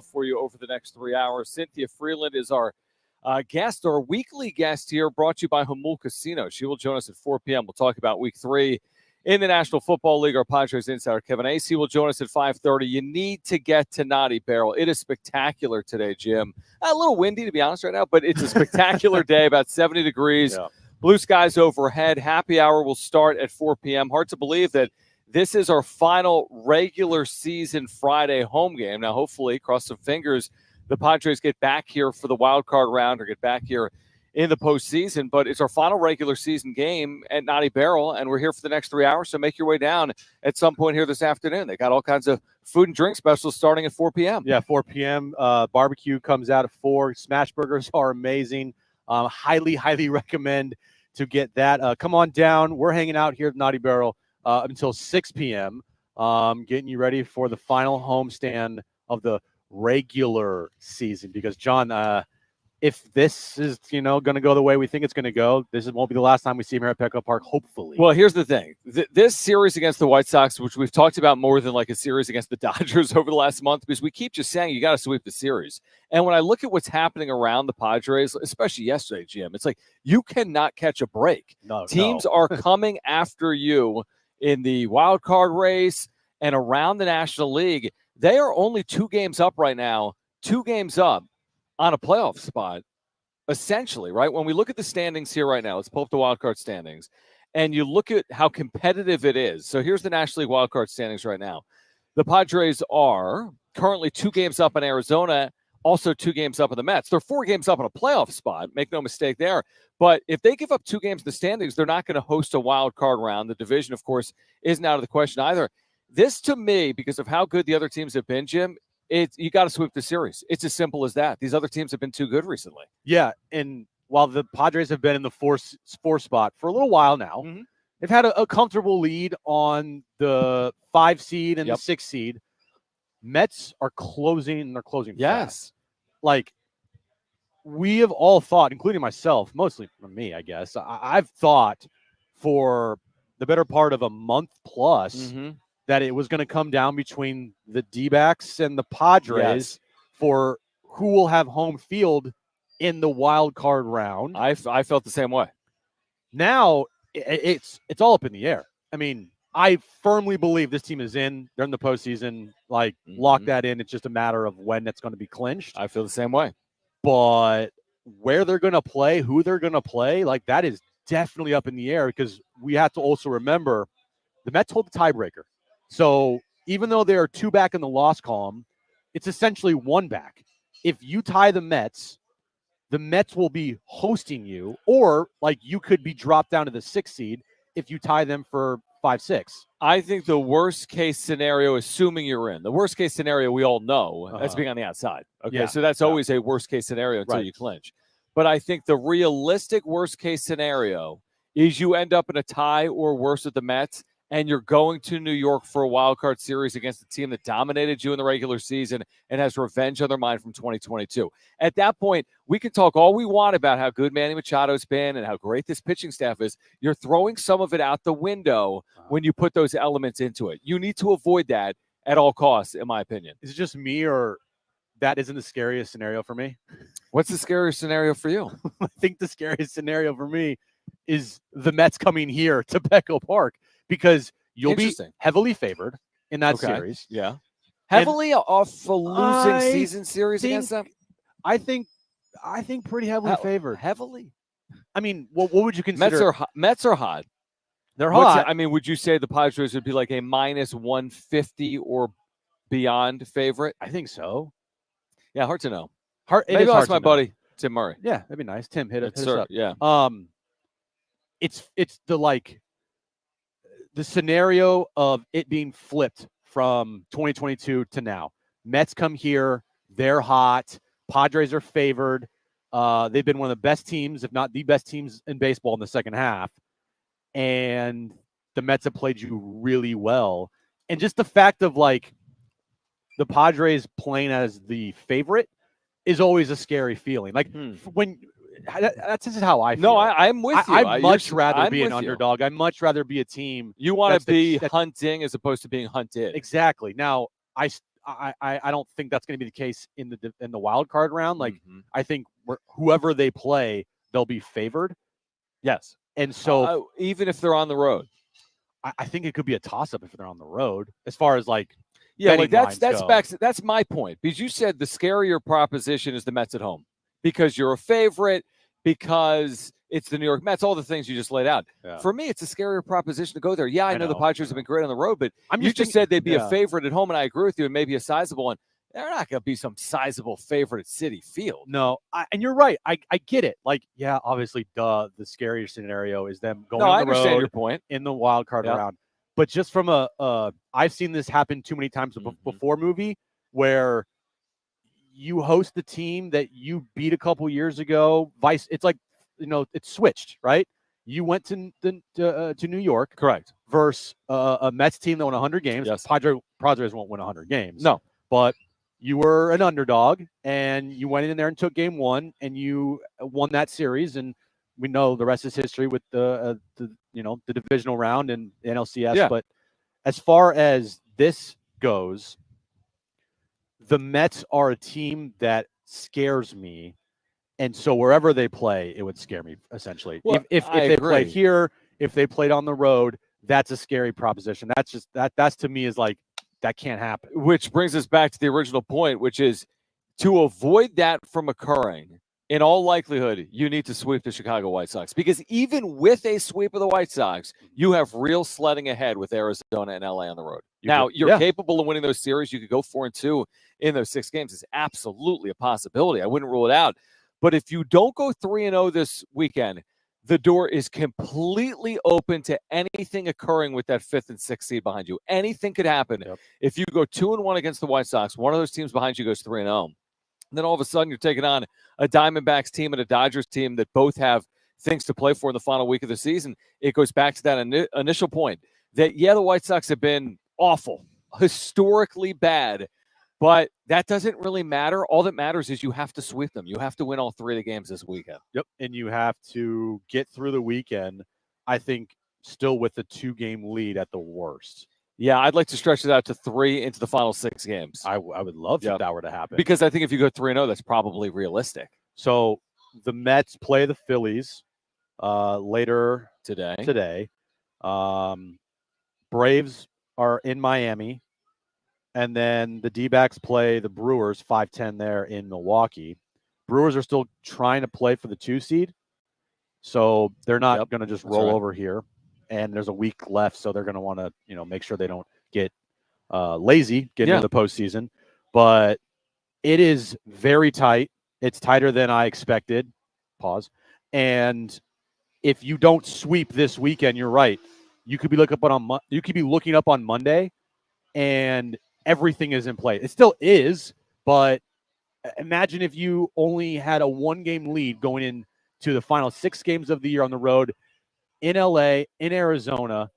for you over the next 3 hours. Cynthia Freeland is our guest, our weekly guest here, brought to you by Hamul Casino. She will join us at 4 p.m. We'll talk about Week 3 in the National Football League. Our Padres insider Kevin Acee will join us at 5:30. You need to get to Naughty Barrel. It is spectacular today, Jim. A little windy, to be honest, right now, but it's a spectacular day, about 70 degrees. Yeah. Blue skies overhead. Happy hour will start at 4 p.m. Hard to believe that this is our final regular season Friday home game. Now, hopefully, cross some fingers, the Padres get back here for the wild card round or get back here in the postseason. But it's our final regular season game at Naughty Barrel, and we're here for the next 3 hours. So make your way down at some point here this afternoon. They got all kinds of food and drink specials starting at 4 p.m. Yeah, 4 p.m. Barbecue comes out at 4. Smash burgers are amazing. Highly recommend to get that. Come on down. We're hanging out here at Naughty Barrel until 6 p.m., getting you ready for the final homestand of the regular season. Because, John, if this is, going to go the way we think it's going to go, this won't be the last time we see him here at Petco Park, hopefully. Well, here's the thing. This series against the White Sox, which we've talked about more than like a series against the Dodgers over the last month, because we keep just saying you got to sweep the series. And when I look at what's happening around the Padres, especially yesterday, Jim, it's like you cannot catch a break. Teams are coming after you in the wild card race and around the National League. They are only 2 games up right now, 2 games up on a playoff spot, essentially, right? When we look at the standings here right now, let's pull up the wild card standings, and you look at how competitive it is. So here's the National League wild card standings right now. The Padres are currently 2 games up on Arizona, also 2 games up on the Mets. They're 4 games up on a playoff spot, make no mistake there. But if they give up 2 games in the standings, they're not going to host a wild card round. The division, of course, isn't out of the question either. This, to me, because of how good the other teams have been, Jim, you got to sweep the series. It's as simple as that. These other teams have been too good recently. Yeah, and while the Padres have been in the 4 spot for a little while now, they've had a comfortable lead on the 5 seed and the 6 seed. Mets are closing. They're closing fast. Like, we have all thought, including myself, mostly for me, I guess, I've thought for the better part of a month plus that it was going to come down between the D-backs and the Padres for who will have home field in the wild card round. I felt the same way. Now it's all up in the air. I mean, I firmly believe this team is in. They're in the postseason. Like, lock that in. It's just a matter of when it's going to be clinched. I feel the same way. But where they're going to play, who they're going to play, like, that is definitely up in the air, because we have to also remember the Mets hold the tiebreaker. So even though they are 2 back in the loss column, it's essentially 1 back. If you tie the Mets will be hosting you, or like you could be dropped down to the 6th seed if you tie them for 5-6. I think the worst case scenario, assuming you're in, the worst case scenario we all know, that's being on the outside. Okay, so that's always a worst case scenario until you clinch. But I think the realistic worst case scenario is you end up in a tie or worse with the Mets, and you're going to New York for a wild card series against the team that dominated you in the regular season and has revenge on their mind from 2022. At that point, we can talk all we want about how good Manny Machado's been and how great this pitching staff is. You're throwing some of it out the window when you put those elements into it. You need to avoid that at all costs, in my opinion. Is it just me, or that isn't the scariest scenario for me? What's the scariest scenario for you? I think the scariest scenario for me is the Mets coming here to Petco Park, because you'll be heavily favored in that series. Yeah. Heavily off a losing season series against them? I think pretty heavily favored. Heavily? I mean, what would you consider? Mets are hot. They're hot. I mean, would you say the Padres would be like a minus 150 or beyond favorite? I think so. Yeah, hard to know. Maybe I'll ask my buddy, Tim Murray. Yeah, that'd be nice. Tim, hit us up. Yeah. It's the scenario of it being flipped from 2022 to now. Mets come here. They're hot. Padres are favored. They've been one of the best teams, if not the best teams in baseball in the second half. And the Mets have played you really well. And just the fact of, like, the Padres playing as the favorite is always a scary feeling. Like, when That's just how I feel. No, I'm with you. I'd much rather be an underdog. I'd much rather be a team. You want to be hunting as opposed to being hunted. Exactly. Now, I don't think that's going to be the case in the wild card round. Like I think whoever they play, they'll be favored. Yes, and so even if they're on the road, I think it could be a toss up if they're on the road. As far as like that's my point, because you said the scarier proposition is the Mets at home because you're a favorite, because it's the New York Mets, all the things you just laid out. Yeah. For me, it's a scarier proposition to go there. Yeah, I know the Padres have been great on the road, but you just said they'd be a favorite at home, and I agree with you, and maybe a sizable one. They're not going to be some sizable favorite at Citi Field. No, and you're right. I get it. Like, yeah, obviously, the scarier scenario is them going on the road. I understand your point. In the wild card round. But just from I've seen this happen too many times before movie, where you host the team that you beat a couple years ago. It's like, it's switched, right? You went to New York, correct, versus a Mets team that won 100 games. Yes. Padres won't win 100 games. No, but you were an underdog, and you went in there and took game one, and you won that series. And we know the rest is history with the divisional round and the NLCS. Yeah. But as far as this goes, the Mets are a team that scares me. And so wherever they play, it would scare me, essentially. Well, if they play here, if they played on the road, that's a scary proposition. That's to me is like, that can't happen. Which brings us back to the original point, which is to avoid that from occurring, in all likelihood, you need to sweep the Chicago White Sox, because even with a sweep of the White Sox, you have real sledding ahead with Arizona and LA on the road. You're capable of winning those series. You could go 4-2 in those 6 games. It's absolutely a possibility. I wouldn't rule it out. But if you don't go 3-0 this weekend, the door is completely open to anything occurring with that 5th and 6th seed behind you. Anything could happen. Yep. If you go 2-1 against the White Sox, one of those teams behind you goes 3-0. And then all of a sudden you're taking on a Diamondbacks team and a Dodgers team that both have things to play for in the final week of the season. It goes back to that initial point that, the White Sox have been awful, historically bad, but that doesn't really matter. All that matters is you have to sweep them. You have to win all 3 of the games this weekend. Yep, and you have to get through the weekend, I think, still with a 2-game lead at the worst. Yeah, I'd like to stretch it out to 3 into the final 6 games. I would love if that were to happen. Because I think if you go 3-0, that's probably realistic. So the Mets play the Phillies later today. Braves are in Miami. And then the D-backs play the Brewers 5-10 there in Milwaukee. Brewers are still trying to play for the 2 seed. So they're not going to just roll over here. And there's a week left, so they're going to want to, make sure they don't get lazy getting into the postseason. But it is very tight. It's tighter than I expected. Pause. And if you don't sweep this weekend, you're right. You could be looking up on Monday, and everything is in play. It still is, but imagine if you only had a 1-game lead going into the final 6 games of the year on the road, in LA, in Arizona,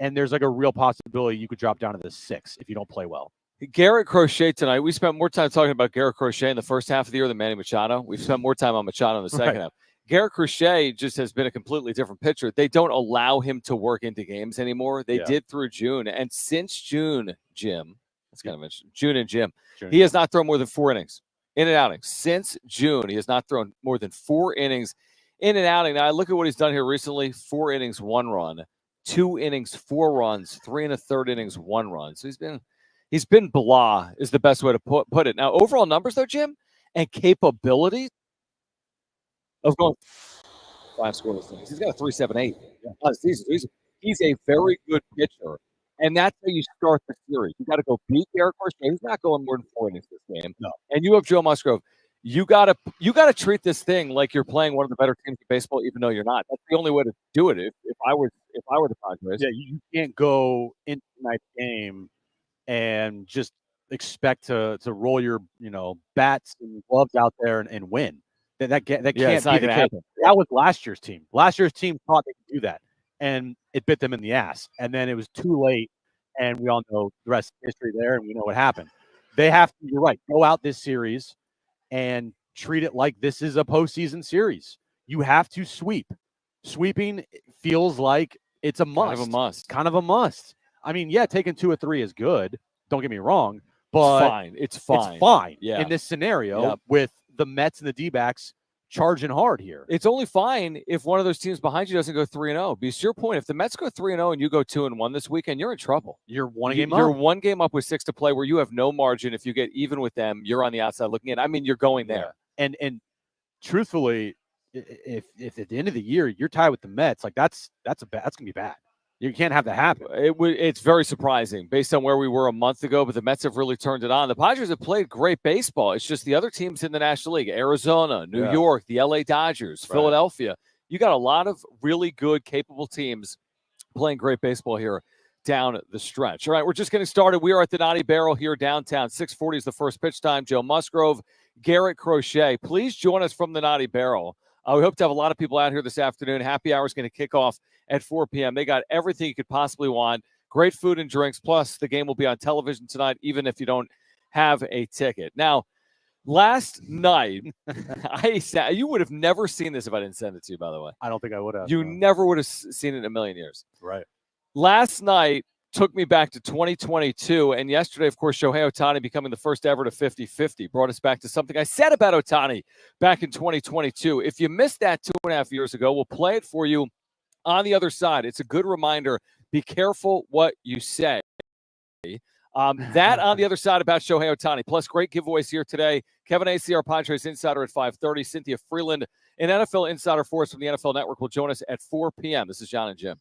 and there's like a real possibility you could drop down to the 6 if you don't play well. Garrett Crochet tonight. We spent more time talking about Garrett Crochet in the first half of the year than Manny Machado. We've spent more time on Machado in the second half. Garrett Crochet just has been a completely different pitcher. They don't allow him to work into games anymore. They did through June. And since June, Jim, that's kind of interesting. June and Jim, he has not thrown more than 4 innings in an outing. Since June, he has not thrown more than 4 innings in an outing. Now, I look at what he's done here recently: 4 innings, 1 run, 2 innings, 4 runs, 3 1/3 innings, 1 run. So he's been blah is the best way to put it. Now, overall numbers, though, Jim, and capability of going 5 scoreless innings. He's got a 3.78 on the season. He's a very good pitcher. And that's how you start the series. You got to go beat Garrett Crochet. He's not going more than 4 innings this game. No. And you have Joe Musgrove. You gotta treat this thing like you're playing one of the better teams in baseball, even though you're not. That's the only way to do it. If I were the Padres, you can't go into tonight's game and just expect to roll your bats and gloves out there and win. That can't be the case. Happen. That was last year's team. Last year's team thought they could do that, and it bit them in the ass. And then it was too late, and we all know the rest of history there, and we know what happened. They have to. You're right. Go out this series and treat it like this is a postseason series. You have to sweep. Sweeping feels like it's a must. Kind of a must. I mean, taking 2 or 3 is good. Don't get me wrong. but it's fine. It's fine Yeah. in this scenario with the Mets and the D-backs charging hard here. It's only fine if one of those teams behind you doesn't go 3-0. Because to your point, if the Mets go 3-0 and you go 2-1 this weekend, you're in trouble. You're one game up with 6 to play where you have no margin. If you get even with them, you're on the outside looking in. I mean, you're going there. Yeah. And truthfully, if at the end of the year you're tied with the Mets, like that's gonna be bad. You can't have that happen. It's very surprising based on where we were a month ago, but the Mets have really turned it on. The Padres have played great baseball. It's just the other teams in the National League, Arizona, New York, the LA Dodgers, Philadelphia. You got a lot of really good, capable teams playing great baseball here down the stretch. All right, we're just getting started. We are at the Naughty Barrel here downtown. 6:40 is the first pitch time. Joe Musgrove, Garrett Crochet. Please join us from the Naughty Barrel. We hope to have a lot of people out here this afternoon. Happy hour is going to kick off at 4 p.m. They got everything you could possibly want. Great food and drinks. Plus, the game will be on television tonight, even if you don't have a ticket. Now, last night, you would have never seen this if I didn't send it to you, by the way. I don't think I would have. You never would have seen it in a million years. Right. Last night took me back to 2022, and yesterday, of course, Shohei Otani becoming the first ever to 50-50 brought us back to something I said about Otani back in 2022. If you missed that 2.5 years ago, we'll play it for you on the other side. It's a good reminder. Be careful what you say. That on the other side about Shohei Otani. Plus, great giveaways here today. Kevin A.C., our Padres insider at 5:30. Cynthia Freeland, an NFL insider for us from the NFL Network, will join us at 4 p.m. This is Jon and Jim.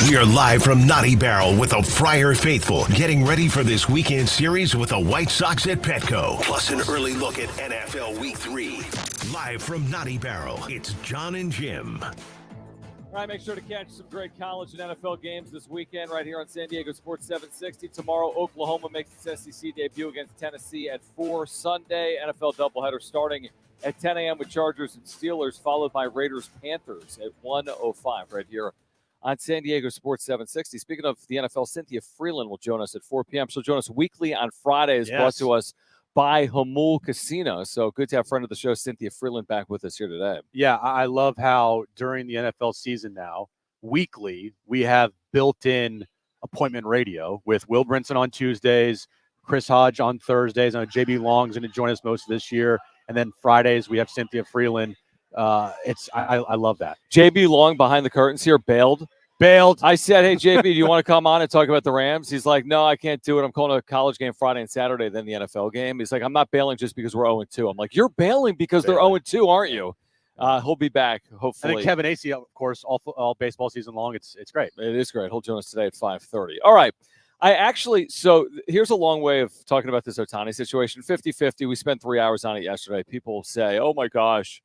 We are live from Naughty Barrel with the Friar Faithful, getting ready for this weekend series with the White Sox at Petco, plus an early look at NFL Week 3. Live from Naughty Barrel, it's Jon and Jim. All right, make sure to catch some great college and NFL games this weekend right here on San Diego Sports 760. Tomorrow, Oklahoma makes its SEC debut against Tennessee at 4. Sunday, NFL doubleheader starting at 10 a.m. with Chargers and Steelers, followed by Raiders-Panthers at 1:05 right here on San Diego Sports 760. Speaking of the NFL, Cynthia Freeland will join us at 4 p.m. She'll join us weekly on Fridays, brought to us by Hamul Casino. So good to have friend of the show, Cynthia Freeland, back with us here today. Yeah, I love how during the NFL season now, weekly, we have built-in appointment radio with Will Brinson on Tuesdays, Chris Hodge on Thursdays, and JB Long's going to join us most of this year. And then Fridays, we have Cynthia Freeland. I love that. JB Long behind the curtains here bailed. I said, hey, JB, do you want to come on and talk about the Rams? He's like, no, I can't do it. I'm calling a college game Friday and Saturday, then the NFL game. He's like, I'm not bailing just because we're 0-2. I'm like, you're bailing because they're 0-2, aren't you? He'll be back, hopefully. And then Kevin Acey, of course, all baseball season long. It's great. It is great. He'll join us today at 5:30. All right. So here's a long way of talking about this Ohtani situation. 50-50. We spent 3 hours on it yesterday. People say, oh, my gosh.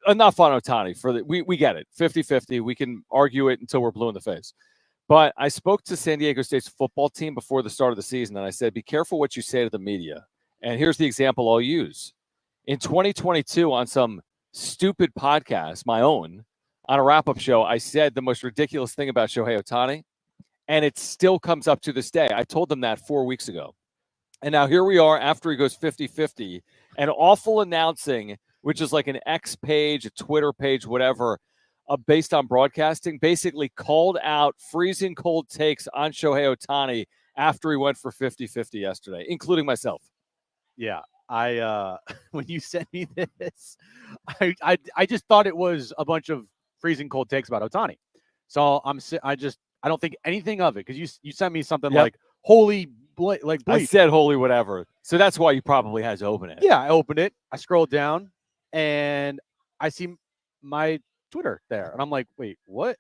Enough on Ohtani. We get it. 50-50. We can argue it until we're blue in the face. But I spoke to San Diego State's football team before the start of the season, and I said, be careful what you say to the media. And here's the example I'll use. In 2022, on some stupid podcast, my own, on a wrap-up show, I said the most ridiculous thing about Shohei Otani, and it still comes up to this day. I told them that 4 weeks ago. And now here we are after he goes 50-50, and awful announcing, which is like an X page, a Twitter page, whatever, based on broadcasting, basically called out freezing cold takes on Shohei Otani after he went for 50-50 yesterday, including myself. Yeah, when you sent me this, I just thought it was a bunch of freezing cold takes about Ohtani. So I don't think anything of it because you sent me something like holy bleep. I said holy whatever. So that's why you probably had to open it. Yeah, I opened it. I scrolled down. And I see my Twitter there. And I'm like, wait, what?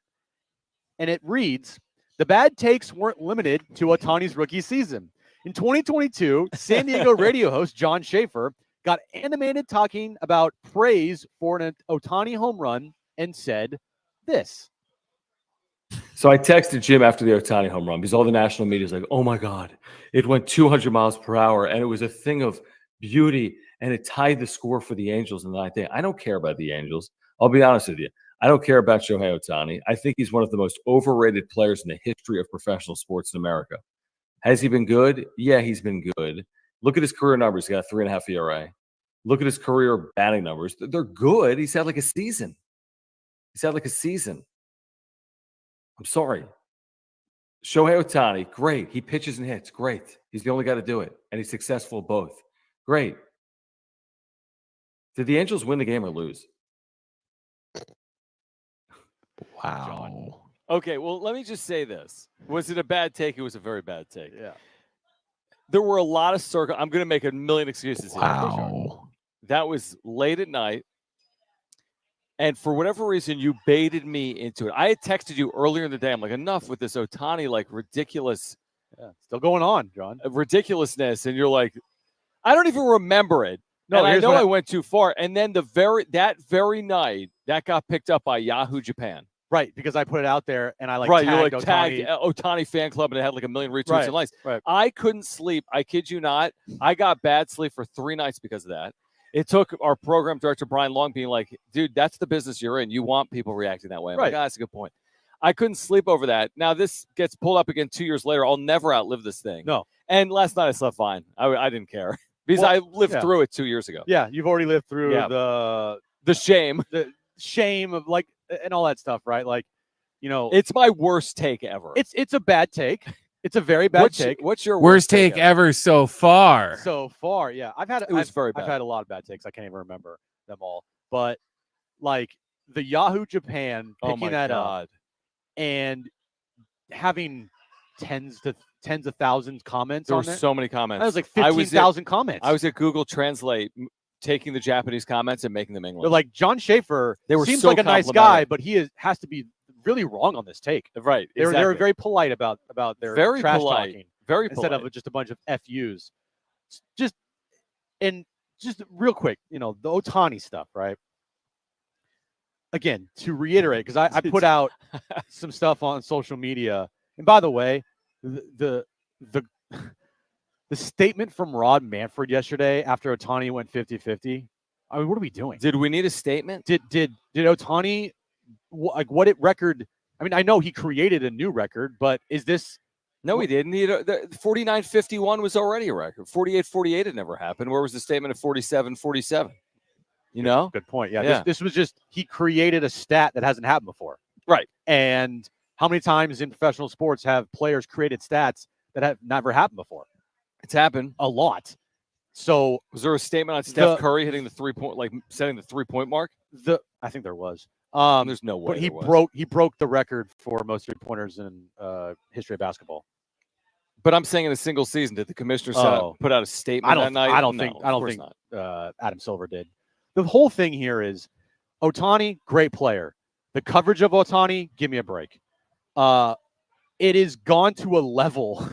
And it reads, the bad takes weren't limited to Ohtani's rookie season. In 2022, San Diego radio host John Schaefer got animated talking about praise for an Ohtani home run and said this. So I texted Jim after the Ohtani home run because all the national media is like, oh, my God, it went 200 miles per hour. And it was a thing of beauty. And it tied the score for the Angels in the ninth inning. I don't care about the Angels. I'll be honest with you. I don't care about Shohei Otani. I think he's one of the most overrated players in the history of professional sports in America. Has he been good? Yeah, he's been good. Look at his career numbers. He got a 3.5 ERA. Look at his career batting numbers. They're good. He's had like a season. I'm sorry. Shohei Otani, great. He pitches and hits. Great. He's the only guy to do it. And he's successful both. Great. Did the Angels win the game or lose? Wow. John. Okay, well, let me just say this. Was it a bad take? It was a very bad take. Yeah. There were a lot of I'm going to make a million excuses here. Wow. That was late at night. And for whatever reason, you baited me into it. I had texted you earlier in the day. I'm like, enough with this Ohtani, like, ridiculous. Yeah, still going on, John. Ridiculousness. And you're like, I don't even remember it. No, and I know I went too far. And then that very night, that got picked up by Yahoo Japan. Right, because I put it out there and I tagged Ohtani fan club and it had like 1 million retweets and likes. Right. I couldn't sleep. I kid you not. I got bad sleep for 3 nights because of that. It took our program director, Brian Long, being like, dude, that's the business you're in. You want people reacting that way. I'm like, that's a good point. I couldn't sleep over that. Now, this gets pulled up again 2 years later. I'll never outlive this thing. No. And last night I slept fine. I didn't care. Because I lived through it 2 years ago. Yeah, you've already lived through the shame. The shame of like and all that stuff, right? Like, you know, it's my worst take ever. It's a bad take. It's a very bad take. What's your worst take ever so far? So far, yeah. I've had very bad. I've had a lot of bad takes. I can't even remember them all. But like the Yahoo Japan picking that up and having tens of thousands comments there on were it. so many comments. That was like 15,000 comments. I was at Google Translate taking the Japanese comments and making them English. But like John Schaefer they were seems so like a nice guy, but he has to be really wrong on this take. Right. They were Exactly. very polite about their Very trash polite. talking Very instead polite. of just a bunch of FUs. Just real quick, the Ohtani stuff, right? Again, to reiterate, because I put out some stuff on social media, and by the way, the statement from Rod Manfred yesterday after Ohtani went 50-50. I mean, what are we doing? Did we need a statement? Did Ohtani what it record? I mean, I know he created a new record, but is this? No, he didn't. 49-51 was already a record. 48-48 had never happened. Where was the statement of 47-47? You know? Good point. Yeah. This was just he created a stat that hasn't happened before. Right. And how many times in professional sports have players created stats that have never happened before? It's happened a lot. So was there a statement on Steph Curry hitting the 3-point, like setting the 3-point mark? I think there was. There's no way. But he broke the record for most 3-pointers in history of basketball. But I'm saying in a single season, did the commissioner put out a statement that night? I don't think Adam Silver did. The whole thing here is Ohtani, great player. The coverage of Ohtani, give me a break. It has gone to a level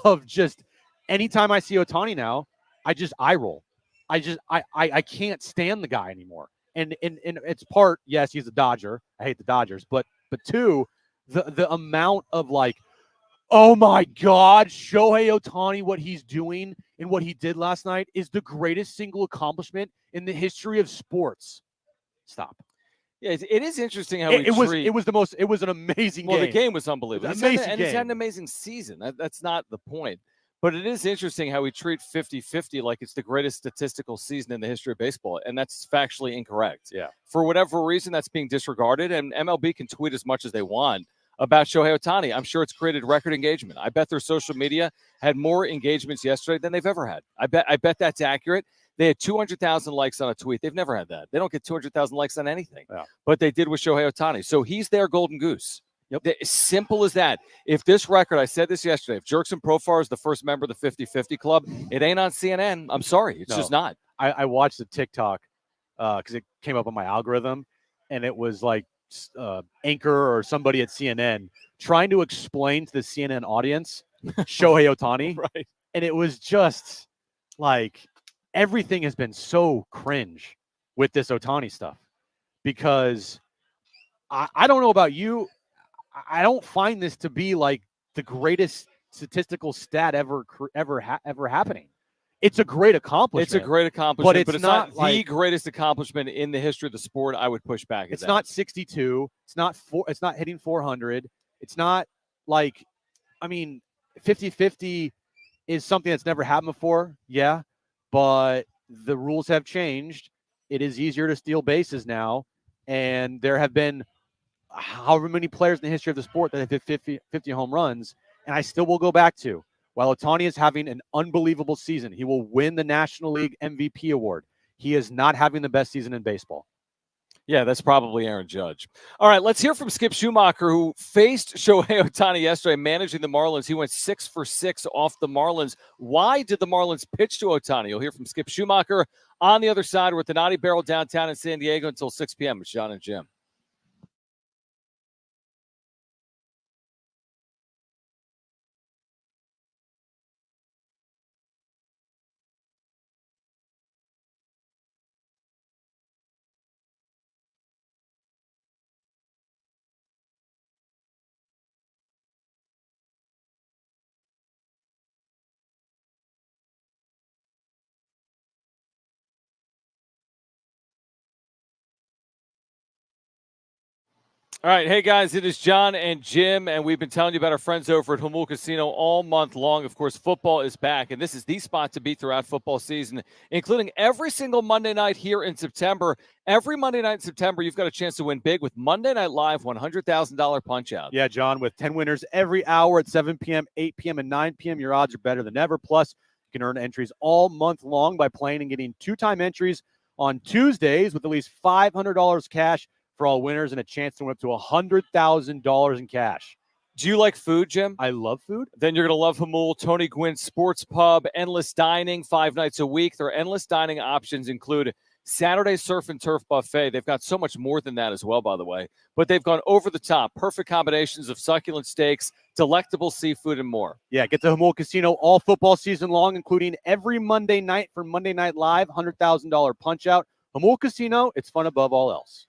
of just anytime I see Ohtani now, I just eye roll. I can't stand the guy anymore. And it's part, yes, he's a Dodger. I hate the Dodgers, but two, the amount of like, oh my God, Shohei Otani, what he's doing and what he did last night is the greatest single accomplishment in the history of sports. Stop. Yeah, it is interesting how it was an amazing game. Well, the game was unbelievable. He's had an amazing season. That's not the point. But it is interesting how we treat 50-50 like it's the greatest statistical season in the history of baseball, and that's factually incorrect. Yeah. For whatever reason, that's being disregarded, and MLB can tweet as much as they want about Shohei Otani. I'm sure it's created record engagement. I bet their social media had more engagements yesterday than they've ever had. I bet that's accurate. They had 200,000 likes on a tweet. They've never had that. They don't get 200,000 likes on anything. Yeah. But they did with Shohei Otani. So he's their golden goose. Yep. As simple as that. If this record, I said this yesterday, if Jerks and Profar is the first member of the 50-50 club, it ain't on CNN. I'm sorry. It's just not. I watched the TikTok because it came up on my algorithm, and it was like Anchor or somebody at CNN trying to explain to the CNN audience Shohei Otani. Right. And it was just like everything has been so cringe with this Ohtani stuff because I don't know about you. I don't find this to be like the greatest statistical stat ever happening. It's a great accomplishment. It's a great accomplishment, but it's not like, the greatest accomplishment in the history of the sport. I would push back. It's not 62. It's not It's not hitting 400. It's not like, 50-50 is something that's never happened before. Yeah, but the rules have changed. It is easier to steal bases now, and there have been however many players in the history of the sport that have hit 50 home runs, and I still will go back to, while Ohtani is having an unbelievable season, he will win the National League MVP award. He is not having the best season in baseball. Yeah, that's probably Aaron Judge. All right, let's hear from Skip Schumacher, who faced Shohei Otani yesterday managing the Marlins. He went 6 for 6 off the Marlins. Why did the Marlins pitch to Otani? You'll hear from Skip Schumacher on the other side. We're at the Naughty Barrel downtown in San Diego until 6 p.m. It's Jon and Jim. All right, hey guys, it is Jon and Jim, and we've been telling you about our friends over at Jamul Casino all month long. Of course, football is back, and this is the spot to be throughout football season, including every single Monday night here in September. Every Monday night in September, you've got a chance to win big with Monday Night Live $100,000 Punch-Out. Yeah, John, with 10 winners every hour at 7 p.m., 8 p.m., and 9 p.m., your odds are better than ever. Plus, you can earn entries all month long by playing and getting two-time entries on Tuesdays with at least $500 cash for all winners and a chance to win up to $100,000 in cash. Do you like food, Jim? I love food. Then you're going to love Jamul, Tony Gwynn Sports Pub, Endless Dining, 5 nights a week. Their Endless Dining options include Saturday Surf and Turf Buffet. They've got so much more than that as well, by the way. But they've gone over the top. Perfect combinations of succulent steaks, delectable seafood, and more. Yeah, get to Jamul Casino all football season long, including every Monday night for Monday Night Live, $100,000 Punch-Out. Jamul Casino, it's fun above all else.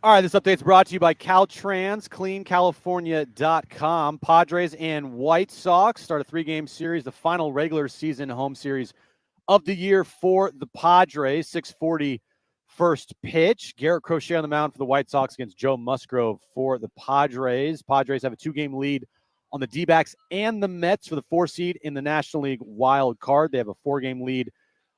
All right, this update is brought to you by Caltrans, cleancalifornia.com. Padres and White Sox start a 3-game series, the final regular season home series of the year for the Padres. 6:40 first pitch. Garrett Crochet on the mound for the White Sox against Joe Musgrove for the Padres. Padres have a 2-game lead on the D-backs and the Mets for the 4 seed in the National League wild card. They have a 4-game lead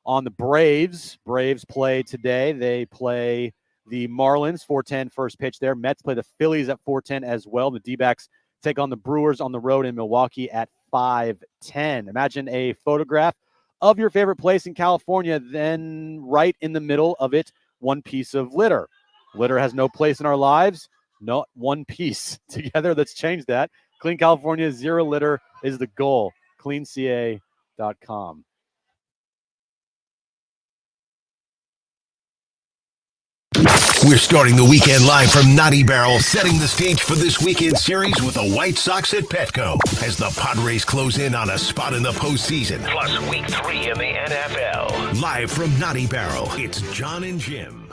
on the Braves. Braves play today. They play the Marlins, 4:10 first pitch there. Mets play the Phillies at 4:10 as well. The D-backs take on the Brewers on the road in Milwaukee at 5:10. Imagine a photograph of your favorite place in California, then right in the middle of it, one piece of litter. Litter has no place in our lives. Not one piece. Together, let's change that. Clean California, 0 litter is the goal. CleanCA.com. We're starting the weekend live from Naughty Barrel, setting the stage for this weekend series with the White Sox at Petco as the Padres close in on a spot in the postseason. Plus week 3 in the NFL. Live from Naughty Barrel, it's Jon and Jim.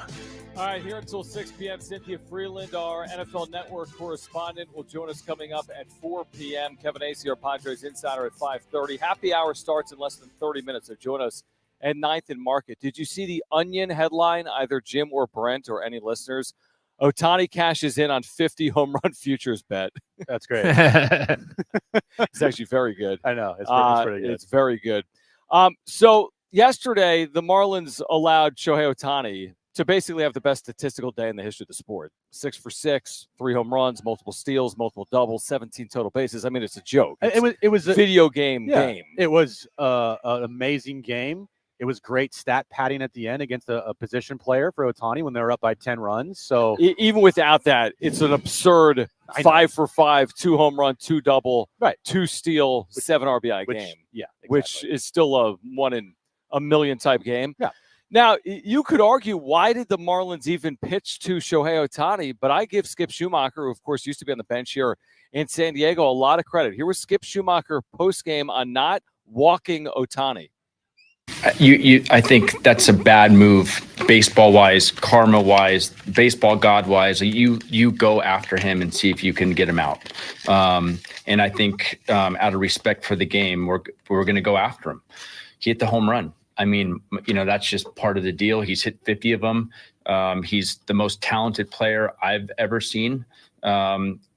All right, here until 6 p.m., Cynthia Freeland, our NFL Network correspondent, will join us coming up at 4 p.m. Kevin Acey, our Padres insider, at 5:30. Happy hour starts in less than 30 minutes, so join us at 9th and Market. Did you see the Onion headline, either Jim or Brent or any listeners? Ohtani cashes in on 50 home run futures bet. That's great. It's actually very good. I know. It's pretty good. It's very good. So yesterday, the Marlins allowed Shohei Otani to basically have the best statistical day in the history of the sport. 6 for 6, 3 home runs, multiple steals, multiple doubles, 17 total bases. I mean, it's a joke. It was a video game. It was an amazing game. It was great stat padding at the end against a position player for Ohtani when they were up by 10 runs. So even without that, it's an absurd 5 for 5, 2 home run, 2 double, 2 steal, 7 RBI game. Yeah, exactly. Which is still a 1 in a million type game. Yeah. Now, you could argue, why did the Marlins even pitch to Shohei Otani? But I give Skip Schumacher, who, of course, used to be on the bench here in San Diego, a lot of credit. Here was Skip Schumacher post-game on not walking Ohtani. I think that's a bad move, baseball wise, karma wise, baseball god wise. You go after him and see if you can get him out. And I think out of respect for the game, we're going to go after him. He hit the home run. I mean, that's just part of the deal. He's hit 50 of them. He's the most talented player I've ever seen.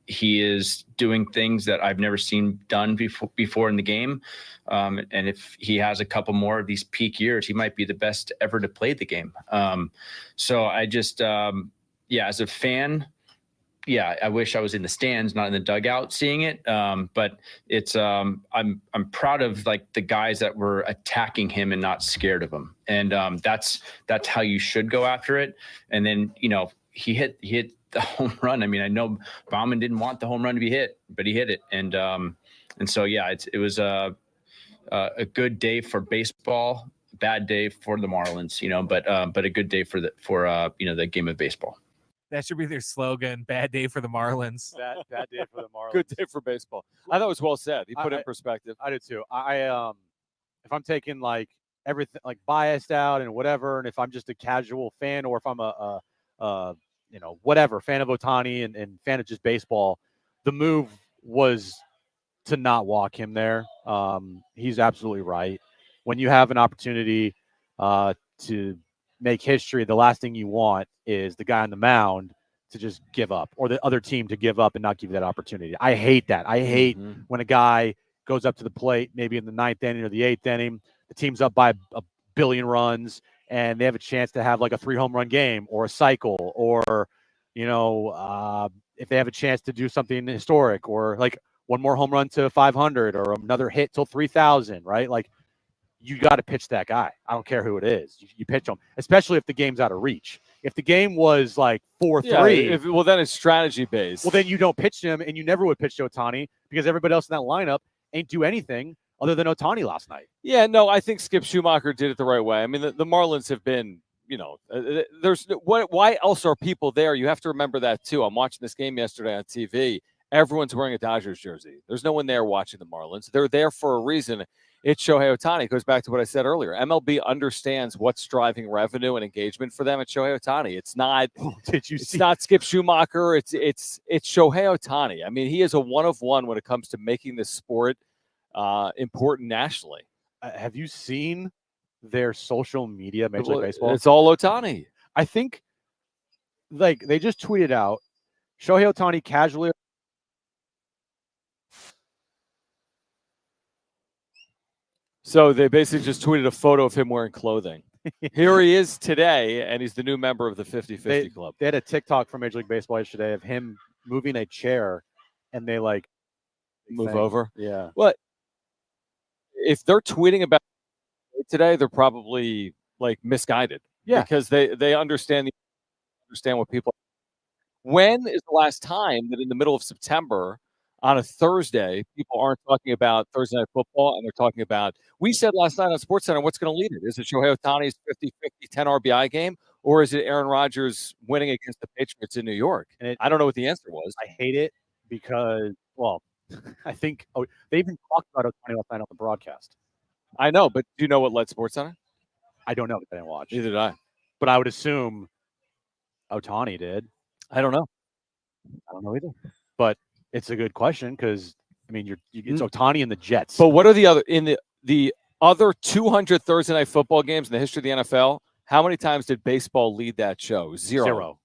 He is doing things that I've never seen done before in the game. And if he has a couple more of these peak years, he might be the best ever to play the game. So I just, as a fan, I wish I was in the stands, not in the dugout seeing it. But it's, I'm proud of like the guys that were attacking him and not scared of him. And that's how you should go after it. And then, he hit the home run. I mean, I know Baumann didn't want the home run to be hit, but he hit it. And so, it was a good day for baseball, bad day for the Marlins, but a good day for the game of baseball. That should be their slogan. Bad day for the Marlins. Bad day for the Marlins. Good day for baseball. I thought it was well said. He put it in perspective. I did too. If I'm taking like everything like biased out and whatever, and if I'm just a casual fan, or if I'm a whatever fan of Ohtani and fan of just baseball, the move was to not walk him there. He's absolutely right. When you have an opportunity to make history, the last thing you want is the guy on the mound to just give up, or the other team to give up and not give you that opportunity. I hate that. I hate when a guy goes up to the plate, maybe in the 9th inning or the 8th inning, the team's up by a billion runs, and they have a chance to have like a 3 home run game or a cycle, or, if they have a chance to do something historic, or like one more home run to 500 or another hit till 3,000, right? Like, you got to pitch that guy. I don't care who it is. You pitch him, especially if the game's out of reach. If the game was like 4-3, then it's strategy based. Well, then you don't pitch him, and you never would pitch to Ohtani because everybody else in that lineup ain't do anything other than Ohtani last night. Yeah, no, I think Skip Schumacher did it the right way. I mean, the Marlins have been, why else are people there? You have to remember that too. I'm watching this game yesterday on TV. Everyone's wearing a Dodgers jersey. There's no one there watching the Marlins. They're there for a reason. It's Shohei Otani. It goes back to what I said earlier. MLB understands what's driving revenue and engagement for them. It's Shohei Otani. It's not. It's not Skip Schumacher. It's Shohei Otani. I mean, he is a one of one when it comes to making this sport important nationally. Have you seen their social media, Major League Baseball? It's all Otani. I think, like, they just tweeted out Shohei Otani casually. So they basically just tweeted a photo of him wearing clothing. Here he is today, and he's the new member of the 50-50 club. They had a TikTok from Major League Baseball yesterday of him moving a chair, and they like move over. Yeah. Well, if they're tweeting about today, they're probably like misguided. Yeah, because they understand what people. When is the last time that in the middle of September on a Thursday, people aren't talking about Thursday Night Football, and they're talking about, we said last night on SportsCenter, what's going to lead it? Is it Shohei Ohtani's 50-50, 10 RBI game, or is it Aaron Rodgers winning against the Patriots in New York? And I don't know what the answer was. I hate it because, well, I think they even talked about Ohtani last night on the broadcast. I know, but do you know what led SportsCenter? I don't know, because I didn't watch. Neither did I. But I would assume Ohtani did. I don't know. I don't know either. But it's a good question because, I mean, it's Ohtani and the Jets. But what are the other 200 Thursday Night Football games in the history of the NFL? How many times did baseball lead that show? Zero.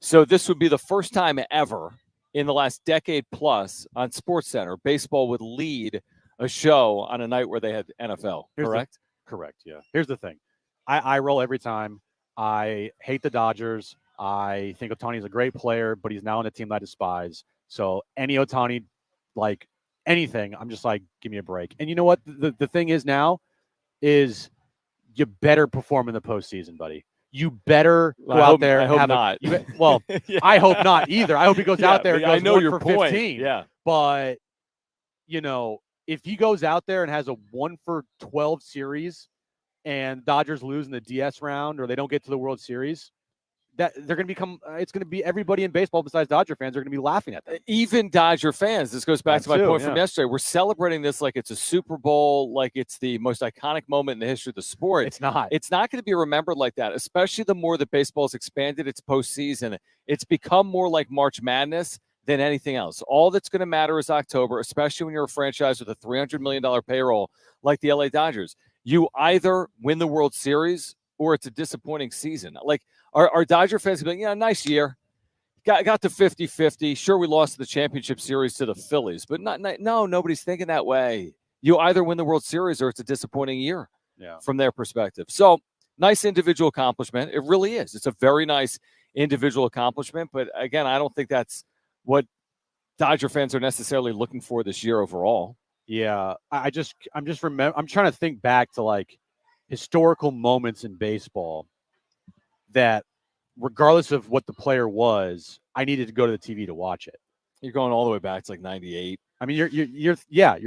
So this would be the first time ever in the last decade plus on SportsCenter, baseball would lead a show on a night where they had NFL. Correct? Correct, yeah. Here's the thing. I roll every time. I hate the Dodgers. I think Ohtani's a great player, but he's now on a team that I despise. So any Ohtani, like anything, I'm just like, give me a break. And you know what? The thing is now is you better perform in the postseason, buddy. You better go out there. I hope not. Yeah. I hope not either. I hope he goes out there and goes I know 1 your for point. 15. Yeah. But, if he goes out there and has a 1 for 12 series and Dodgers lose in the DS round or they don't get to the World Series, that they're going to become. It's going to be everybody in baseball besides Dodger fans are going to be laughing at them. Even Dodger fans. This goes back to my point from yeah. yesterday. We're celebrating this like it's a Super Bowl, like it's the most iconic moment in the history of the sport. It's not. It's not going to be remembered like that, especially the more that baseball's expanded its postseason. It's become more like March Madness than anything else. All that's going to matter is October, especially when you're a franchise with a $300 million payroll like the LA Dodgers. You either win the World Series or it's a disappointing season. Like, our Dodger fans going, yeah, nice year. Got to 50-50. Sure, we lost the championship series to the Phillies, but no, nobody's thinking that way. You either win the World Series or it's a disappointing year from their perspective. So, nice individual accomplishment. It really is. It's a very nice individual accomplishment, but again, I don't think that's what Dodger fans are necessarily looking for this year overall. Yeah, I'm just I'm trying to think back to like historical moments in baseball that regardless of what the player was, I needed to go to the TV to watch it. You're going all the way back to like 98. I mean, you're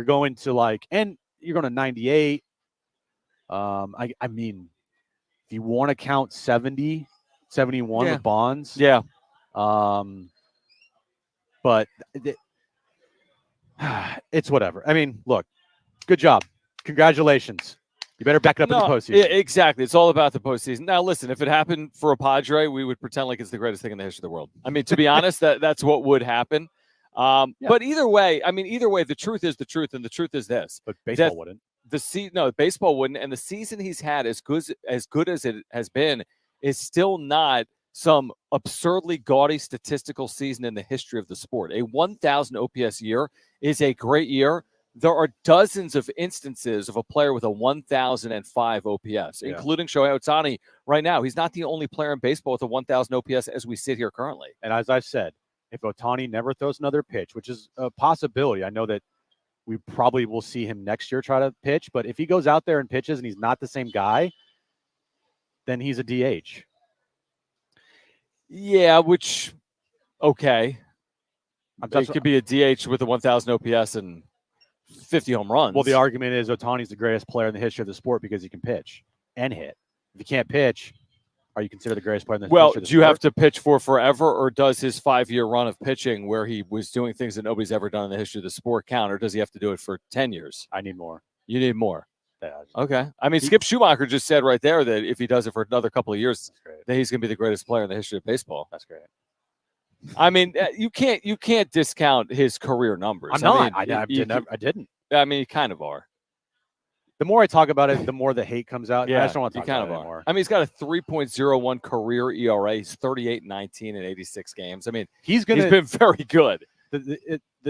going to like, and you're going to 98. I mean, if you want to count 70, 71 with Bonds. Yeah. But it's whatever. I mean, look, good job. Congratulations. You better back it up in the postseason. Yeah, exactly. It's all about the postseason. Now, listen, if it happened for a Padre, we would pretend like it's the greatest thing in the history of the world. I mean, to be honest, that's what would happen. But either way, the truth is the truth, and the truth is this. But baseball wouldn't. Baseball wouldn't. And the season he's had, as good as it has been, is still not some absurdly gaudy statistical season in the history of the sport. A 1,000 OPS year is a great year. There are dozens of instances of a player with a 1,005 OPS, including Shohei Otani right now. He's not the only player in baseball with a 1,000 OPS as we sit here currently. And as I've said, if Ohtani never throws another pitch, which is a possibility, I know that we probably will see him next year try to pitch, but if he goes out there and pitches and he's not the same guy, then he's a DH. Yeah, okay. It could be a DH with a 1,000 OPS and 50 home runs. Well, the argument is Ohtani's the greatest player in the history of the sport because he can pitch and hit. If you can't pitch, are you considered the greatest player in the history of the sport? Well, do you have to pitch for forever, or does his 5-year run of pitching where he was doing things that nobody's ever done in the history of the sport count, or does he have to do it for 10 years? I need more. You need more. Yeah, okay. I mean, Skip Schumacher just said right there that if he does it for another couple of years, then he's going to be the greatest player in the history of baseball. That's great. I mean, you can't discount his career numbers. I'm not. I didn't. I mean, you kind of are. The more I talk about it, the more the hate comes out. Yeah, I just don't want to talk about it anymore. I mean, he's got a 3.01 career ERA. He's 38-19 in 86 games. I mean, he's been very good.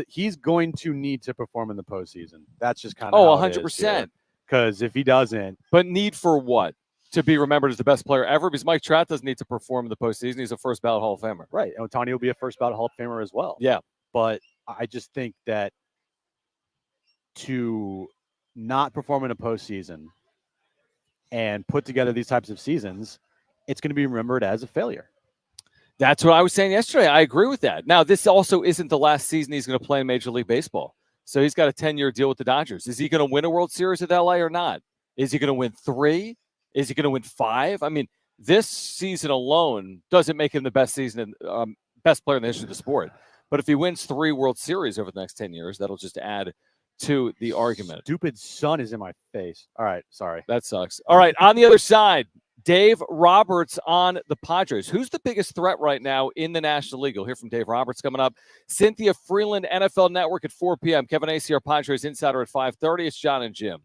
He's going to need to perform in the postseason. That's just kind of 100%. Because if he doesn't, but need for what? To be remembered as the best player ever? Because Mike Trout doesn't need to perform in the postseason. He's a first ballot Hall of Famer. Right. And Ohtani will be a first ballot Hall of Famer as well. Yeah. But I just think that to not perform in a postseason and put together these types of seasons, it's going to be remembered as a failure. That's what I was saying yesterday. I agree with that. Now, this also isn't the last season he's going to play in Major League Baseball. So he's got a 10-year deal with the Dodgers. Is he going to win a World Series with LA or not? Is he going to win 3? Is he going to win 5? I mean, this season alone doesn't make him the best best player in the history of the sport. But if he wins 3 World Series over the next 10 years, that'll just add to the argument. Stupid sun is in my face. All right, sorry. That sucks. All right, on the other side, Dave Roberts on the Padres. Who's the biggest threat right now in the National League? You'll hear from Dave Roberts coming up. Cynthia Freeland, NFL Network at 4 p.m. Kevin Acee, our Padres Insider at 5:30. It's Jon and Jim.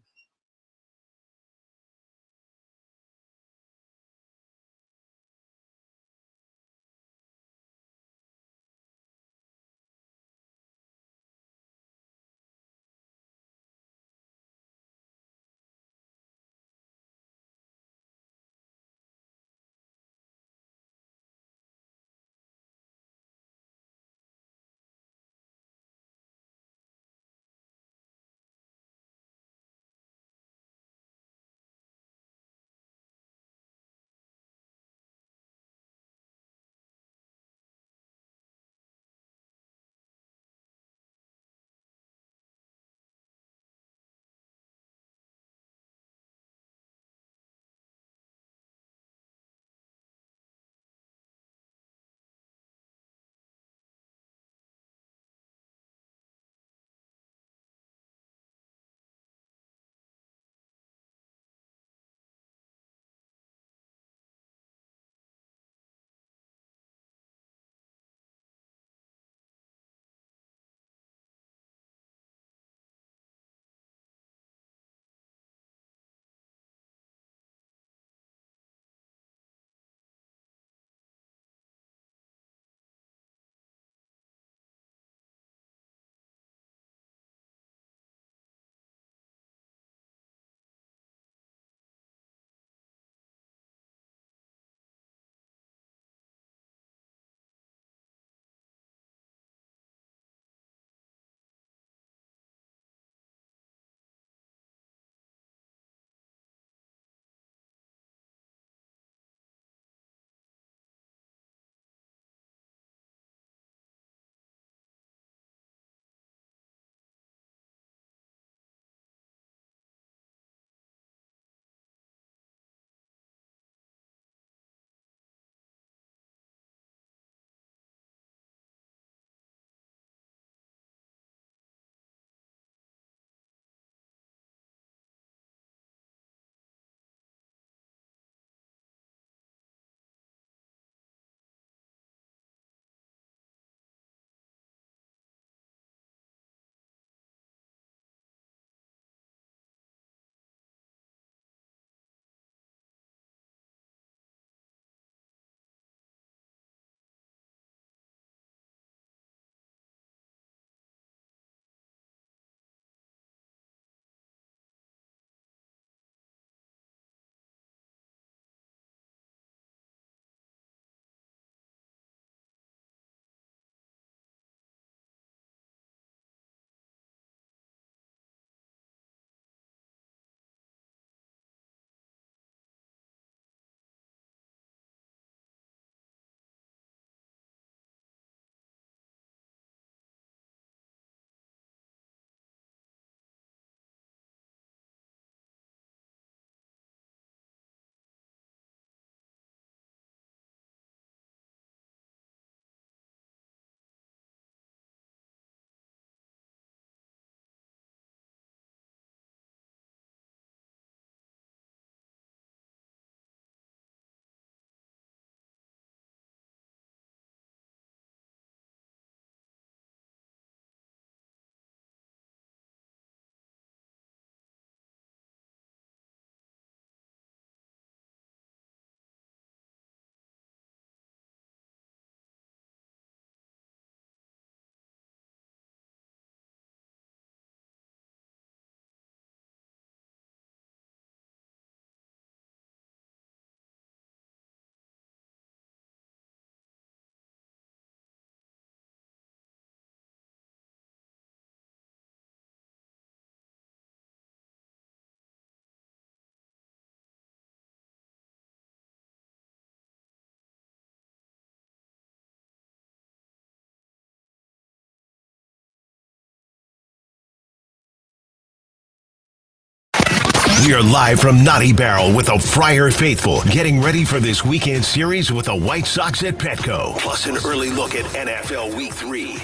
We are live from Naughty Barrel with the Friar Faithful, getting ready for this weekend series with the White Sox at Petco. Plus an early look at NFL Week 3.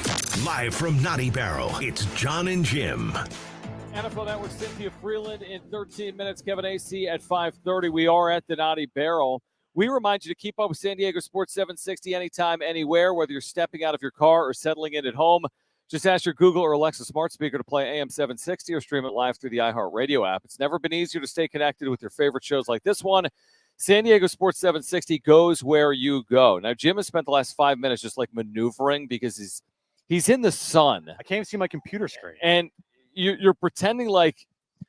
Live from Naughty Barrel, it's Jon and Jim. NFL Network, Cynthia Freeland in 13 minutes. Kevin AC at 5:30. We are at the Naughty Barrel. We remind you to keep up with San Diego Sports 760 anytime, anywhere, whether you're stepping out of your car or settling in at home. Just ask your Google or Alexa smart speaker to play AM 760 or stream it live through the iHeartRadio app. It's never been easier to stay connected with your favorite shows like this one. San Diego Sports 760 goes where you go. Now, Jim has spent the last 5 minutes just like maneuvering because he's in the sun. I can't even see my computer screen. And you're pretending like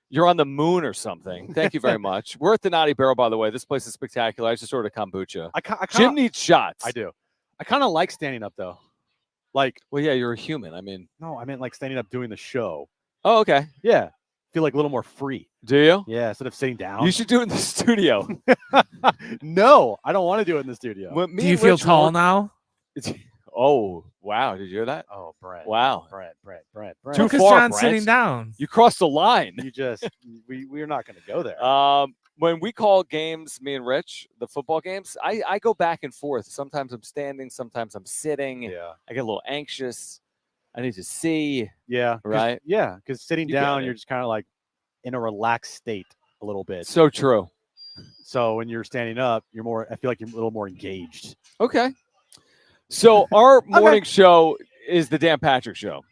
you're on the moon or something. Thank you very much. We're at the Naughty Barrel, by the way. This place is spectacular. I just ordered kombucha. Jim needs shots. I do. I kind of like standing up, though. Like, well, yeah, you're a human. I mean, no, I meant like standing up doing the show. Oh, okay. Yeah. Feel like a little more free. Do you? Yeah, instead of sitting down. You should do it in the studio. No, I don't want to do it in the studio. Do you feel tall now? Oh, wow. Did you hear that? Oh, Brett. Wow. Brett. Too Because far, John's Brett. sitting down. You crossed the line. You just, we're not going to go there. When we call games, me and Rich, the football games, I go back and forth. Sometimes I'm standing, sometimes I'm sitting. Yeah. I get a little anxious. I need to see. Yeah. Right? Yeah, because sitting You get down, it. you're just kind of like in a relaxed state a little bit. So true. So when you're standing up, I feel like you're a little more engaged. Okay. So our morning show is the Dan Patrick Show.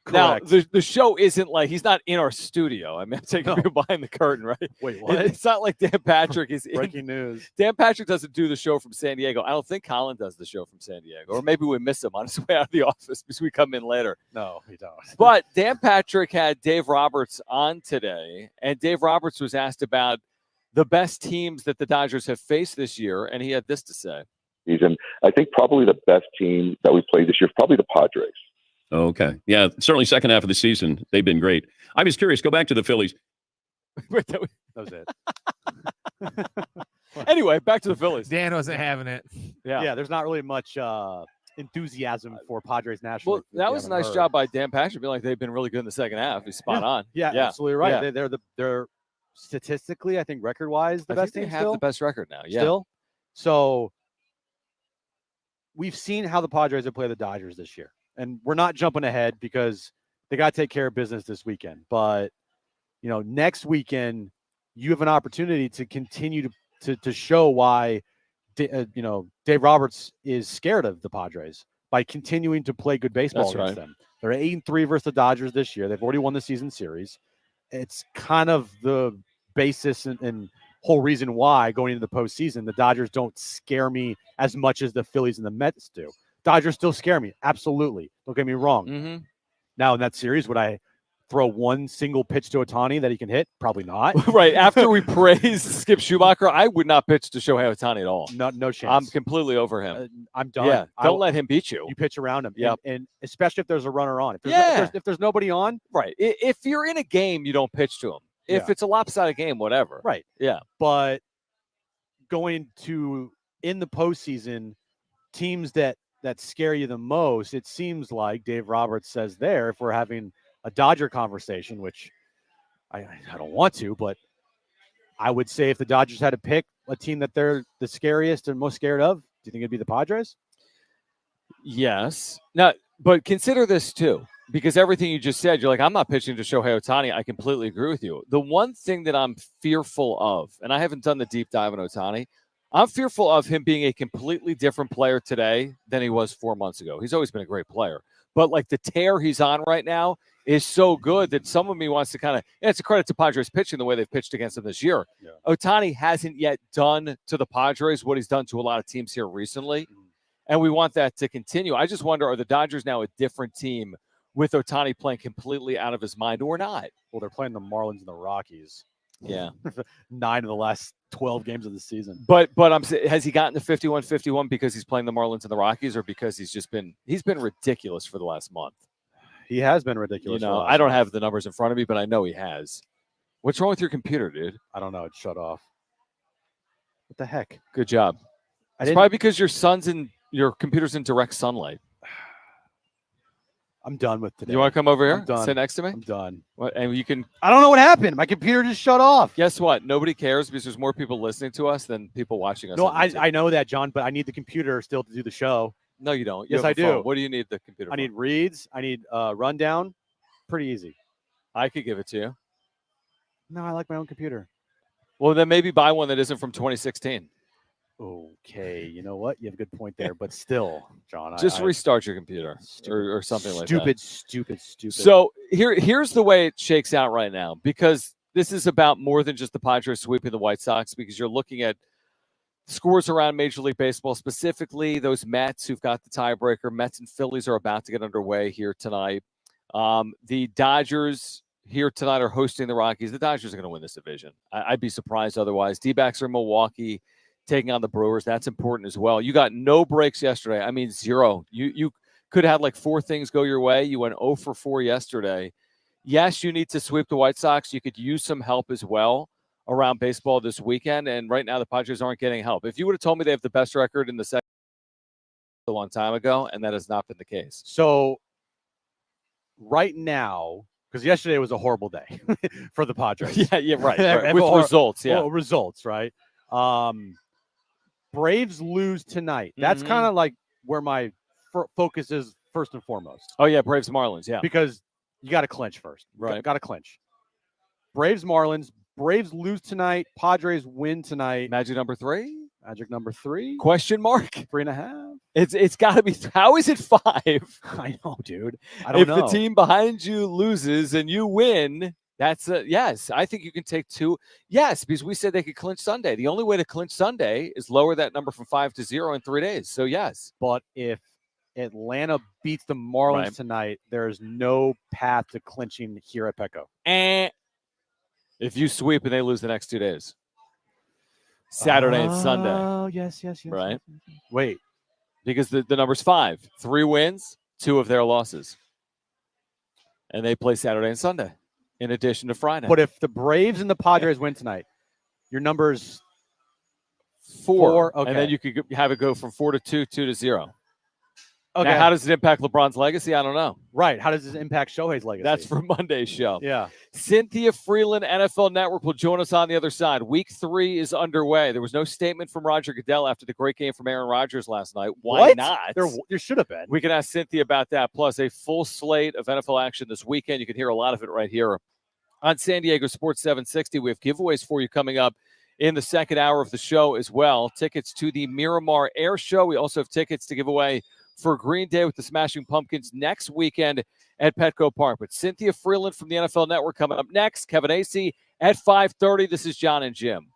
Correct. Now, the show isn't like, he's not in our studio. I mean, I'm taking you behind the curtain, right? Wait, what? It's not like Dan Patrick is in. Breaking news. Dan Patrick doesn't do the show from San Diego. I don't think Colin does the show from San Diego. Or maybe we miss him on his way out of the office because we come in later. No, we don't. But Dan Patrick had Dave Roberts on today, and Dave Roberts was asked about the best teams that the Dodgers have faced this year, and he had this to say. And I think probably the best team that we played this year is probably the Padres. Okay. Yeah, certainly second half of the season, they've been great. I was curious, go back to the Phillies. That was it. Anyway, back to the Phillies. Dan wasn't having it. Yeah, there's not really much enthusiasm for Padres nationally. Well, that was a nice job by Dan Patrick. Being like they've been really good in the second half. He's spot on. Yeah, absolutely right. Yeah. They're statistically, I think, record-wise, the best team. They have the best record now. Yeah. Still, so we've seen how the Padres have played the Dodgers this year, and we're not jumping ahead because they got to take care of business this weekend. But next weekend you have an opportunity to continue to show why Dave Roberts is scared of the Padres by continuing to play good baseball against them. They're 8-3 versus the Dodgers this year. They've already won the season series. It's kind of the basis and whole reason why going into the postseason, the Dodgers don't scare me as much as the Phillies and the Mets do. Dodgers still scare me. Absolutely. Don't get me wrong. Mm-hmm. Now in that series, would I throw one single pitch to Ohtani that he can hit? Probably not. Right. After we praise Skip Schumacher, I would not pitch to Shohei Otani at all. No chance. I'm completely over him. I'm done. Yeah. Don't let him beat you. You pitch around him. Yeah. And especially if there's a runner on. If there's nobody on. Right. If you're in a game, you don't pitch to him. If it's a lopsided game, whatever. Right. Yeah. But going to, in the postseason, teams that scare you the most, it seems like Dave Roberts says there, if we're having a Dodger conversation, which I don't want to, but I would say if the Dodgers had to pick a team that they're the scariest and most scared of, do you think it'd be the Padres? Yes. Now, but consider this too, because everything you just said, you're like, I'm not pitching to Shohei Otani. I completely agree with you. The one thing that I'm fearful of, and I haven't done the deep dive on Ohtani, I'm fearful of him being a completely different player today than he was 4 months ago. He's always been a great player. But like the tear he's on right now is so good that some of me wants to kind of, it's a credit to Padres pitching the way they've pitched against him this year. Yeah. Ohtani hasn't yet done to the Padres what he's done to a lot of teams here recently. And we want that to continue. I just wonder, are the Dodgers now a different team with Ohtani playing completely out of his mind or not? Well, they're playing the Marlins and the Rockies. Yeah. 9 of the last 12 games of the season. But has he gotten to 51-51 because he's playing the Marlins and the Rockies, or because he's been ridiculous for the last month? He has been ridiculous. I don't have the numbers in front of me, but I know he has. What's wrong with your computer, dude? I don't know. It shut off. What the heck? Good job. It's probably because your computer's in direct sunlight. I'm done with today. You want to come over here? I'm done. Sit next to me? I'm done. What, and you can. I don't know what happened. My computer just shut off. Guess what? Nobody cares because there's more people listening to us than people watching us. No, on YouTube. I know that, John, but I need the computer still to do the show. No, you don't. You Yes, have a I do. phone. What do you need the computer for? I need reads. I need rundown. Pretty easy. I could give it to you. No, I like my own computer. Well, then maybe buy one that isn't from 2016. Okay, you know what? You have a good point there, but still, John, Just restart your computer or something like that. Stupid. So here's the way it shakes out right now, because this is about more than just the Padres sweeping the White Sox, because you're looking at scores around Major League Baseball, specifically those Mets who've got the tiebreaker. Mets and Phillies are about to get underway here tonight. The Dodgers here tonight are hosting the Rockies. The Dodgers are going to win this division. I'd be surprised otherwise. D-backs are in Milwaukee taking on the Brewers. That's important as well. You got no breaks yesterday. I mean, zero. You could have had like 4 things go your way. You went 0 for 4 yesterday. Yes, you need to sweep the White Sox. You could use some help as well around baseball this weekend. And right now, the Padres aren't getting help. If you would have told me they have the best record in the second a long time ago, and that has not been the case. So right now, because yesterday was a horrible day for the Padres. Yeah, right. With results, yeah. Well, results, right? Braves lose tonight. That's kind of like where my focus is first and foremost. Oh, yeah, Braves Marlins, yeah. Because you got to clinch first. Right. Got to clinch. Braves Marlins. Braves lose tonight. Padres win tonight. Magic number 3? Magic number 3? Question mark? 3.5? It's got to be. How is it 5? I know, dude. I don't know. If the team behind you loses and you win, that's yes. I think you can take 2. Yes, because we said they could clinch Sunday. The only way to clinch Sunday is lower that number from 5 to 0 in 3 days. So yes. But if Atlanta beats the Marlins tonight, there's no path to clinching here at Petco. And if you sweep and they lose the next 2 days, Saturday and Sunday. Oh, yes. Right. Yes. Wait. Because the number's 5. 3 wins, 2 of their losses. And they play Saturday and Sunday in addition to Friday. But if the Braves and the Padres win tonight, your number's 4. Okay. And then you could have it go from 4 to 2, 2 to 0. Okay. Now, how does it impact LeBron's legacy? I don't know. Right. How does this impact Shohei's legacy? That's for Monday's show. Yeah. Cynthia Freeland, NFL Network, will join us on the other side. Week 3 is underway. There was no statement from Roger Goodell after the great game from Aaron Rodgers last night. Why not? There should have been. We can ask Cynthia about that. Plus, a full slate of NFL action this weekend. You can hear a lot of it right here on San Diego Sports 760. We have giveaways for you coming up in the second hour of the show as well. Tickets to the Miramar Air Show. We also have tickets to give away for Green Day with the Smashing Pumpkins next weekend at Petco Park. But Cynthia Freeland from the NFL Network coming up next. Kevin Acee at 5:30. This is Jon and Jim.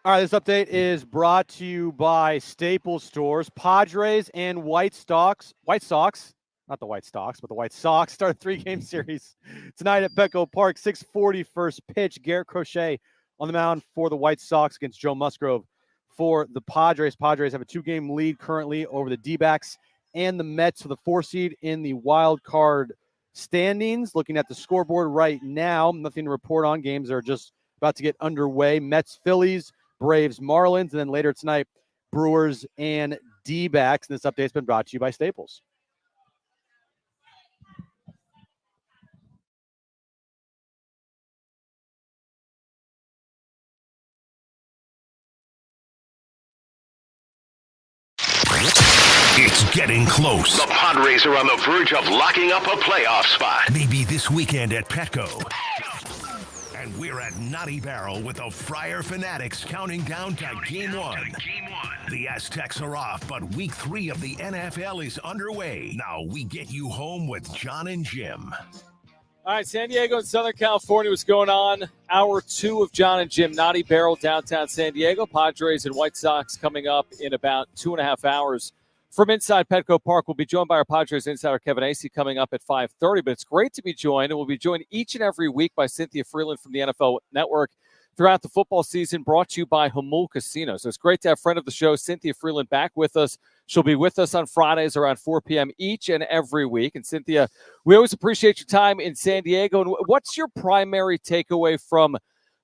All right, this update is brought to you by Staples Stores. Padres and White Sox, not the White Sox, but the White Sox start a 3-game series tonight at Petco Park. 6:40 first pitch. Garrett Crochet on the mound for the White Sox against Joe Musgrove for the Padres. Padres have a 2-game lead currently over the D-backs and the Mets for the 4 seed in the wild card standings. Looking at the scoreboard right now, nothing to report on. Games are just about to get underway. Mets, Phillies, Braves, Marlins, and then later tonight, Brewers and D-backs. And this update has been brought to you by Staples. It's getting close. The Padres are on the verge of locking up a playoff spot. Maybe this weekend at Petco. And we're at Naughty Barrel with the Friar Fanatics counting down to Game 1. The Aztecs are off, but Week 3 of the NFL is underway. Now we get you home with Jon and Jim. All right, San Diego and Southern California, what's going on? Hour 2 of Jon and Jim, Naughty Barrel, downtown San Diego. Padres and White Sox coming up in about 2.5 hours. From inside Petco Park, we'll be joined by our Padres insider Kevin Acee coming up at 5:30. But it's great to be joined, and we'll be joined each and every week by Cynthia Freeland from the NFL Network throughout the football season, brought to you by Hamul Casino. So it's great to have friend of the show, Cynthia Freeland, back with us. She'll be with us on Fridays around 4 p.m. each and every week. And Cynthia, we always appreciate your time in San Diego. And what's your primary takeaway from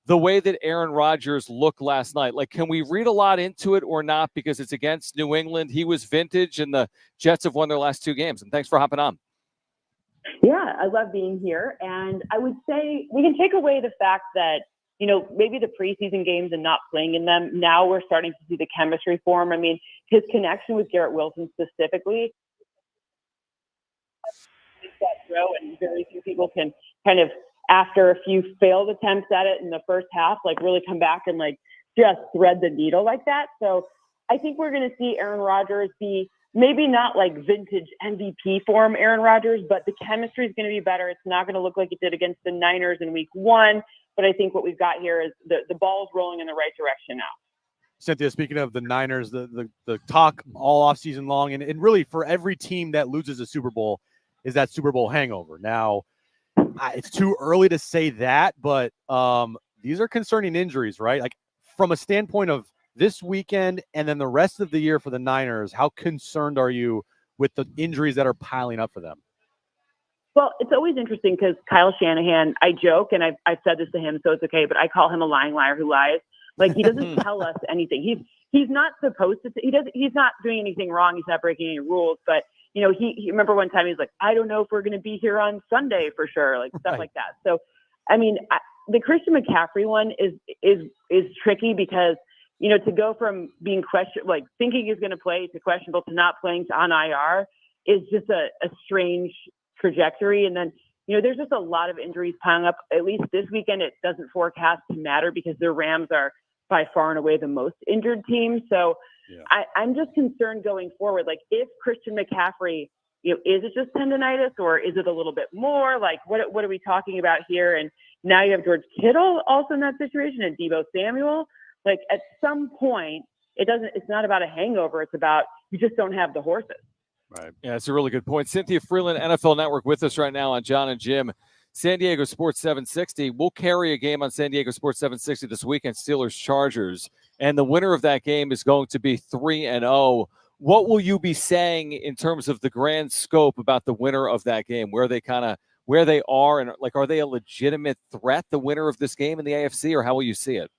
the way that Aaron Rodgers looked last night? Like, can we read a lot into it or not? Because it's against New England. He was vintage, and the Jets have won their last 2 games. And thanks for hopping on. Yeah, I love being here. And I would say we can take away the fact that, you know, maybe the preseason games and not playing in them, now we're starting to see the chemistry form. I mean, his connection with Garrett Wilson specifically, and very few people can kind of, after a few failed attempts at it in the first half, like really come back and like just thread the needle like that. So I think we're going to see Aaron Rodgers be maybe not like vintage MVP form Aaron Rodgers, but the chemistry is going to be better. It's not going to look like it did against the Niners in week 1. But I think what we've got here is the ball's rolling in the right direction now. Cynthia, speaking of the Niners, the talk all offseason long, and really for every team that loses a Super Bowl is that Super Bowl hangover. Now, it's too early to say that, but these are concerning injuries, right? Like, from a standpoint of this weekend and then the rest of the year for the Niners, how concerned are you with the injuries that are piling up for them? Well, it's always interesting because Kyle Shanahan, I joke, and I've said this to him, so it's okay, but I call him a lying liar who lies. Like, he doesn't tell us anything. He's not supposed to. He's not doing anything wrong. He's not breaking any rules. But you know, he remember one time he's like, I don't know if we're going to be here on Sunday for sure, like stuff like that. So, I mean, the Christian McCaffrey one is tricky because, you know, to go from being like thinking he's going to play to questionable to not playing to on IR is just a strange trajectory. And then, you know, there's just a lot of injuries piling up. At least this weekend, it doesn't forecast to matter because the Rams are by far and away the most injured team. So yeah. I'm just concerned going forward. Like, if Christian McCaffrey, you know, is it just tendonitis or is it a little bit more? Like, what are we talking about here? And now you have George Kittle also in that situation and Deebo Samuel. Like, at some point, it's not about a hangover. It's about you just don't have the horses. Right. Yeah, it's a really good point. Cynthia Freeland, NFL Network, with us right now on Jon and Jim. San Diego Sports 760. We'll carry a game on San Diego Sports 760 this weekend, Steelers-Chargers. And the winner of that game is going to be 3-0. What will you be saying in terms of the grand scope about the winner of that game, where they are, and like, are they a legitimate threat, the winner of this game in the AFC, or how will you see it?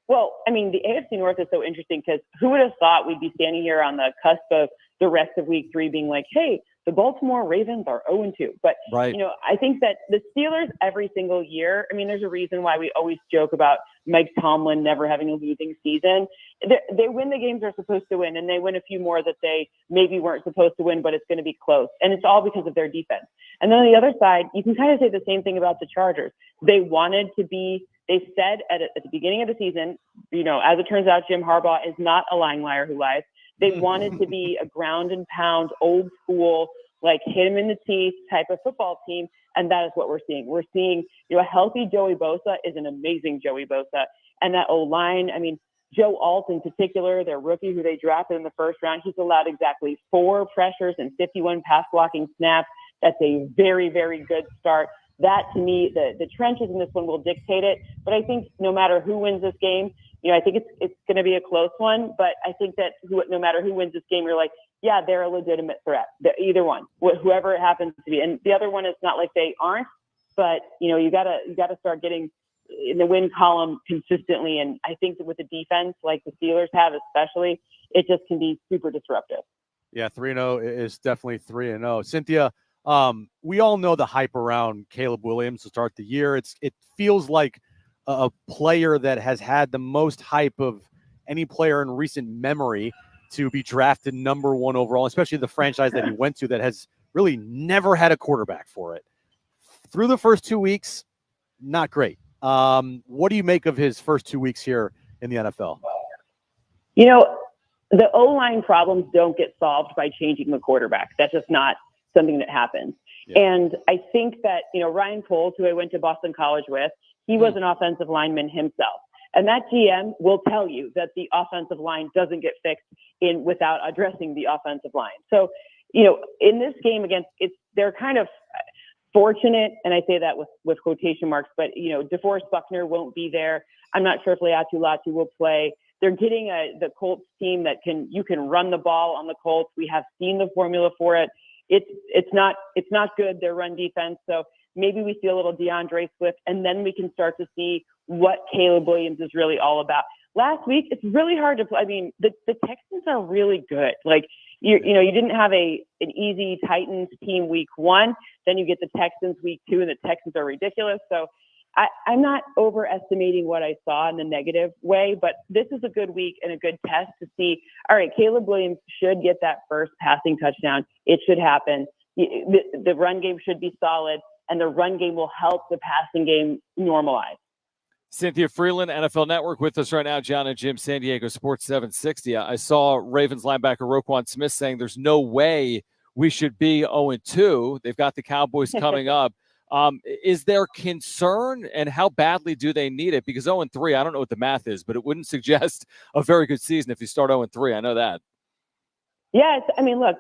Well, I mean, the AFC North is so interesting because who would have thought we'd be standing here on the cusp of the rest of week 3 being like, hey, the Baltimore Ravens are 0-2. But, right. You know, I think that the Steelers every single year, I mean, there's a reason why we always joke about Mike Tomlin never having a losing season. They win the games they're supposed to win, and they win a few more that they maybe weren't supposed to win, but it's going to be close. And it's all because of their defense. And then on the other side, you can kind of say the same thing about the Chargers. They said at the beginning of the season, you know, as it turns out, Jim Harbaugh is not a lying liar who lies. They wanted to be a ground and pound, old school, like hit him in the teeth type of football team. And that is what we're seeing. We're seeing, you know, a healthy Joey Bosa is an amazing Joey Bosa. And that O-line, I mean, Joe Alt in particular, their rookie who they drafted in the first round, he's allowed exactly 4 pressures and 51 pass blocking snaps. That's a very, very good start. That, to me, the trenches in this one will dictate it. But I think no matter who wins this game, I think it's going to be a close one. But I think that no matter who wins this game, you're like, yeah, they're a legitimate threat. Either one, whoever it happens to be. And the other one is not like they aren't, but you gotta start getting in the win column consistently. And I think that with the defense, like the Steelers have especially, it just can be super disruptive. Yeah, 3-0 is definitely 3-0. Cynthia, we all know the hype around Caleb Williams to start the year. It feels like a player that has had the most hype of any player in recent memory to be drafted number 1 overall, especially the franchise that he went to that has really never had a quarterback for it. Through the first 2 weeks, not great. What do you make of his first 2 weeks here in the NFL? The O-line problems don't get solved by changing the quarterback. That's just not something that happens. Yeah. And I think that, Ryan Poles, who I went to Boston College with, he was an offensive lineman himself. And that GM will tell you that the offensive line doesn't get fixed without addressing the offensive line. So, in this game they're kind of fortunate, and I say that with quotation marks, but, DeForest Buckner won't be there. I'm not sure if Leatu Latu will play. They're getting the Colts team that you can run the ball on the Colts. We have seen the formula for it. It's not good, their run defense. So maybe we see a little DeAndre Swift, and then we can start to see what Caleb Williams is really all about. Last week, it's really hard to play. I mean, the Texans are really good. Like, you didn't have an easy Titans team week 1. Then you get the Texans week 2, and the Texans are ridiculous. So I'm not overestimating what I saw in the negative way, but this is a good week and a good test to see, all right, Caleb Williams should get that first passing touchdown. It should happen. The run game should be solid, and the run game will help the passing game normalize. Cynthia Freeland, NFL Network, with us right now. Jon and Jim, San Diego Sports 760. I saw Ravens linebacker Roquan Smith saying there's no way we should be 0-2. They've got the Cowboys coming up. Is there concern, and how badly do they need it? Because 0-3, I don't know what the math is, but it wouldn't suggest a very good season if you start 0-3. I know that. Yes. I mean, look,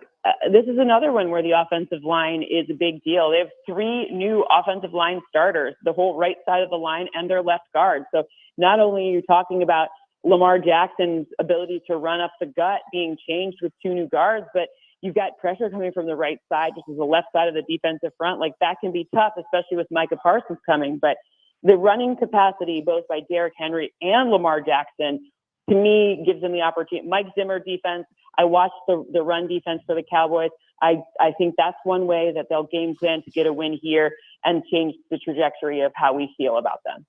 this is another one where the offensive line is a big deal. They have 3 new offensive line starters, the whole right side of the line and their left guard. So not only are you talking about Lamar Jackson's ability to run up the gut being changed with 2 new guards, but you've got pressure coming from the right side, just as the left side of the defensive front. Like, that can be tough, especially with Micah Parsons coming. But the running capacity, both by Derrick Henry and Lamar Jackson, to me, gives them the opportunity. Mike Zimmer defense, I watched the run defense for the Cowboys. I think that's one way that they'll game plan to get a win here and change the trajectory of how we feel about them.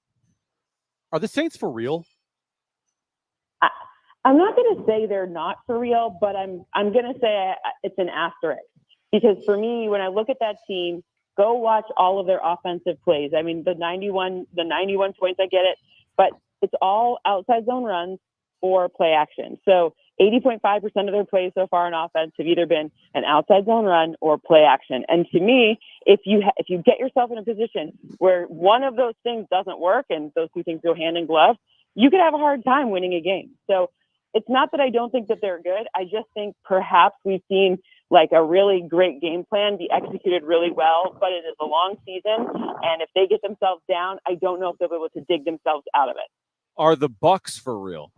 Are the Saints for real? I'm not going to say they're not for real, but I'm going to say it's an asterisk. Because for me, when I look at that team, go watch all of their offensive plays. I mean, the 91 points, I get it, but it's all outside zone runs or play action. So 80.5% of their plays so far in offense have either been an outside zone run or play action. And to me, if you get yourself in a position where one of those things doesn't work and those 2 things go hand in glove, you could have a hard time winning a game. So it's not that I don't think that they're good. I just think perhaps we've seen like a really great game plan be executed really well, but it is a long season. And if they get themselves down, I don't know if they'll be able to dig themselves out of it. Are the Bucs for real?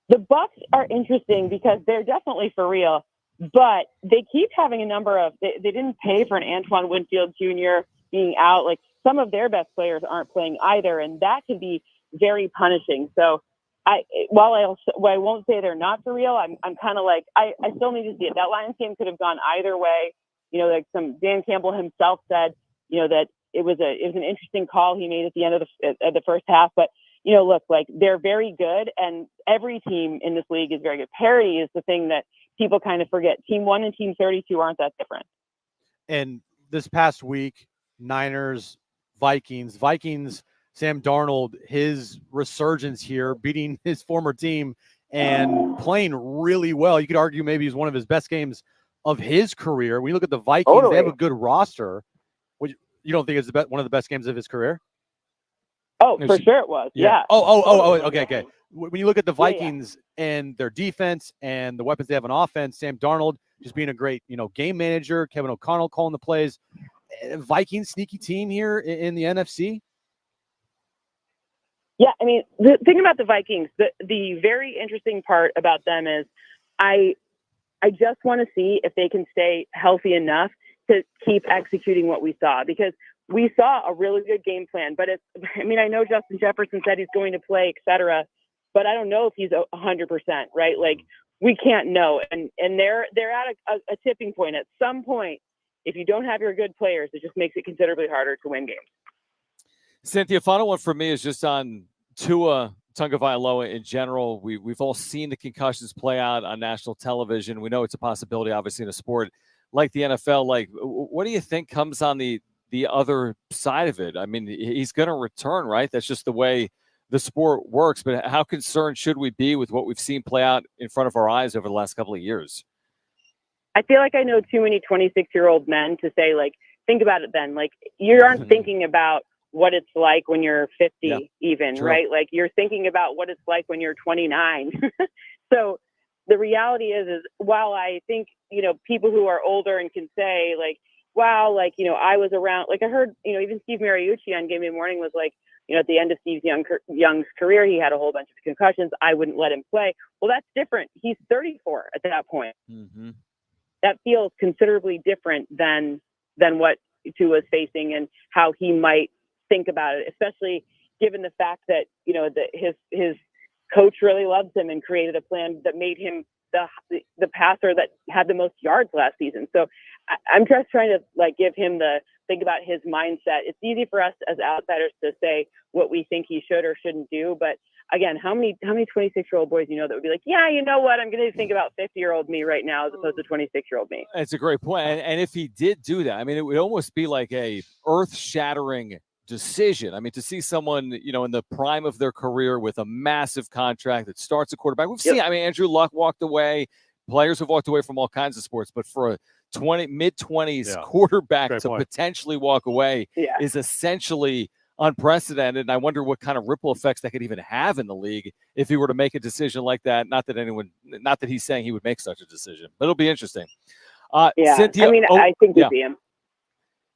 The Bucs are interesting because they're definitely for real, but they keep having a number of, they didn't pay for an Antoine Winfield Jr. being out. Like, some of their best players aren't playing either, and that can be very punishing. So while I won't say they're not for real, I'm kind of like, I still need to see it. That Lions game could have gone either way. Like Dan Campbell himself said, that it was an interesting call he made at the end of the first half, but look, like, they're very good, and every team in this league is very good. Parity is the thing that people kind of forget. Team 1 and Team 32 aren't that different. And this past week, Niners, Vikings, Sam Darnold, his resurgence here, beating his former team and playing really well. You could argue maybe he's one of his best games of his career. When you look at the Vikings, They have a good roster. Which, you don't think it's one of the best games of his career? Oh, for sure it was. Yeah. Okay. when you look at the Vikings and their defense and the weapons they have on offense, Sam Darnold just being a great, game manager, Kevin O'Connell calling the plays. Vikings sneaky team here in the NFC. Yeah, I mean, the thing about the Vikings, the very interesting part about them is I just want to see if they can stay healthy enough to keep executing what we saw, because we saw a really good game plan. But I know Justin Jefferson said he's going to play, et cetera, but I don't know if he's 100%, right? Like, we can't know. And they're at a tipping point. At some point, if you don't have your good players, it just makes it considerably harder to win games. Cynthia, final one for me is just on Tua Tagovailoa in general. We've all seen the concussions play out on national television. We know it's a possibility, obviously, in a sport like the NFL. Like, what do you think comes on the other side of it? I mean, he's going to return, right? That's just the way the sport works. But how concerned should we be with what we've seen play out in front of our eyes over the last couple of years? I feel like I know too many 26-year-old men to say, like, think about it then. Like, you aren't thinking about what it's like when you're 50 even, True. right? Like, you're thinking about what it's like when you're 29. So the reality is while I think, people who are older and can say, like, wow, like, I was around, like, I heard, even Steve Mariucci on Game Day Morning was like, at the end of Steve Young's career, he had a whole bunch of concussions. I wouldn't let him play. Well, that's different. He's 34 at that point. Mm-hmm. That feels considerably different than what Tua is facing and how he might think about it, especially given the fact that, his coach really loves him and created a plan that made him the passer that had the most yards last season. So I'm just trying to, like, give him think about his mindset. It's easy for us as outsiders to say what we think he should or shouldn't do. But again, how many 26-year-old boys that would be like, yeah, you know what? I'm going to think about 50-year-old me right now as opposed to 26-year-old me. It's a great point. And if he did do that, I mean, it would almost be like a earth-shattering decision. I mean, to see someone, in the prime of their career with a massive contract that starts a quarterback. We've seen, Andrew Luck walked away. Players have walked away from all kinds of sports, but for a mid-20s quarterback to potentially walk away is essentially unprecedented. And I wonder what kind of ripple effects that could even have in the league if he were to make a decision like that. Not that he's saying he would make such a decision, but it'll be interesting. Cynthia, I think we'd be him.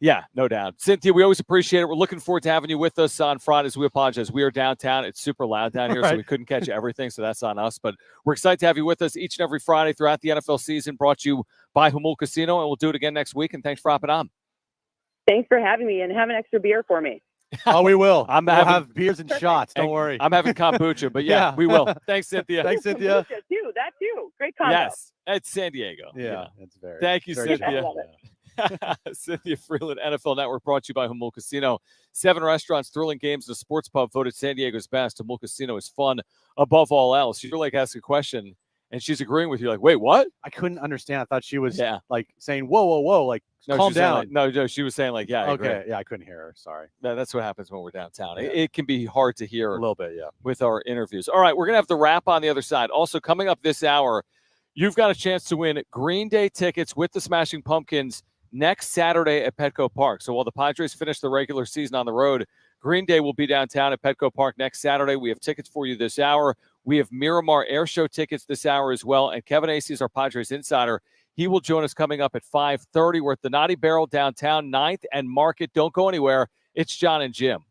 Yeah, no doubt. Cynthia, we always appreciate it. We're looking forward to having you with us on Fridays. We apologize. We are downtown. It's super loud down here, so we couldn't catch everything, so that's on us. But we're excited to have you with us each and every Friday throughout the NFL season, brought to you by Humul Casino, and we'll do it again next week, and thanks for hopping on. Thanks for having me, and have an extra beer for me. Oh, we will. We'll have beers and shots. Don't worry. I'm having kombucha, but we will. Thanks, Cynthia. Thanks, Cynthia. That too. Great combo. Yes, it's San Diego. It's very. Thank you, very Cynthia. Cynthia Freeland, NFL Network, brought to you by Humul Casino. 7 restaurants, thrilling games, and a sports pub voted San Diego's best. Humul Casino is fun above all else. You're like asking a question, and she's agreeing with you. Like, wait, what? I couldn't understand. I thought she was like saying, whoa, like, calm down. No, she was saying like, I agree. Yeah, I couldn't hear her. Sorry. That's what happens when we're downtown. It can be hard to hear a little bit, with our interviews. All right, we're going to have the wrap on the other side. Also, coming up this hour, you've got a chance to win Green Day tickets with the Smashing Pumpkins next Saturday at Petco Park. So while the Padres finish the regular season on the road, Green Day will be downtown at Petco Park next Saturday. We have tickets for you this hour. We have Miramar Air Show tickets this hour as well. And Kevin Acey is our Padres insider. He will join us coming up at 5:30. We're at the Naughty Barrel downtown, 9th and Market. Don't go anywhere. It's Jon and Jim.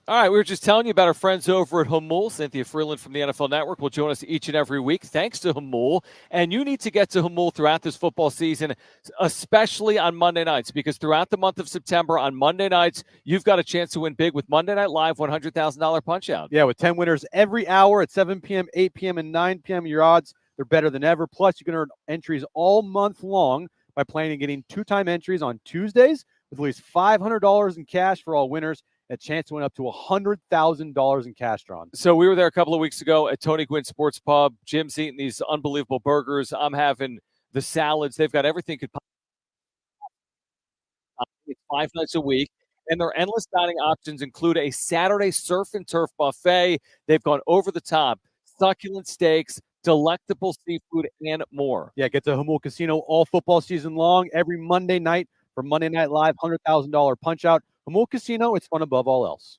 All right, we were just telling you about our friends over at Humul. Cynthia Freeland from the NFL Network will join us each and every week, thanks to Humul. And you need to get to Humul throughout this football season, especially on Monday nights, because throughout the month of September, on Monday nights, you've got a chance to win big with Monday Night Live $100,000 Punch-Out. Yeah, with 10 winners every hour at 7 p.m., 8 p.m., and 9 p.m. Your odds They're better than ever. Plus, you can earn entries all month long by playing and getting 2-time entries on Tuesdays with at least $500 in cash for all winners. A chance to win up to $100,000 in cash drawn. So we were there a couple of weeks ago at Tony Gwynn Sports Pub. Jim's eating these unbelievable burgers. I'm having the salads. They've got everything. It's 5 nights a week. And their endless dining options include a Saturday surf and turf buffet. They've gone over the top. Succulent steaks, delectable seafood, and more. Yeah, get to Hamul Casino all football season long. Every Monday night for Monday Night Live, $100,000 punch-out. Hamul Casino, it's fun above all else.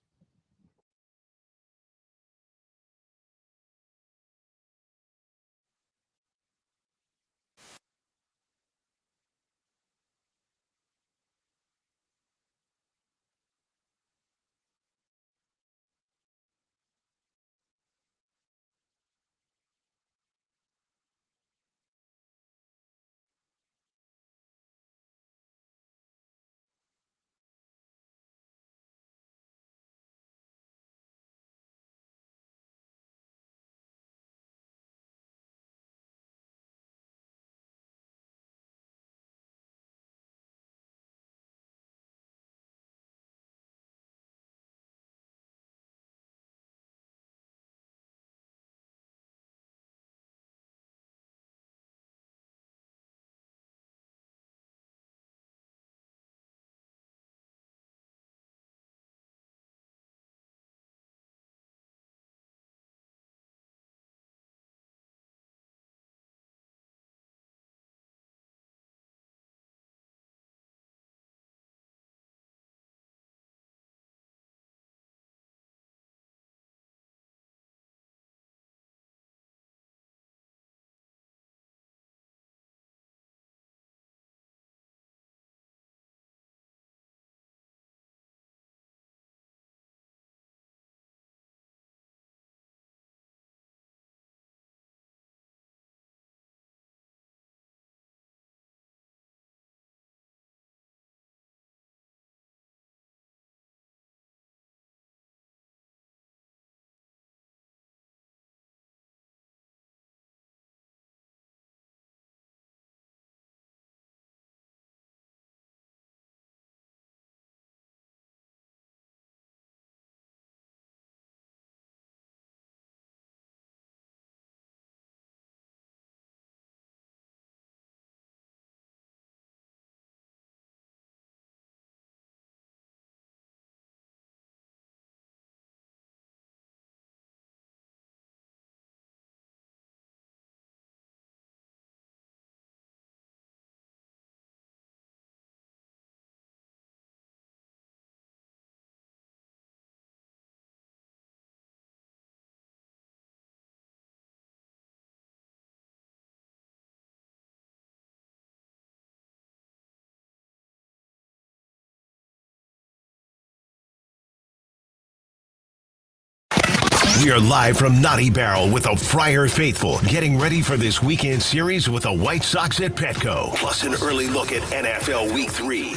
We are live from Naughty Barrel with the Friar Faithful, getting ready for this weekend series with the White Sox at Petco. Plus an early look at NFL Week 3.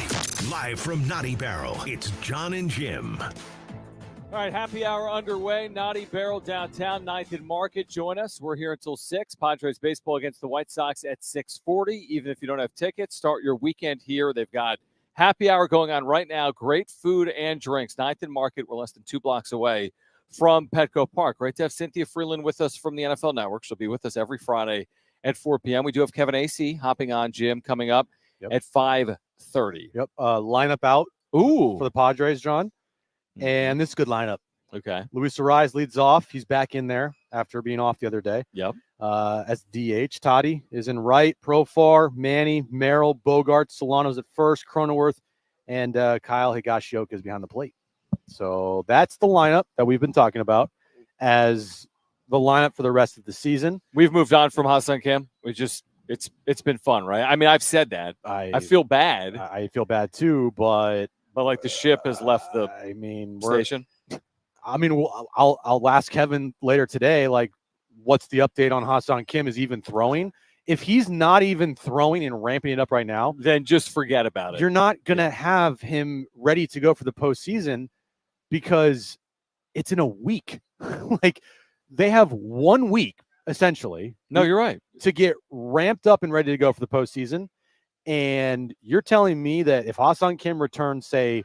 Live from Naughty Barrel, it's Jon and Jim. All right, happy hour underway. Naughty Barrel downtown, 9th and Market. Join us. We're here until 6. Padres baseball against the White Sox at 6:40. Even if you don't have tickets, start your weekend here. They've got happy hour going on right now. Great food and drinks. 9th and Market. We're less than 2 blocks away from Petco Park. Great to have Cynthia Freeland with us from the NFL Network. She'll be with us every Friday at 4 p.m. We do have Kevin AC hopping on, Jim, coming up at 5:30. Yep. Lineup out for the Padres, John. And this is a good lineup. Okay. Luis Ariz leads off. He's back in there after being off the other day. Yep. As DH, Toddy is in right. Profar, Manny, Merrill, Bogart, Solano's at first. Cronenworth, and Kyle Higashioka is behind the plate. So that's the lineup that we've been talking about as the lineup for the rest of the season. We've moved on from Ha-Seong Kim. It's been fun, right? I mean, I've said that. I feel bad. I feel bad too, but like the ship has left the station. I mean, I'll ask Kevin later today, like, what's the update on Ha-Seong Kim? Is he even throwing? If he's not even throwing and ramping it up right now, then just forget about it. You're not going to have him ready to go for the postseason because it's in a week. Like, they have 1 week, essentially. No, you're right. To get ramped up and ready to go for the postseason. And you're telling me that if Ha-Seong Kim returns, say,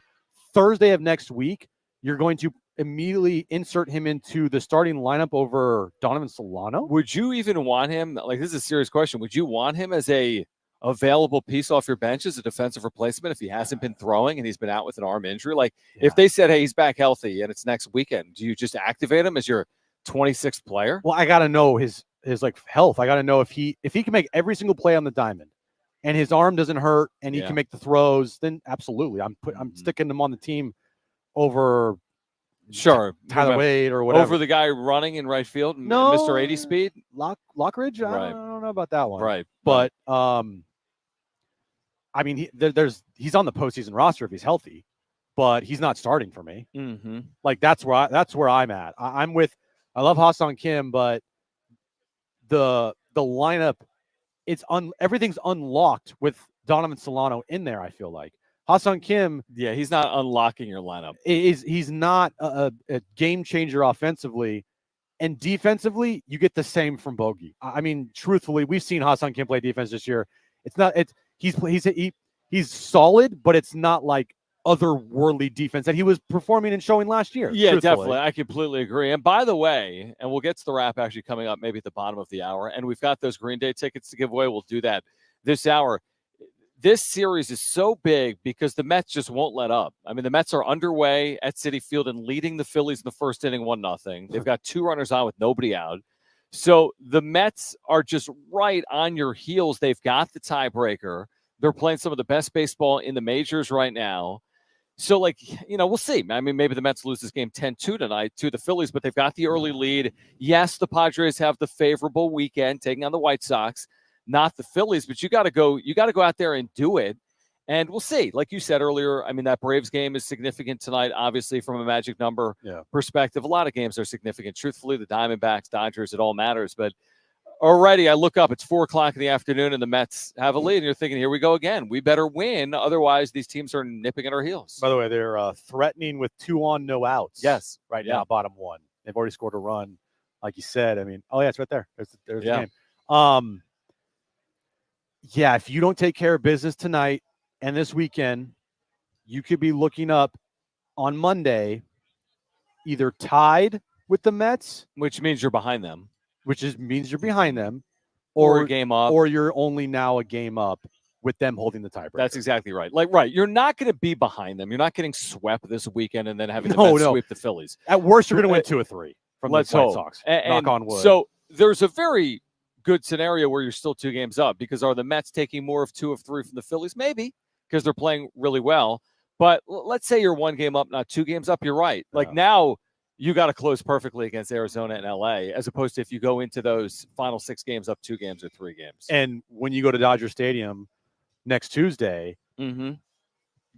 Thursday of next week, you're going to immediately insert him into the starting lineup over Donovan Solano? Would you even want him? Like, this is a serious question. Would you want him as a available piece off your bench as a defensive replacement if he hasn't been throwing and he's been out with an arm injury? Like, if they said, hey, he's back healthy and it's next weekend, do you just activate him as your 26th player? Well, I got to know his like health. I got to know if he can make every single play on the diamond and his arm doesn't hurt and he can make the throws, then absolutely. I'm sticking him on the team over Tyler Wade or whatever. Over the guy running in right field, no, Mr. 80 speed? Lockridge? Right. I don't know about that one. Right. But I mean, he's on the postseason roster if he's healthy, but he's not starting for me. Mm-hmm. Like that's where I'm at. I love Ha-Seong Kim, but the lineup, everything's unlocked with Donovan Solano in there. I feel like Ha-Seong Kim, he's not unlocking your lineup. He's not a game changer offensively, and defensively, you get the same from Bogey. I mean, truthfully, we've seen Ha-Seong Kim play defense this year. He's solid, but it's not like otherworldly defense that he was performing and showing last year. Yeah, definitely. I completely agree. And by the way, and we'll get to the wrap actually coming up maybe at the bottom of the hour, and we've got those Green Day tickets to give away. We'll do that this hour. This series is so big because the Mets just won't let up. I mean, the Mets are underway at Citi Field and leading the Phillies in the first inning 1-0. They've got 2 runners on with nobody out. So the Mets are just right on your heels. They've got the tiebreaker. They're playing some of the best baseball in the majors right now. So, we'll see. I mean, maybe the Mets lose this game 10-2 tonight to the Phillies, but they've got the early lead. Yes, the Padres have the favorable weekend taking on the White Sox, not the Phillies, but you got to go out there and do it. And we'll see. Like you said earlier, I mean, that Braves game is significant tonight, obviously, from a magic number perspective. A lot of games are significant. Truthfully, the Diamondbacks, Dodgers, it all matters. But already I look up, it's 4:00 in the afternoon and the Mets have a lead. And you're thinking, here we go again. We better win. Otherwise, these teams are nipping at our heels. By the way, they're threatening with 2 on, no outs. Yes. Right now, bottom 1. They've already scored a run. Like you said, I mean, it's right there. There's the game. If you don't take care of business tonight and this weekend, you could be looking up on Monday either tied with the Mets, which means you're behind them. Means you're behind them, or a game up, or you're only now a game up with them holding the tiebreaker. That's exactly right. You're not going to be behind them. You're not getting swept this weekend and then having the Mets sweep the Phillies. At worst, you're going to win 2 or 3 from the White Sox. Knock on wood. So there's a very good scenario where you're still 2 games up, because are the Mets taking more of 2 of 3 from the Phillies? Maybe, because they're playing really well. But let's say you're 1 game up, not 2 games up. You're right. Now you got to close perfectly against Arizona and LA, as opposed to if you go into those final 6 games up 2 games or 3 games. And when you go to Dodger Stadium next Tuesday,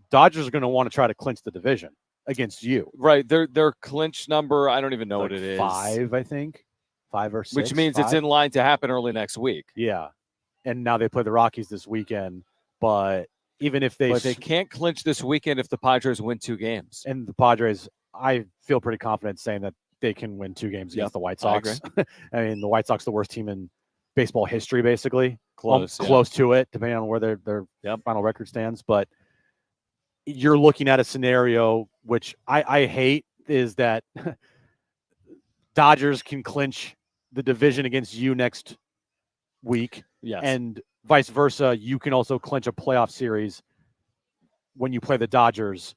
Dodgers are going to want to try to clinch the division against you. Right. Their clinch number, I don't even know what it is. 5, I think. 5 or 6. Which means 5? It's in line to happen early next week. Yeah. And now they play the Rockies this weekend. But even if they can't clinch this weekend if the Padres win 2 games. And the Padres, I feel pretty confident saying that they can win 2 games against the White Sox. I mean, the White Sox, the worst team in baseball history, basically. Close to it, depending on where their final record stands. But you're looking at a scenario which I hate, is that Dodgers can clinch the division against you next week. Yes. And vice versa, you can also clinch a playoff series when you play the Dodgers,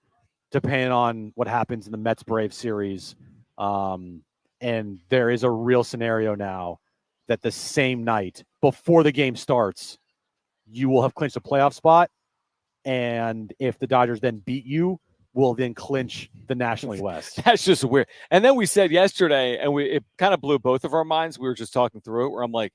depending on what happens in the Mets-Braves series. And there is a real scenario now that the same night, before the game starts, you will have clinched a playoff spot. And if the Dodgers then beat you, will then clinch the National League West. That's just weird. And then we said yesterday, and it kind of blew both of our minds. We were just talking through it, where I'm like,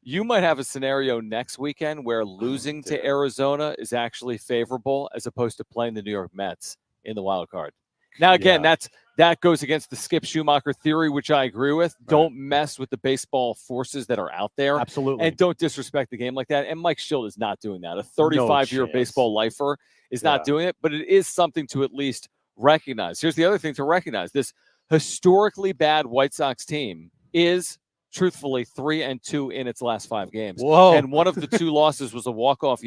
you might have a scenario next weekend where losing to Arizona is actually favorable, as opposed to playing the New York Mets in the wild card. Now, again, that goes against the Skip Schumacher theory, which I agree with. Right. Don't mess with the baseball forces that are out there. Absolutely. And don't disrespect the game like that. And Mike Schilt is not doing that. A 35-year baseball lifer is not doing it, but it is something to at least recognize. Here's the other thing to recognize. This historically bad White Sox team is truthfully 3-2 in its last 5 games. Whoa. And one of the 2 losses was a walk-off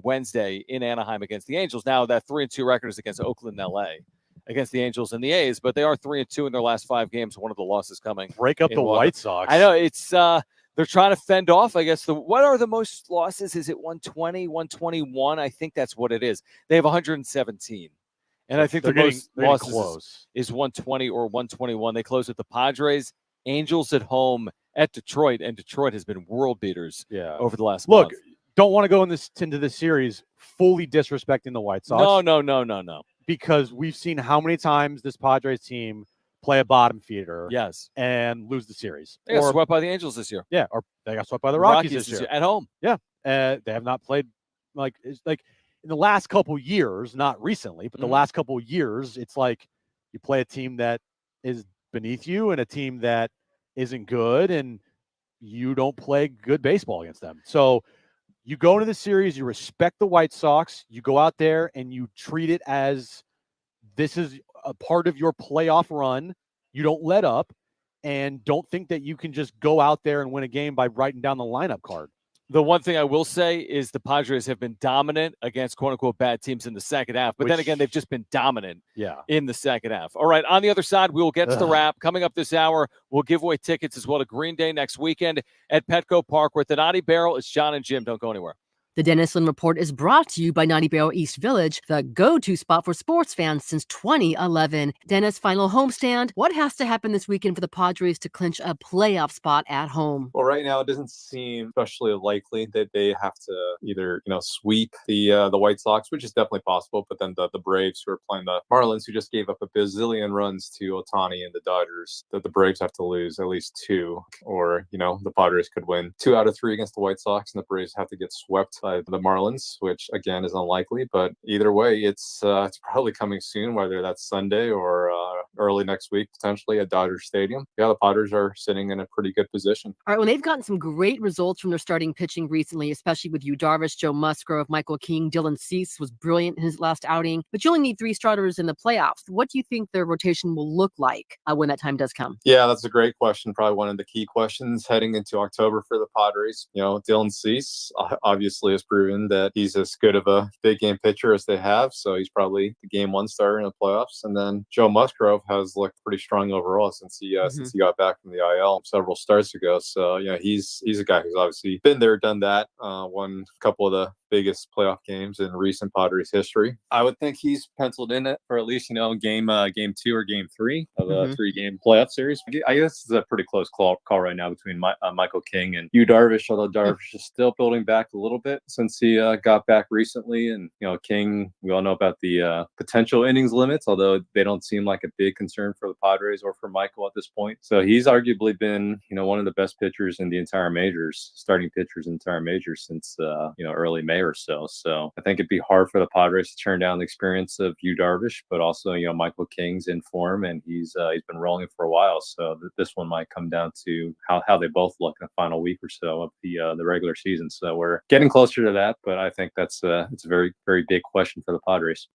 Wednesday in Anaheim against the Angels. Now that 3-2 record is against Oakland and LA, against the Angels and the A's, but they are 3-2 in their last 5 games. One of the losses coming. Break up the White Sox. I know it's they're trying to fend off, I guess. What are the most losses? Is it 120, 121? I think that's what it is. They have 117. And I think the most losses is 120 or 121. They close with the Padres, Angels at home at Detroit, and Detroit has been world beaters over the last month. Don't want to go into this series fully disrespecting the White Sox. No. Because we've seen how many times this Padres team play a bottom feeder and lose the series. They got swept by the Angels this year. Yeah, or they got swept by the Rockies this year. At home. Yeah. They have not played like in the last couple years, not recently, but the last couple years, it's like you play a team that is beneath you and a team that isn't good, and you don't play good baseball against them. So you go into the series, you respect the White Sox, you go out there and you treat it as this is a part of your playoff run. You don't let up, and don't think that you can just go out there and win a game by writing down the lineup card. The one thing I will say is the Padres have been dominant against quote-unquote bad teams in the second half. But then again, they've just been dominant in the second half. All right, on the other side, we will get to the wrap. Coming up this hour, we'll give away tickets as well to Green Day next weekend at Petco Park. We're at the Naughty Barrel. It's Jon and Jim. Don't go anywhere. The Dennis Lynn Report is brought to you by Naughty Barrel East Village, the go-to spot for sports fans since 2011. Dennis, final homestand. What has to happen this weekend for the Padres to clinch a playoff spot at home? Well, right now it doesn't seem especially likely that they have to either, sweep the White Sox, which is definitely possible, but then the Braves, who are playing the Marlins, who just gave up a bazillion runs to Ohtani and the Dodgers, that the Braves have to lose at least 2, or, the Padres could win 2 out of 3 against the White Sox, and the Braves have to get swept by the Marlins, which again is unlikely. But either way, it's probably coming soon, whether that's Sunday or early next week, potentially at Dodger Stadium. Yeah, the Padres are sitting in a pretty good position. All right, well, they've gotten some great results from their starting pitching recently, especially with Yu Darvish, Joe Musgrove, Michael King. Dylan Cease was brilliant in his last outing, but you only need 3 starters in the playoffs. What do you think their rotation will look like when that time does come? Yeah, that's a great question. Probably one of the key questions heading into October for the Padres. Dylan Cease obviously has proven that he's as good of a big game pitcher as they have, so he's probably the game 1 starter in the playoffs. And then Joe Musgrove has looked pretty strong overall since he got back from the IL several starts ago. So he's a guy who's obviously been there, done that, won a couple of the biggest playoff games in recent Padres history. I would think he's penciled in it for at least game 2 or game 3 of a 3-game playoff series. I guess it's a pretty close call right now between Michael King and Yu Darvish, although Darvish is still building back a little bit since he got back recently. And King, we all know about the potential innings limits, although they don't seem like a big concern for the Padres or for Michael at this point. So he's arguably been one of the best pitchers in the entire majors, starting pitchers in the entire majors since early May or so. So I think it'd be hard for the Padres to turn down the experience of Yu Darvish, but also Michael King's in form, and he's been rolling for a while. So this one might come down to how they both look in the final week or so of the regular season. So we're getting closer to that, but I think it's a very, very big question for the Padres.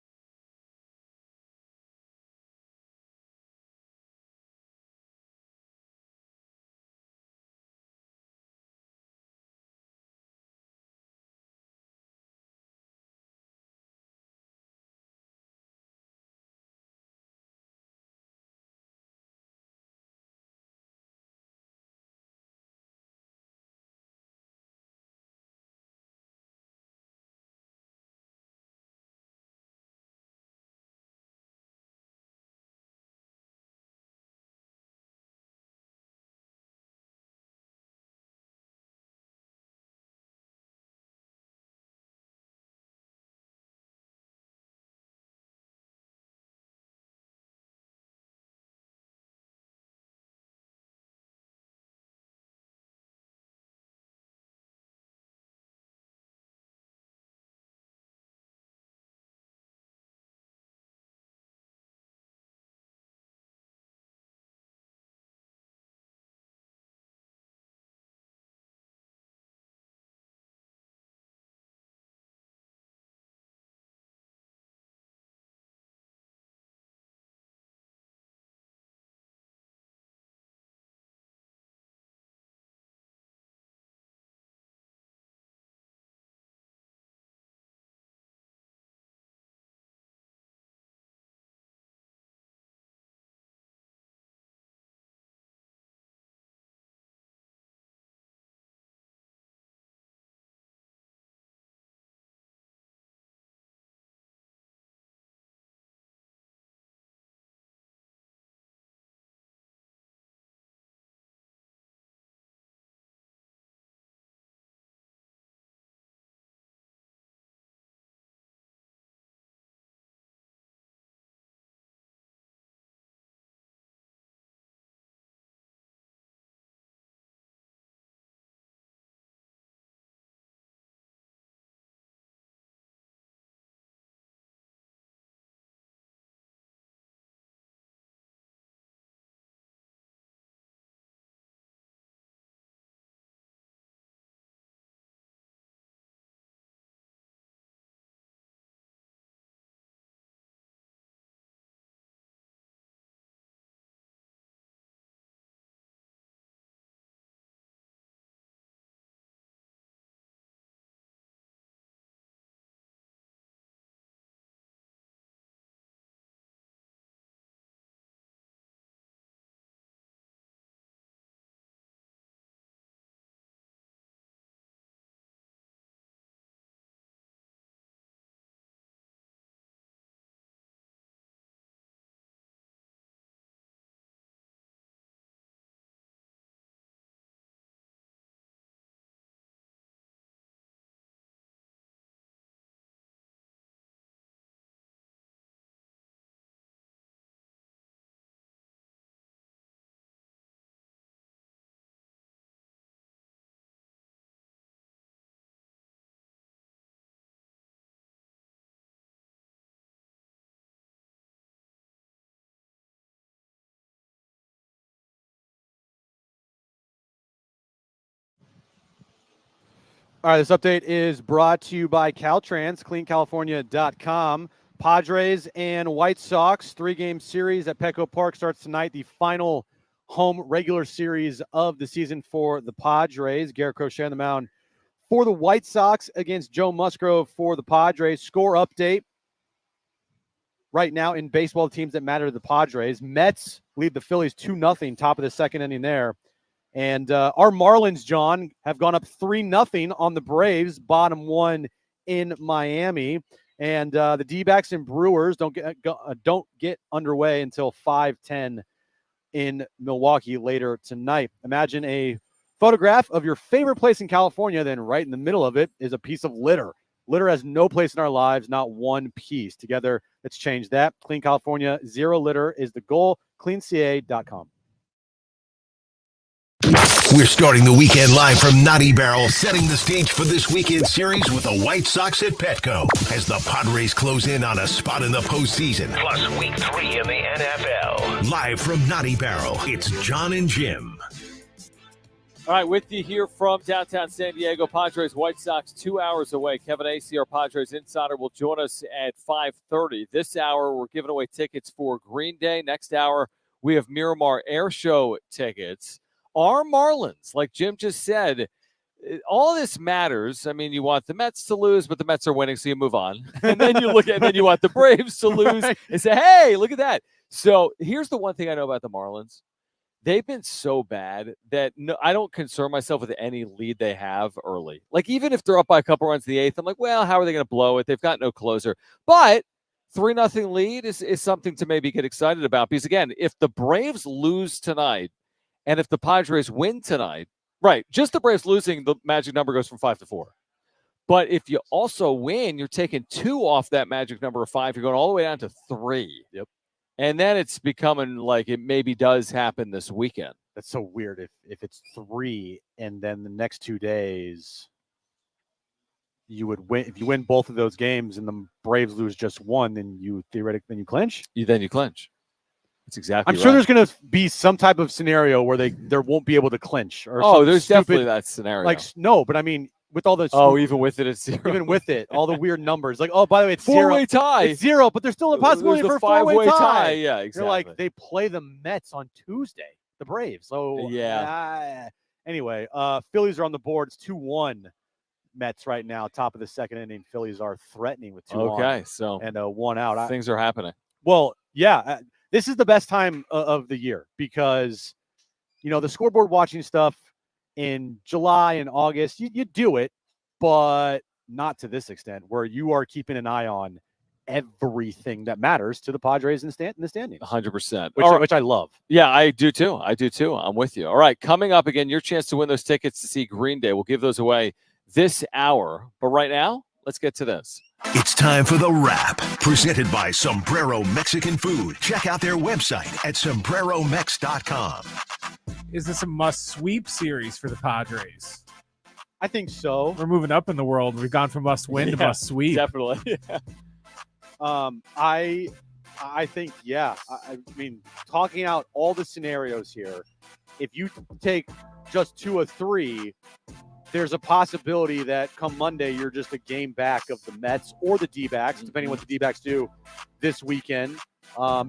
All right, this update is brought to you by Caltrans, cleancalifornia.com. Padres and White Sox 3-game series at Petco Park starts tonight. The final home regular series of the season for the Padres. Garrett Crochet on the mound for the White Sox against Joe Musgrove for the Padres. Score update right now in baseball, teams that matter to the Padres. Mets lead the Phillies 2-0, top of the second inning there. And our Marlins, John, have gone up 3-0 on the Braves, bottom one in Miami. And the D-backs and Brewers don't get underway until 5:10 in Milwaukee later tonight. Imagine a photograph of your favorite place in California, then right in the middle of it is a piece of litter. Litter has no place in our lives, not one piece. Together, let's change that. Clean California, zero litter is the goal. CleanCA.com. We're starting the weekend live from Naughty Barrel, setting the stage for this weekend series with the White Sox at Petco as the Padres close in on a spot in the postseason. Plus week 3 in the NFL. Live from Naughty Barrel, it's Jon and Jim. All right, with you here from downtown San Diego, Padres, White Sox, 2 hours away. Kevin Acee, our Padres insider, will join us at 5:30. This hour, we're giving away tickets for Green Day. Next hour, we have Miramar Air Show tickets. Our Marlins, like Jim just said, all this matters. I mean, you want the Mets to lose, but the Mets are winning, so you move on. And then you you want the Braves to lose and say, hey, look at that. So here's the one thing I know about the Marlins. They've been so bad that I don't concern myself with any lead they have early. Like, even if they're up by a couple runs in the 8th, I'm like, well, how are they going to blow it? They've got no closer. But 3-0 lead is something to maybe get excited about. Because, again, if the Braves lose tonight, and if the Padres win tonight, right, just the Braves losing, the magic number goes from 5 to 4. But if you also win, you're taking 2 off that magic number of 5. You're going all the way down to 3. Yep. And then it's becoming like it maybe does happen this weekend. That's so weird if it's 3 and then the next 2 days you would win. If you win both of those games and the Braves lose just 1, then you theoretically clinch? Then you clinch. That's exactly I'm sure there's going to be some type of scenario where they won't be able to clinch. Or there's definitely that scenario. Like, no, but I mean, with all those. Even with it, it's 0. Even with it, all the weird numbers. Like, oh, by the way, it's 4-way 0. tie. It's 0, but there's still a possibility for a 5-way tie. Yeah, exactly. You're like, they play the Mets on Tuesday, the Braves. So, yeah. Anyway, Phillies are on the board. It's 2-1 Mets right now, top of the second inning. Phillies are threatening with 2 on. Okay, so. And 1 out. Things are happening. Well, yeah. This is the best time of the year because, the scoreboard watching stuff in July and August, you do it, but not to this extent where you are keeping an eye on everything that matters to the Padres in the standings. 100%. Which I love. Yeah, I do too. I'm with you. All right, coming up again, your chance to win those tickets to see Green Day. We'll give those away this hour. But right now, let's get to this. It's time for The Wrap, presented by Sombrero Mexican Food. Check out their website at sombreromex.com. Is this a must-sweep series for the Padres? I think so. We're moving up in the world. We've gone from must-win to must-sweep. Definitely. I think, yeah. I mean, talking out all the scenarios here, if you take just 2 of 3, there's a possibility that come Monday, you're just a game back of the Mets or the D-backs, depending on what the D-backs do this weekend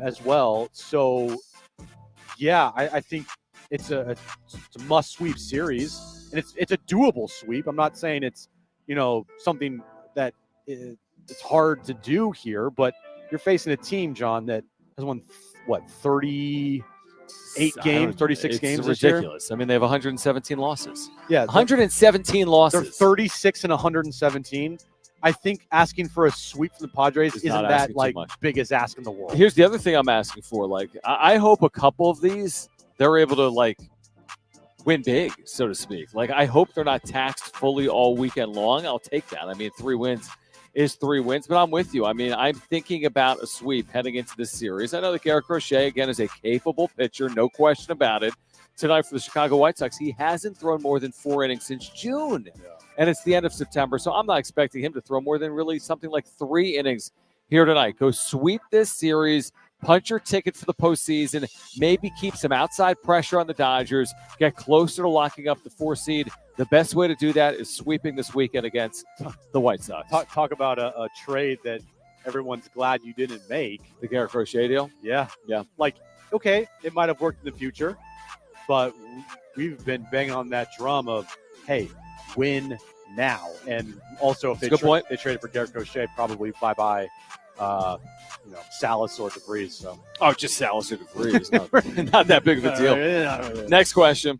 as well. So, yeah, I think it's a must-sweep series, and it's a doable sweep. I'm not saying it's, something that it's hard to do here, but you're facing a team, John, that has won, 36 games this year? Ridiculous. I mean, they have 117 losses. Yeah. 117 losses. They're 36 and 117. I think asking for a sweep from the Padres isn't that biggest ask in the world. Here's the other thing I'm asking for. Like, I hope a couple of these they're able to win big, so to speak. Like, I hope they're not taxed fully all weekend long. I'll take that. I mean, 3 wins is 3 wins, but I'm with you. I mean, I'm thinking about a sweep heading into this series. I know that Garrett Crochet, again, is a capable pitcher, no question about it. Tonight for the Chicago White Sox, he hasn't thrown more than 4 innings since June, and it's the end of September, so I'm not expecting him to throw more than really something like 3 innings here tonight. Go sweep this series, punch your ticket for the postseason, maybe keep some outside pressure on the Dodgers, get closer to locking up the 4 seed. The best way to do that is sweeping this weekend against the White Sox. Talk about a trade that everyone's glad you didn't make. The Garrett Crochet deal? Yeah. Like, okay, it might have worked in the future, but we've been banging on that drum of, hey, win now. And also, if they traded for Garrett Crochet, probably bye-bye, Salas or DeVries. So. Oh, just Salas or DeVries. Not that big of a deal. Next question.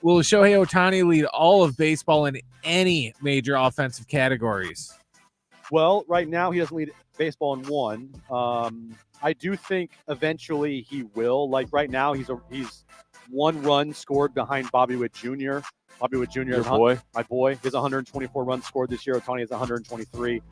Will Shohei Otani lead all of baseball in any major offensive categories? Well, right now he doesn't lead baseball in one. I do think eventually he will. Like right now, he's 1 run scored behind Bobby Witt Jr. Bobby Witt Jr. My boy. He has 124 runs scored this year. Otani has 123.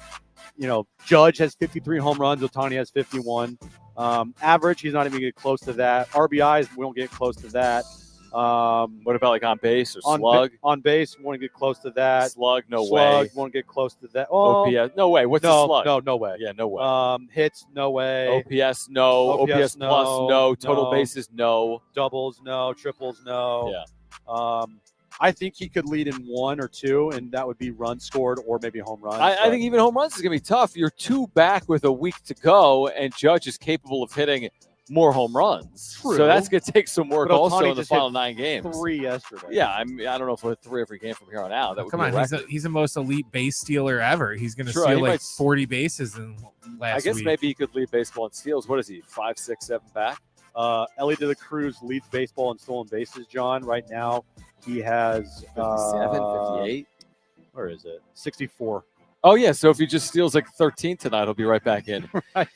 Judge has 53 home runs. Otani has 51. Average, he's not even going to get close to that. RBIs, we won't get close to that. What about like on base or slug? On base, we want to get close to that. Slug, no way. Want to get close to that. OPS, no way. What's the slug? No way. Yeah, no way. Hits, no way. OPS, no. OPS plus, no. Total bases, no. Doubles, no. Triples, no. Yeah. I think he could lead in 1 or 2, and that would be runs scored or maybe home runs. I think even home runs is going to be tough. You're 2 back with a week to go, and Judge is capable of hitting more home runs. True. So that's going to take some work also in the final 9 games. 3 yesterday. Yeah, I don't know if we'll hit 3 every game from here on out. That would Come be on, he's the most elite base stealer ever. He's going to Sure, steal he like might 40 bases in last I guess week. maybe he could lead baseball in steals. What is he, 5, 6, 7 back? Ellie De La Cruz leads baseball in stolen bases, John. Right now, he has 57, 58. Where is it? 64. Oh, yeah. So if he just steals like 13 tonight, he'll be right back in. Right.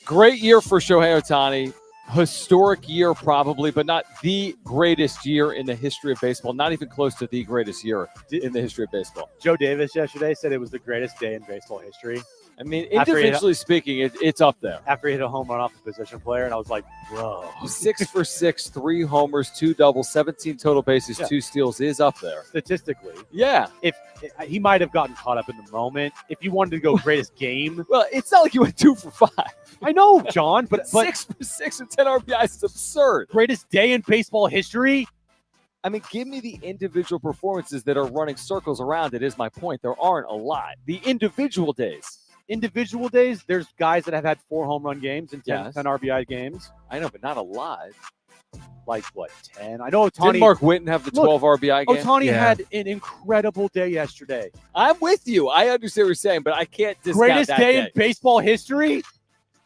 Great year for Shohei Otani. Historic year, probably, but not the greatest year in the history of baseball. Not even close to the greatest year in the history of baseball. Joe Davis yesterday said it was the greatest day in baseball history. I mean, individually speaking, it's up there. After he hit a home run off a position player, and I was like, bro. 6 for 6, 3 homers, 2 doubles, 17 total bases, 2 steals is up there. Statistically. Yeah. If he might have gotten caught up in the moment. If you wanted to go greatest game. Well, it's not like you went 2 for 5. I know, John, but 6 for 6 with 10 RBIs is absurd. Greatest day in baseball history? I mean, give me the individual performances that are running circles around it is my point. There aren't a lot. The individual days. Individual days, there's guys that have had 4 home run games and 10 RBI games. I know, but not a lot. Like, what, 10? I know Ohtani. Didn't Mark Whitten have the 12 RBI game? Ohtani had an incredible day yesterday. I'm with you. I understand what you're saying, but I can't discount Greatest that day in baseball history?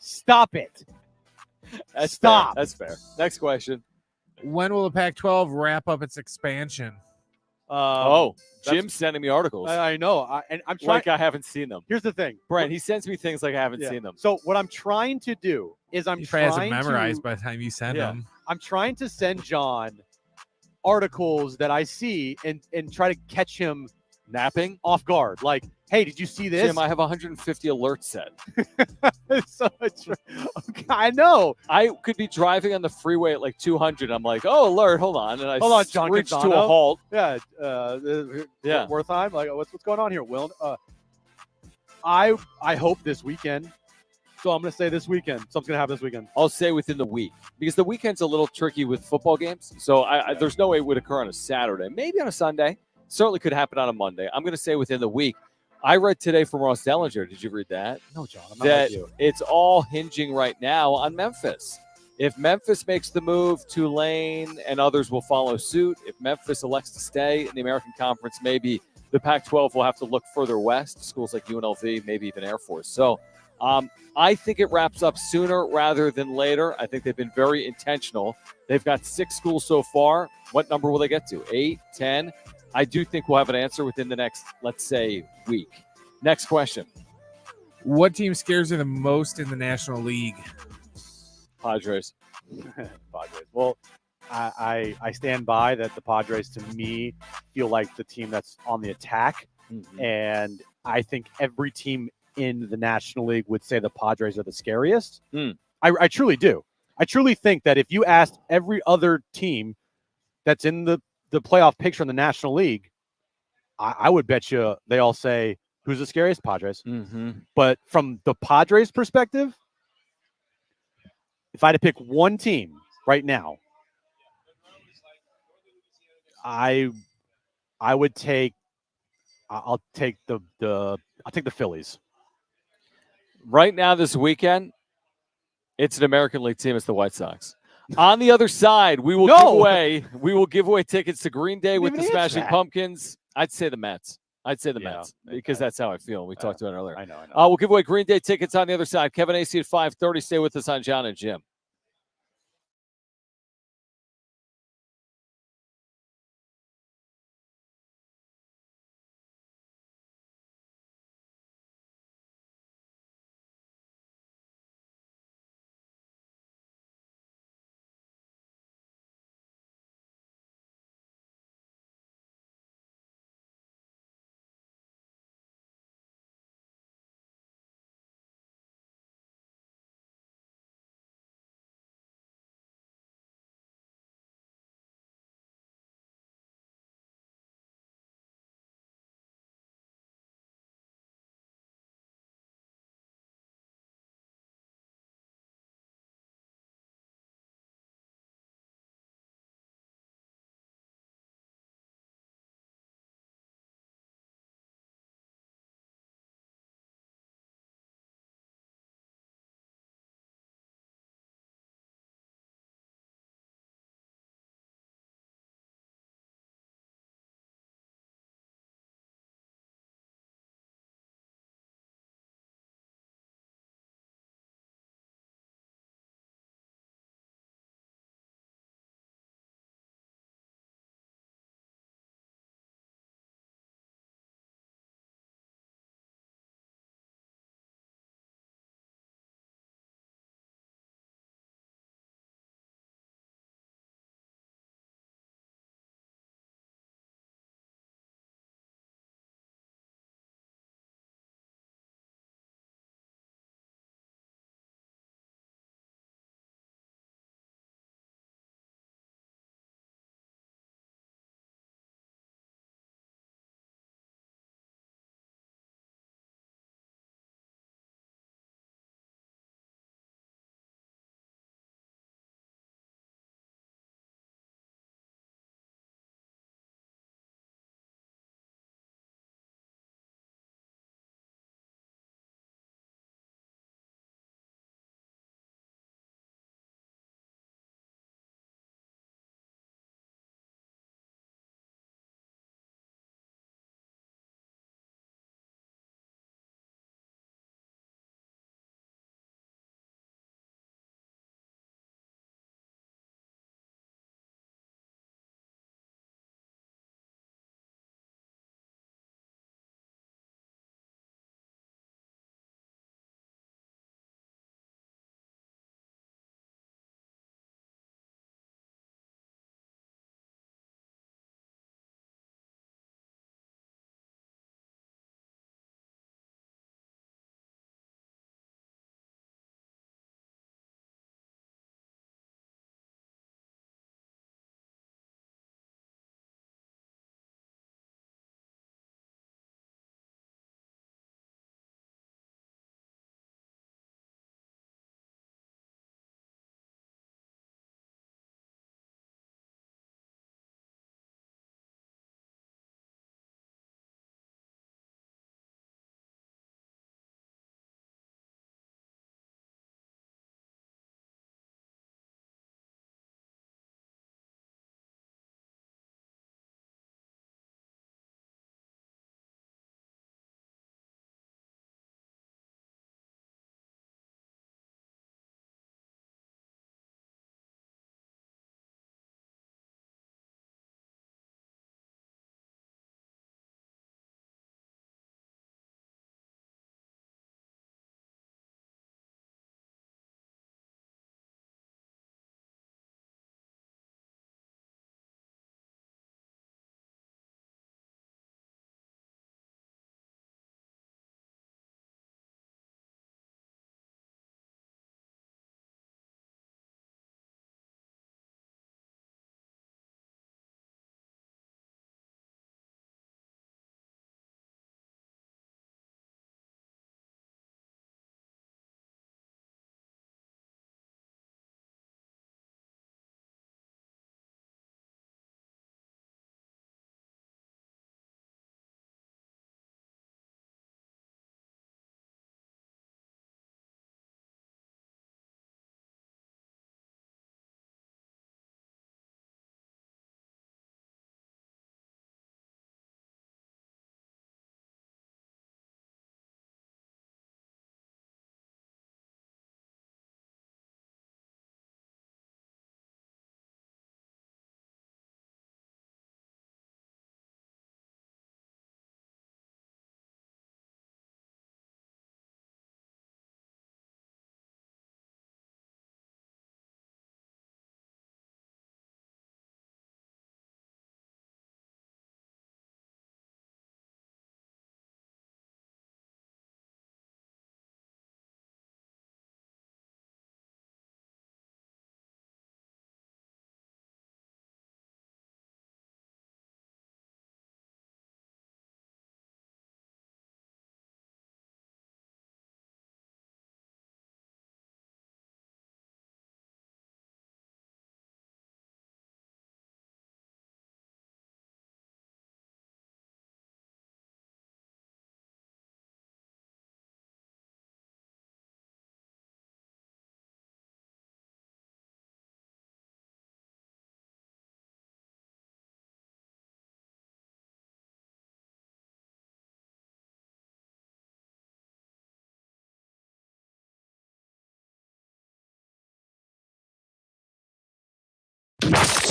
Stop it. Stop. Fair. That's fair. Next question. When will the Pac-12 wrap up its expansion? Jim's sending me articles. I know. I'm trying. Like I haven't seen them. Here's the thing. Brent, he sends me things like I haven't seen them. So what I'm trying to do is He probably has them memorized by the time you send them. I'm trying to send John articles that I see and try to catch him napping off guard. Like, hey, did you see this? Jim, I have 150 alerts set. Okay, I know. I could be driving on the freeway at like 200. I'm like, oh, alert, hold on. And I John screech to Gonzalo. a halt. Yeah. Wertheim. Like, what's going on here, Will? I hope this weekend. So I'm going to say this weekend. Something's going to happen this weekend. I'll say within the week because the weekend's a little tricky with football games. So there's no way it would occur on a Saturday. Maybe on a Sunday. Certainly could happen on a Monday. I'm going to say within the week. I read today from Ross Dellinger. Did you read that? No, John. I'm not that with you. It's all hinging right now on Memphis. If Memphis makes the move, Tulane and others will follow suit. If Memphis elects to stay in the American Conference, maybe the Pac-12 will have to look further west, schools like UNLV, maybe even Air Force. So I think it wraps up sooner rather than later. I think they've been very intentional. They've got 6 schools so far. What number will they get to? 8, 10? I do think we'll have an answer within the next, let's say, week. Next question. What team scares you the most in the National League? Padres. Padres. Well, I stand by that the Padres, to me, feel like the team that's on the attack. Mm-hmm. And I think every team in the National League would say the Padres are the scariest. I truly do. I truly think that if you asked every other team that's in the playoff picture in the National League, I would bet you they all say, who's the scariest? Padres. Mm-hmm. But from the Padres' perspective, if I had to pick one team right now, I would take. I'll take the Phillies. Right now, this weekend, it's an American League team. It's the White Sox. On the other side, we will give away tickets to Green Day with the Smashing Pumpkins. I'd say the Mets. Mets because that's how I feel. We talked about it earlier. I know. We'll give away Green Day tickets on the other side. Kevin AC at 5:30. Stay with us on Jon and Jim.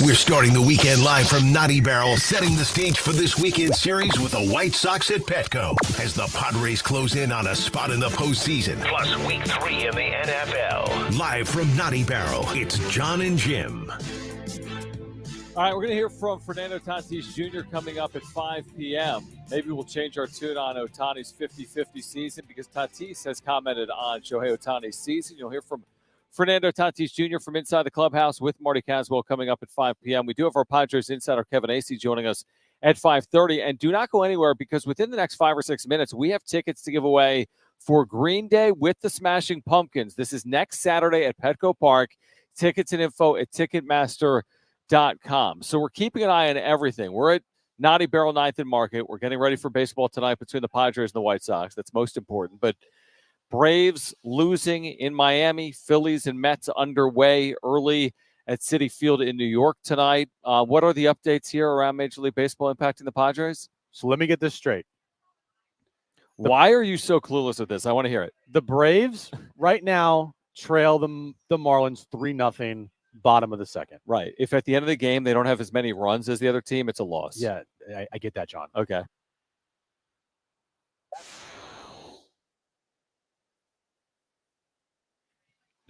We're starting the weekend live from Naughty Barrel, setting the stage for this weekend series with the White Sox at Petco as the Padres close in on a spot in the postseason. Plus week 3 in the NFL. Live from Naughty Barrel, it's Jon and Jim. All right, we're going to hear from Fernando Tatis Jr. coming up at 5 p.m. Maybe we'll change our tune on Ohtani's 50-50 season because Tatis has commented on Shohei Otani's season. You'll hear from Fernando Tatis Jr. from inside the clubhouse with Marty Caswell coming up at 5 p.m. We do have our Padres insider Kevin Acee joining us at 5:30. And do not go anywhere because within the next 5 or 6 minutes, we have tickets to give away for Green Day with the Smashing Pumpkins. This is next Saturday at Petco Park. Tickets and info at Ticketmaster.com. So we're keeping an eye on everything. We're at Naughty Barrel 9th and Market. We're getting ready for baseball tonight between the Padres and the White Sox. That's most important. But Braves losing in Miami, Phillies and Mets underway early at Citi Field in New York tonight. What are the updates here around Major League Baseball impacting the Padres? So let me get this straight. Why are you so clueless with this? I want to hear it. The Braves right now trail the Marlins 3-0. Bottom of the second. Right. If at the end of the game they don't have as many runs as the other team, it's a loss. Yeah, I get that, John. Okay.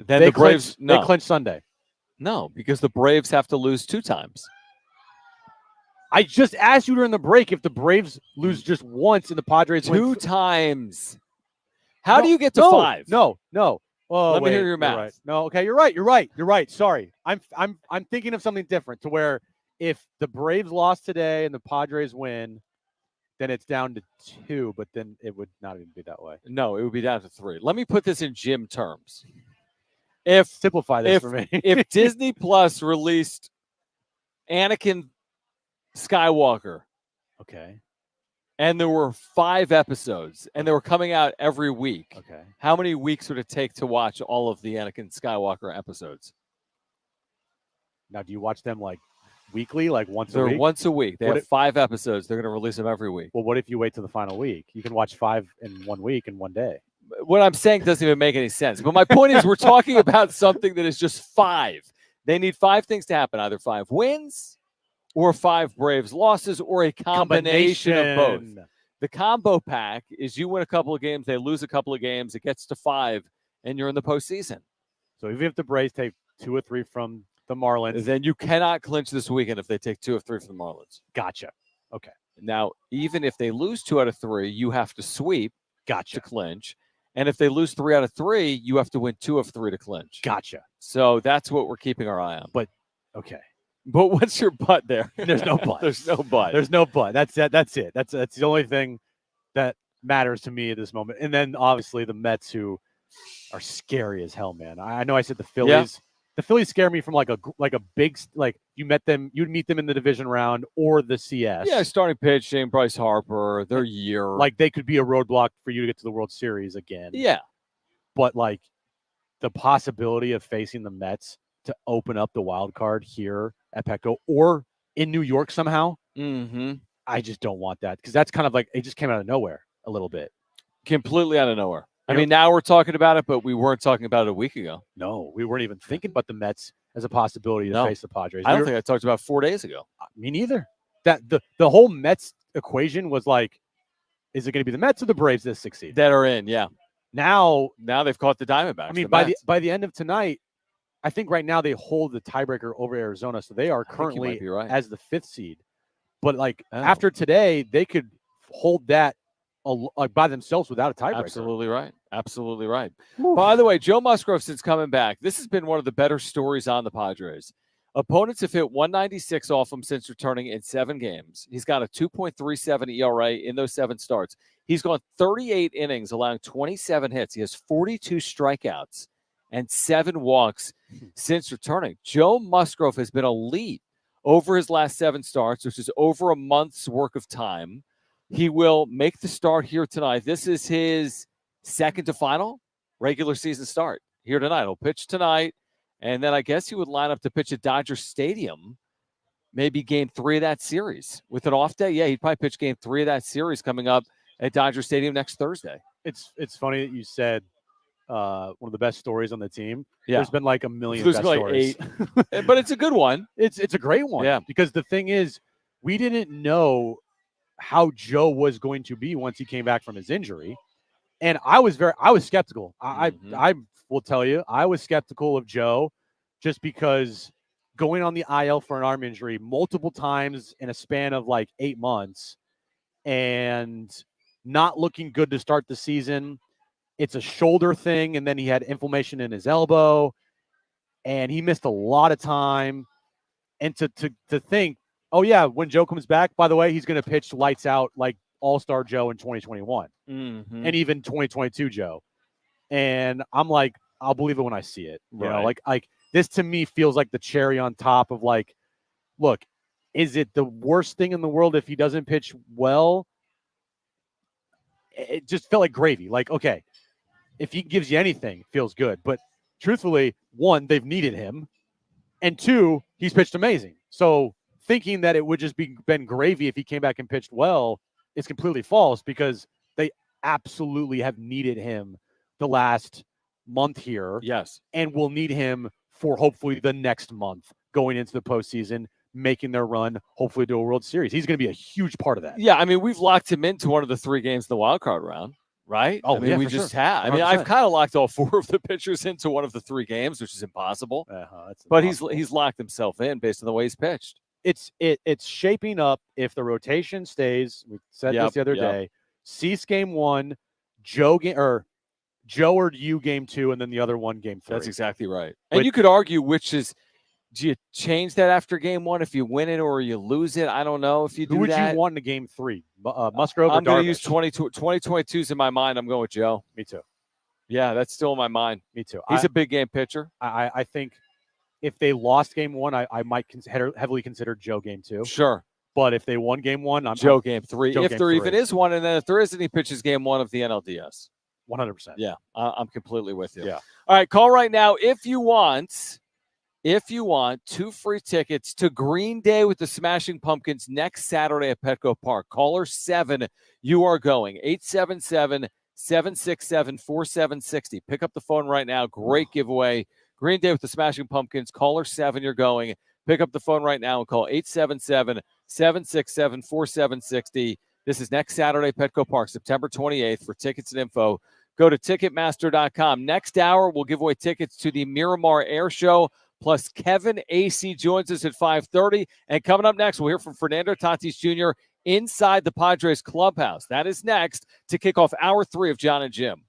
Then the Braves they clinch Sunday. No, because the Braves have to lose 2 times. I just asked you during the break if the Braves lose just once and the Padres 2 times. How do you get to 5? No. Oh, Let me hear your math. Right. No, okay, you're right. Sorry. I'm thinking of something different to where if the Braves lost today and the Padres win, then it's down to 2, but then it would not even be that way. No, it would be down to 3. Let me put this in Jim terms. Simplify this for me. If Disney Plus released Anakin Skywalker, okay, and there were 5 episodes, and they were coming out every week. Okay. How many weeks would it take to watch all of the Anakin Skywalker episodes? Now, do you watch them like weekly, like once a They're week? once a week. They have 5 episodes. They're going to release them every week. Well, what if you wait till the final week? You can watch 5 in 1 week in 1 day. What I'm saying doesn't even make any sense. But my point is we're talking about something that is just 5. They need 5 things to happen, either 5 wins or 5 Braves losses, or a combination of both. The combo pack is you win a couple of games, they lose a couple of games, it gets to 5, and you're in the postseason. So even if the Braves take 2 or 3 from the Marlins, then you cannot clinch this weekend if they take 2 or 3 from the Marlins. Gotcha. Okay. Now, even if they lose 2 out of 3, you have to sweep to clinch. And if they lose 3 out of 3, you have to win 2 of 3 to clinch. Gotcha. So that's what we're keeping our eye on. But, okay. But what's your butt there? There's no butt. There's no butt. There's no butt. That's it. That's the only thing that matters to me at this moment. And then obviously the Mets, who are scary as hell, man. I know I said the Phillies. Yeah. The Phillies scare me from like a big, like you'd meet them in the division round or the CS. Yeah, starting pitching, Bryce Harper, their year. Like they could be a roadblock for you to get to the World Series again. Yeah. But like the possibility of facing the Mets to open up the wild card here at Petco or in New York somehow, I just don't want that because that's kind of like it just came out of nowhere a little bit. Completely out of nowhere. I mean, now we're talking about it, but we weren't talking about it a week ago. No, we weren't even thinking about the Mets as a possibility to face the Padres. I don't think I talked about 4 days ago. Me neither. That the whole Mets equation was like, is it going to be the Mets or the Braves that succeed? That are in, yeah. Now they've caught the Diamondbacks. I mean, by the end of tonight, I think right now they hold the tiebreaker over Arizona, so they are currently as the 5th seed. But like after today, they could hold that by themselves without a tiebreaker. Absolutely right. Absolutely right. By the way, Joe Musgrove, since coming back, this has been one of the better stories on the Padres. Opponents have hit 196 off him since returning in 7 games. He's got a 2.37 ERA in those 7 starts. He's gone 38 innings, allowing 27 hits. He has 42 strikeouts and 7 walks since returning. Joe Musgrove has been elite over his last 7 starts, which is over a month's work of time. He will make the start here tonight. This is his second to final regular season start here tonight. He'll pitch tonight, and then I guess he would line up to pitch at Dodger Stadium, maybe game 3 of that series. With an off day, yeah, he'd probably pitch game 3 of that series coming up at Dodger Stadium next Thursday. It's funny that you said one of the best stories on the team. Yeah. There's been like a million There's best been like stories. 8. But it's a good one. It's a great one. Yeah. Because the thing is, we didn't know how Joe was going to be once he came back from his injury. And I was skeptical. I will tell you, I was skeptical of Joe just because going on the IL for an arm injury multiple times in a span of like 8 months and not looking good to start the season. It's a shoulder thing, and then he had inflammation in his elbow, and he missed a lot of time. And to think, oh yeah, when Joe comes back, by the way, he's going to pitch lights out like All-Star Joe in 2021 and even 2022 Joe. And I'm like, I'll believe it when I see it. You know, like this to me feels like the cherry on top of like, look, is it the worst thing in the world if he doesn't pitch well? It just felt like gravy. Like, okay, if he gives you anything, it feels good. But truthfully, one, they've needed him. And two, he's pitched amazing. So thinking that it would just been gravy if he came back and pitched well is completely false because they absolutely have needed him the last month here. Yes. And will need him for hopefully the next month going into the postseason, making their run, hopefully to a World Series. He's going to be a huge part of that. Yeah, I mean, we've locked him into one of the 3 games in the wild card round, right? Oh, I mean, yeah, we for just sure. have. I mean, 100%. I've kind of locked all 4 of the pitchers into one of the 3 games, which is impossible. But he's locked himself in based on the way he's pitched. It's shaping up if the rotation stays. We said this the other day. Cease game 1, Joe or you game 2, and then the other one game 3. That's exactly right. And you could argue which is, do you change that after game 1 if you win it or you lose it? I don't know if you do that. Who would you want in game 3? Musgrove or I'm going to Darvish? use 2022's in my mind. I'm going with Joe. Me too. Yeah, that's still in my mind. Me too. He's a big game pitcher. I think if they lost game 1, I might heavily consider Joe game 2. Sure. But if they won game 1, I'm Joe game 3. Joe if game there 3. even is one, and then if there isn't, he pitches game 1 of the NLDS. 100%. Yeah, I'm completely with you. Yeah. All right, call right now if you want 2 free tickets to Green Day with the Smashing Pumpkins next Saturday at Petco Park. Caller 7, you are going. 877-767-4760. Pick up the phone right now. Great giveaway. Green Day with the Smashing Pumpkins. Caller 7, you're going. Pick up the phone right now and call 877-767-4760. This is next Saturday, Petco Park, September 28th. For tickets and info, go to Ticketmaster.com. Next hour, we'll give away tickets to the Miramar Air Show, plus Kevin AC joins us at 5:30. And coming up next, we'll hear from Fernando Tatis Jr. inside the Padres clubhouse. That is next to kick off hour 3 of Jon and Jim.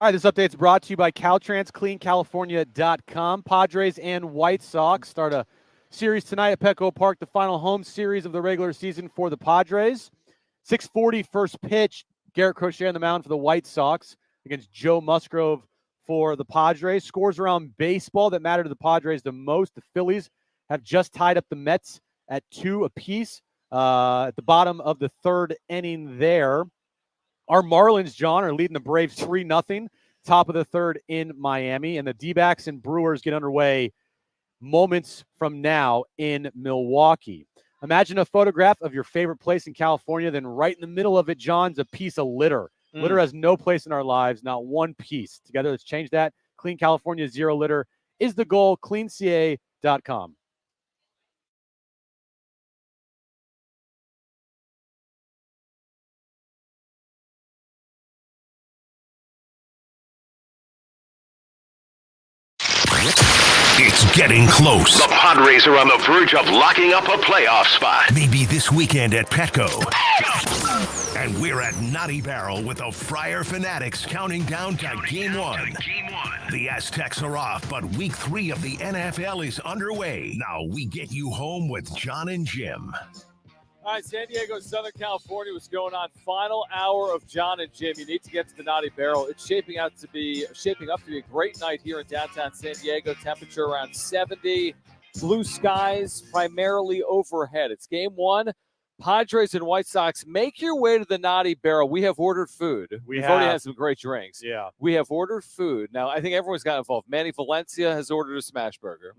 All right, this update's brought to you by Caltrans, cleancalifornia.com. Padres and White Sox start a series tonight at Petco Park, the final home series of the regular season for the Padres. 6:40 first pitch. Garrett Crochet on the mound for the White Sox against Joe Musgrove for the Padres. Scores around baseball that matter to the Padres the most. The Phillies have just tied up the Mets at 2 apiece at the bottom of the third inning there. Our Marlins, John, are leading the Braves 3-0, top of the third in Miami. And the D-backs and Brewers get underway moments from now in Milwaukee. Imagine a photograph of your favorite place in California, then right in the middle of it, John's a piece of litter. Litter has no place in our lives, not one piece. Together, let's change that. Clean California, zero litter is the goal. CleanCA.com. It's getting close. The Padres are on the verge of locking up a playoff spot. Maybe this weekend at Petco. And we're at Naughty Barrel with the Friar Fanatics counting down to Game 1. The Aztecs are off, but Week 3 of the NFL is underway. Now we get you home with Jon and Jim. All right, San Diego, Southern California, what's going on? Final hour of Jon and Jim. You need to get to the Naughty Barrel. It's shaping up to be a great night here in downtown San Diego. Temperature around 70. Blue skies primarily overhead. It's Game 1. Padres and White Sox, make your way to the Naughty Barrel. We have ordered food. We've already had some great drinks. Yeah. We have ordered food. Now, I think everyone's got involved. Manny Valencia has ordered a smash burger.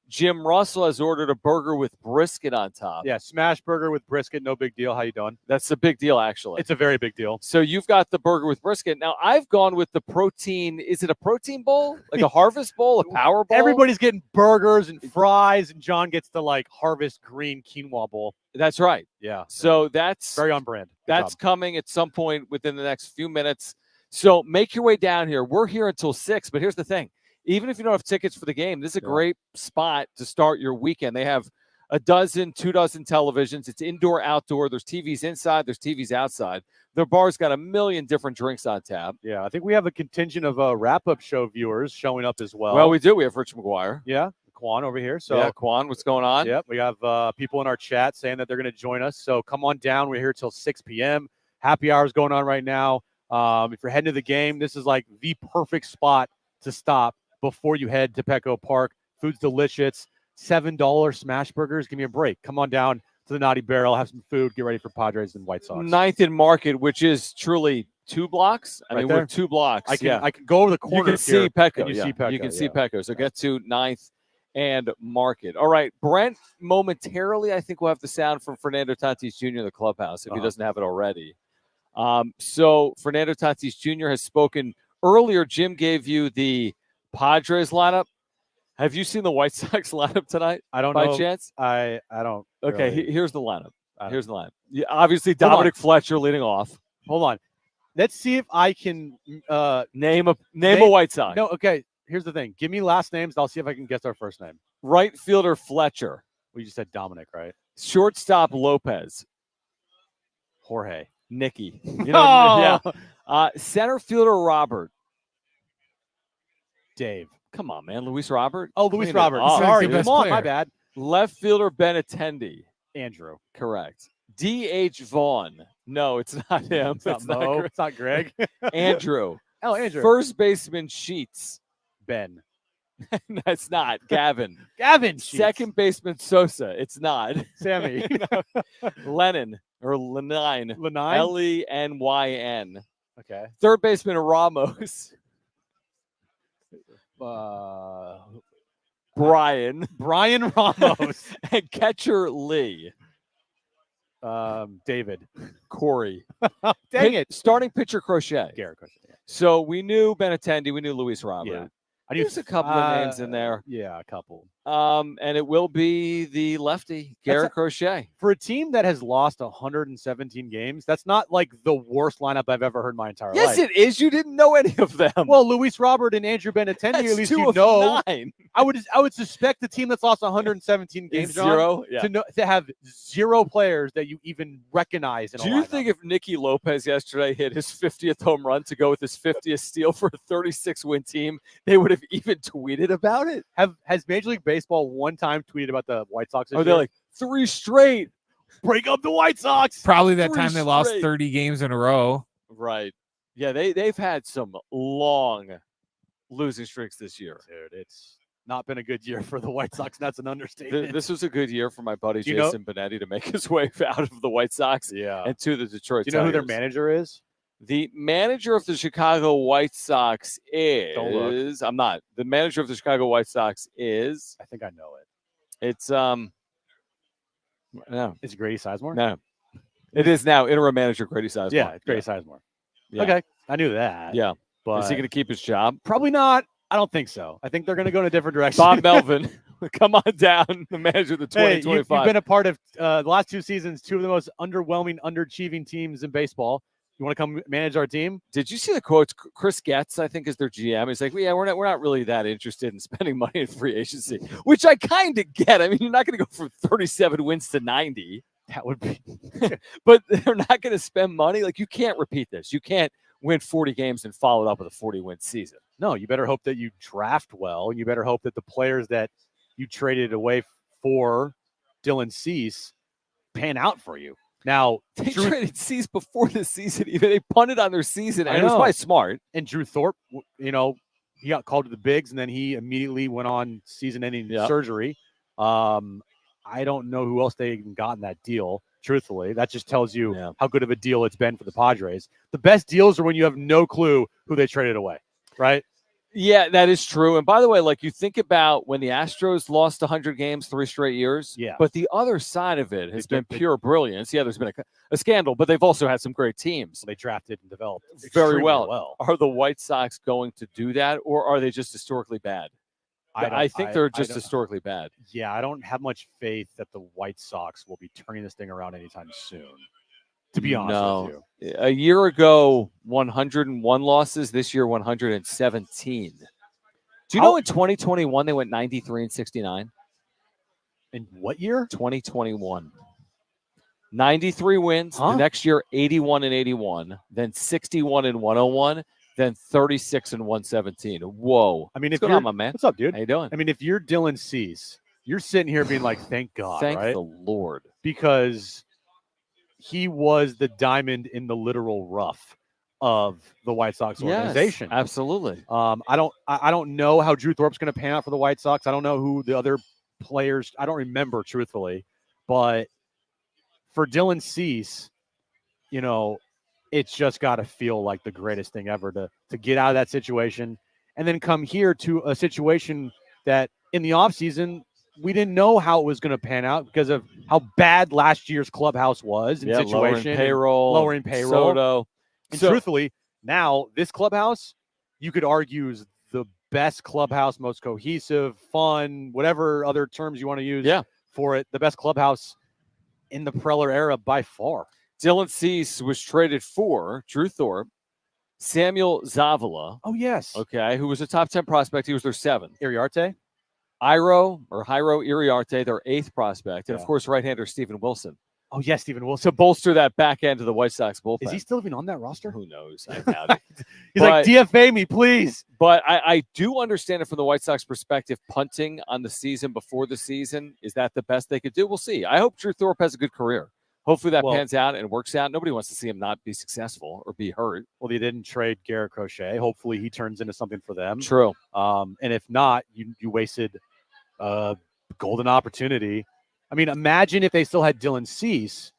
Jim Russell has ordered a burger with brisket on top. Yeah, smash burger with brisket, no big deal. How you doing? That's a big deal, actually. It's a very big deal. So you've got the burger with brisket. Now, I've gone with the protein. Is it a protein bowl? Like a harvest bowl, a power bowl? Everybody's getting burgers and fries, and John gets the, harvest green quinoa bowl. That's right. Yeah. So that's very on brand. That's coming at some point within the next few minutes. So make your way down here. We're here until 6, but here's the thing. Even if you don't have tickets for the game, this is a great spot to start your weekend. They have 2 dozen televisions. It's indoor, outdoor. There's TVs inside. There's TVs outside. Their bar's got a million different drinks on tap. Yeah, I think we have a contingent of wrap-up show viewers showing up as well. Well, we do. We have Rich McGuire. Yeah, Quan over here. So yeah, Quan, what's going on? Yep, we have people in our chat saying that they're going to join us. So come on down. We're here till 6 p.m. Happy hour is going on right now. If you're heading to the game, this is like the perfect spot to stop before you head to Petco Park. Food's delicious. $7 smash burgers. Give me a break. Come on down to the Naughty Barrel, have some food, get ready for Padres and White Sox. 9th and Market, which is truly 2 blocks. I mean, we're 2 blocks. I can go over the corner. You can see Petco. You see Petco. You can see Petco. So get to 9th and Market. All right, Brent, momentarily, I think we'll have the sound from Fernando Tatis Jr. in the clubhouse if he doesn't have it already. So Fernando Tatis Jr. has spoken earlier. Jim gave you the Padres lineup. Have you seen the White Sox lineup tonight? I don't by know. chance. I don't. Okay, really. Here's the lineup. Here's the lineup. Yeah, obviously, Dominic Fletcher leading off. Hold on. Let's see if I can name a White Sox. No, okay. Here's the thing. Give me last names. I'll see if I can guess our first name. Right fielder Fletcher. We just said Dominic, right? Shortstop Lopez. Jorge. Nicky. Yeah. Center fielder Robert. Dave. Come on, man. Luis Robert. Oh, Luis Robert. Sorry. Come on. My bad. Left fielder Benintendi. Andrew. Correct. D.H. Vaughn. No, it's not him. It's not Mo. It's not Greg. Andrew. Oh, Andrew. First baseman Sheets. Ben. That's not. Gavin. Gavin Sheets. Second baseman Sosa. It's not. Sammy. Lennon or Lenine. Lenyn. Okay. Third baseman Ramos. Brian Ramos. And catcher Lee. David. Corey. Dang it. Starting pitcher Crochet. Garrett Crochet. Yeah. So we knew Benintendi. We knew Luis Robert. Yeah. There's a couple of names in there. Yeah, a couple. And it will be the lefty, Garrett Crochet. For a team that has lost 117 games, that's not like the worst lineup I've ever heard my entire life. Yes, it is. You didn't know any of them. Well, Luis Robert and Andrew Benintendi, at least 2 you of know. 9. I would suspect the team that's lost 117 games, John, to have 0 players that you even recognize. In Do you think if Nicky Lopez yesterday hit his 50th home run to go with his 50th steal for a 36-win team, they would have even tweeted about it? Has Major League Baseball one time tweeted about the White Sox? They're like 3 straight. Break up the White Sox. Probably that 3 time they lost straight. 30 games in a row. Right. Yeah, they've had some long losing streaks this year. Dude, it's not been a good year for the White Sox. That's an understatement. This was a good year for my buddy Jason Benetti to make his way out of the White Sox and to the Detroit Do you know Tigers. who their manager is? The manager of the Chicago White Sox is... I'm not. The manager of the Chicago White Sox is... I think I know it. It's... No. Is it Grady Sizemore? No. It is now interim manager Grady Sizemore. Yeah, it's Grady Sizemore. Yeah. Okay, I knew that. Yeah. But is he going to keep his job? Probably not. I don't think so. I think they're going to go in a different direction. Bob Melvin, come on down, the manager of the 2025. You've been a part of the last 2 seasons, 2 of the most underwhelming, underachieving teams in baseball. You want to come manage our team? Did you see the quotes? Chris Getz, I think, is their GM. He's like, well, yeah, we're not really that interested in spending money in free agency, which I kind of get. I mean, you're not going to go from 37 wins to 90. That would be, but they're not going to spend money. Like, you can't repeat this. You can't win 40 games and follow it up with a 40-win season. No, you better hope that you draft well. You better hope that the players that you traded away for Dylan Cease pan out for you. Now, they traded Cease before the season. Even they punted on their season, and it was probably smart. And Drew Thorpe, he got called to the bigs, and then he immediately went on season-ending surgery. I don't know who else they even got in that deal, truthfully. That just tells you how good of a deal it's been for the Padres. The best deals are when you have no clue who they traded away, right? Yeah, that is true. And by the way, like, you think about when the Astros lost 100 games 3 straight years. Yeah. But the other side of it has been pure brilliance. Yeah, there's been a scandal, but they've also had some great teams. They drafted and developed very well. Are the White Sox going to do that, or are they just historically bad? I think they're just historically bad. Yeah, I don't have much faith that the White Sox will be turning this thing around anytime soon, to be honest with you. A year ago, 101 losses. This year, 117. Do you know in 2021 they went 93-69? In what year? 2021. 93 wins. The next year, 81-81. Then 61-101. Then 36-117. Whoa. I mean, what's going on, my man? What's up, dude? How you doing? I mean, if you're Dylan Cease, you're sitting here being like, thank God, Thank right? the Lord. Because he was the diamond in the literal rough of the White Sox organization. Yes, absolutely. I don't know how Drew Thorpe's going to pan out for the White Sox. I don't know who the other players, I don't remember, truthfully. But for Dylan Cease, it's just got to feel like the greatest thing ever to get out of that situation and then come here to a situation that in the offseason, we didn't know how it was going to pan out because of how bad last year's clubhouse was and situation. Lowering payroll. Soto. And truthfully, now this clubhouse, you could argue is the best clubhouse, most cohesive, fun, whatever other terms you want to use for it, the best clubhouse in the Preller era by far. Dylan Cease was traded for Drew Thorpe, Samuel Zavala. Oh, yes. Okay, who was a top 10 prospect. He was their 7th. Iriarte? Jairo Iriarte, their 8th prospect. And, of course, right-hander Steven Wilson. Oh, yes, Steven Wilson. To bolster that back end of the White Sox bullpen. Is he still even on that roster? Who knows? I doubt it. He's like, DFA me, please. But I do understand it from the White Sox perspective. Punting on the season before the season, is that the best they could do? We'll see. I hope Drew Thorpe has a good career. Hopefully that pans out and works out. Nobody wants to see him not be successful or be hurt. Well, they didn't trade Garrett Crochet. Hopefully he turns into something for them. True. And if not, you wasted a golden opportunity. I mean, imagine if they still had Dylan Cease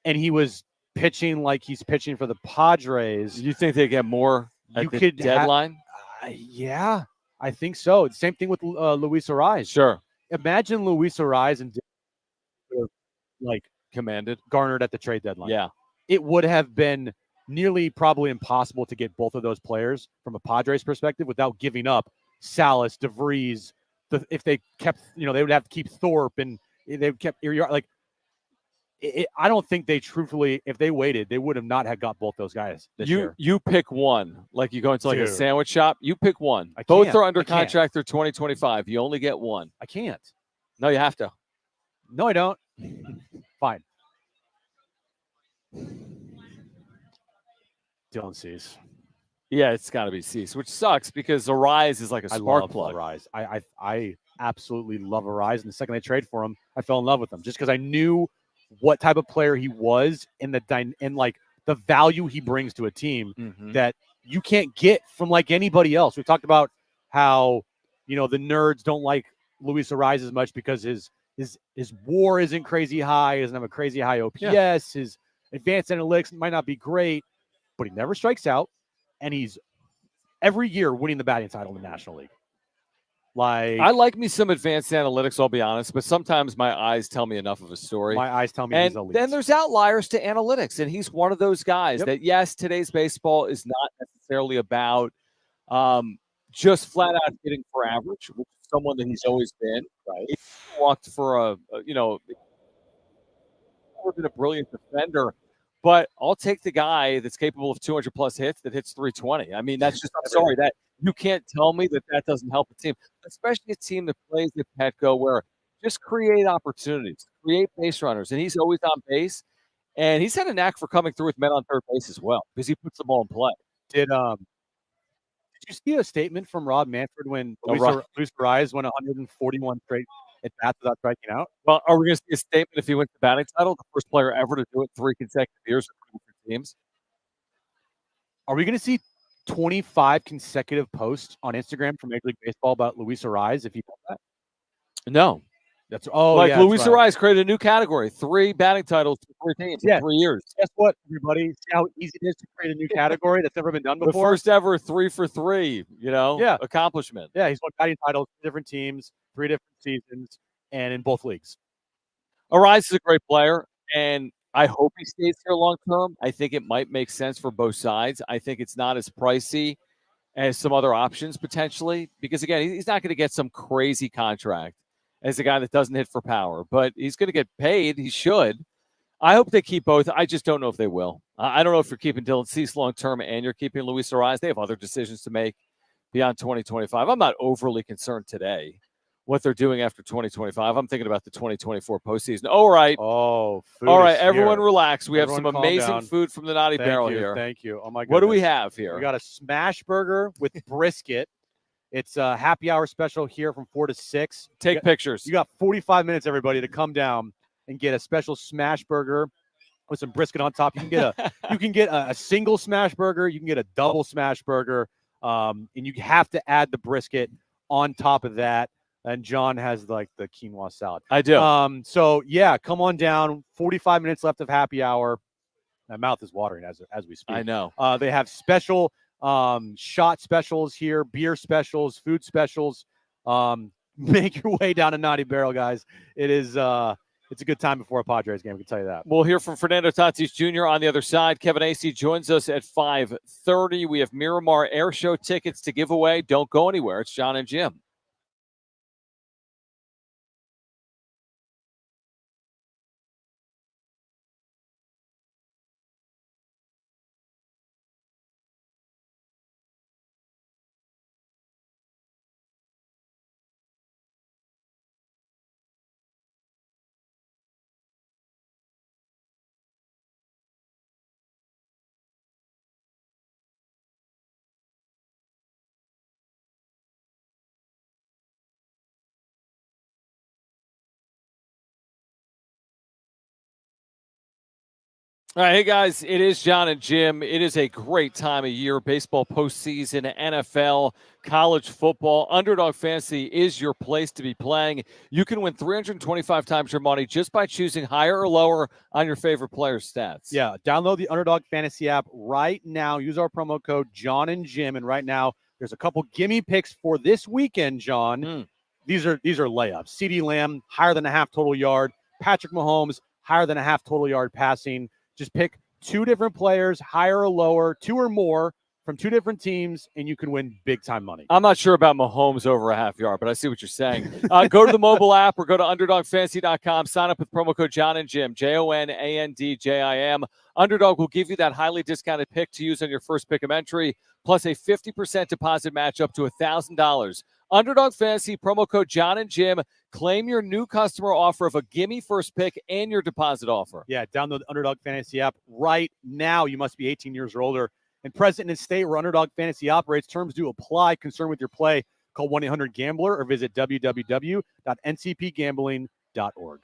and he was pitching like he's pitching for the Padres. You think they get more at the deadline? Yeah, I think so. Same thing with Luis Ariz. Sure. Imagine Luis Ariz and garnered at the trade deadline. Yeah. It would have been nearly probably impossible to get both of those players from a Padres perspective without giving up Salas, DeVries. If they kept, they would have to keep Thorpe and they kept like I don't think they truthfully, if they waited, they would have not had got both those guys this year. You pick one. Like you go into like a Dude. sandwich shop, you pick one. I Both can't. are under I can't. contract through 2025. You only get one. I can't. No, you have to. No, I don't. Fine. Dylan Cease. Yeah, it's got to be Cease, which sucks because Arise is like a spark plug. Arise. I absolutely love Arise. And the second I trade for him, I fell in love with him just because I knew what type of player he was and like the value he brings to a team that you can't get from like anybody else. We talked about how, the nerds don't like Luis Arise as much because his WAR isn't crazy high, he doesn't have a crazy high OPS, his advanced analytics might not be great, but he never strikes out, and he's every year winning the batting title in the National League. Like, I like me some advanced analytics, I'll be honest, but sometimes my eyes tell me enough of a story. My eyes tell me and he's elite. then there's outliers to analytics, and he's one of those guys that, yes, today's baseball is not necessarily about just flat out hitting for average, which is someone that he's always been. Right? He walked for never been a brilliant defender, but I'll take the guy that's capable of 200 plus hits that hits 320. I mean, that's just, I'm sorry, that you can't tell me that doesn't help a team, especially a team that plays at Petco where just create opportunities, create base runners, and he's always on base. And he's had a knack for coming through with men on third base as well because he puts the ball in play. Did you see a statement from Rob Manfred when Luis Arise won 141 straight at bats without striking out? Well, are we going to see a statement if he wins the batting title, the first player ever to do it 3 consecutive years with teams? Are we going to see 25 consecutive posts on Instagram from Major League Baseball about Luis Arise if he does that? No. That's Luis Arise created a new category, 3 batting titles for 3 teams in 3 years. Guess what, everybody? See how easy it is to create a new category that's never been done before? The first ever 3 for 3, accomplishment. Yeah, he's won batting titles, 2 different teams, 3 different seasons, and in both leagues. Arise is a great player, and I hope he stays here long term. I think it might make sense for both sides. I think it's not as pricey as some other options potentially because, again, he's not going to get some crazy contract as a guy that doesn't hit for power, but he's going to get paid. He should. I hope they keep both. I just don't know if they will. I don't know if you're keeping Dylan Cease long-term and you're keeping Luis Arise. They have other decisions to make beyond 2025. I'm not overly concerned today what they're doing after 2025. I'm thinking about the 2024 postseason. All right. Oh, food all right. is Everyone here. relax. We have Everyone some amazing down. Food from the Naughty Barrel here. Thank you. Oh, my goodness. What do we have here? We got a smash burger with brisket. It's a happy hour special here from 4 to 6. Take pictures. You got 45 minutes, everybody, to come down and get a special smash burger with some brisket on top. You can get a single smash burger. You can get a double smash burger, and you have to add the brisket on top of that. And John has like the quinoa salad. I do. So yeah, come on down. 45 minutes left of happy hour. My mouth is watering as we speak. I know. They have special shot specials here, beer specials, food specials. Make your way down to Naughty Barrel, guys. It is it's a good time before a Padres game, I can tell you that. We'll hear from Fernando Tatis Jr. on the other side. Kevin Acee joins us at 5:30. We have Miramar Air Show tickets to give away. Don't go anywhere. It's Jon and Jim. All right, hey guys, it is Jon and Jim. It is a great time of year. Baseball postseason, NFL, college football. Underdog Fantasy is your place to be playing. You can win 325 times your money just by choosing higher or lower on your favorite player's stats. Yeah, download the Underdog Fantasy app right now. Use our promo code Jon and Jim, and right now there's a couple gimme picks for this weekend, John. These are layups. CeeDee Lamb, higher than a half total yard. Patrick Mahomes, higher than a half total yard passing. Just pick 2 different players, higher or lower, 2 or more from two different teams, and you can win big-time money. I'm not sure about Mahomes over a half yard, but I see what you're saying. Go to the mobile app or go to UnderdogFantasy.com. Sign up with promo code Jon and Jim, JONANDJIM. Underdog will give you that highly discounted pick to use on your first pick of entry, plus a 50% deposit match up to $1,000. Underdog Fantasy, promo code Jon and Jim. Claim your new customer offer of a gimme first pick and your deposit offer. Yeah, download the Underdog Fantasy app right now. You must be 18 years or older and present in a state where Underdog Fantasy operates. Terms do apply. Concerned with your play, call 1-800-GAMBLER or visit www.ncpgambling.org.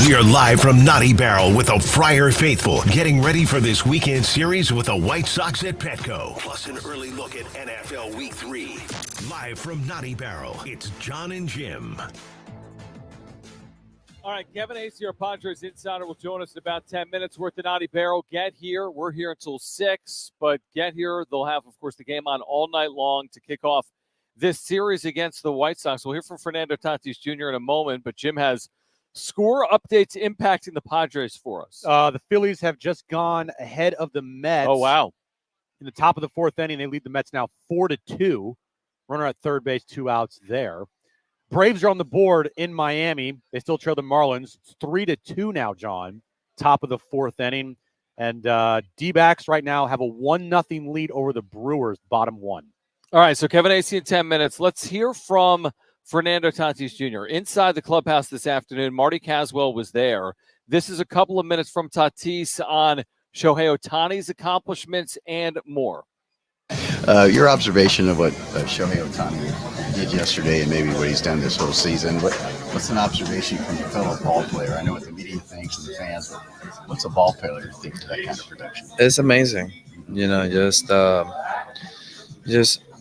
We are live from Naughty Barrel with the Friar Faithful, getting ready for this weekend series with the White Sox at Petco. Plus an early look at NFL Week 3. Live from Naughty Barrel, it's Jon and Jim. All right, Kevin Acey, our Padres insider, will join us in about 10 minutes worth of Naughty Barrel. Get here. We're here until 6, but get here. They'll have, of course, the game on all night long to kick off this series against the White Sox. We'll hear from Fernando Tatis Jr. in a moment, but Jim has score updates impacting the Padres for us. The Phillies have just gone ahead of the Mets. Oh, wow. In the top of the fourth inning, they lead the Mets now 4-2. Runner at third base, 2 outs there. Braves are on the board in Miami. They still trail the Marlins. It's 3-2 now, John. Top of the fourth inning. And D-backs right now have a 1-0 lead over the Brewers, bottom 1. All right, so Kevin Acey in 10 minutes. Let's hear from Fernando Tatis Jr. Inside the clubhouse this afternoon, Marty Caswell was there. This is a couple of minutes from Tatis on Shohei Otani's accomplishments and more. Your observation of what Shohei Otani did yesterday and maybe what he's done this whole season, what's an observation from a fellow ball player? I know what the media thinks and the fans, but what's a ball player think of that kind of production? It's amazing. You know, just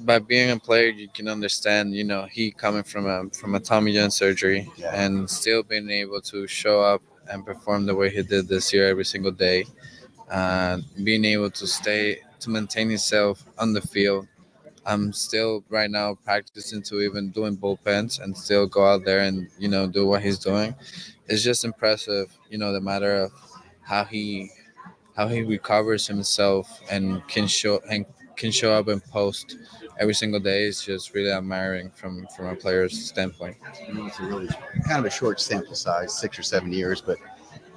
by being a player, you can understand, you know, he coming from a Tommy John surgery and still being able to show up and perform the way he did this year every single day, and being able to maintain himself on the field. I'm still right now practicing to even doing bullpens and still go out there and, you know, do what he's doing. It's just impressive, you know, the matter of how he how he recovers himself and can show up and post every single day is just really admiring from a player's standpoint. It's a really kind of a short sample size, 6 or 7 years, but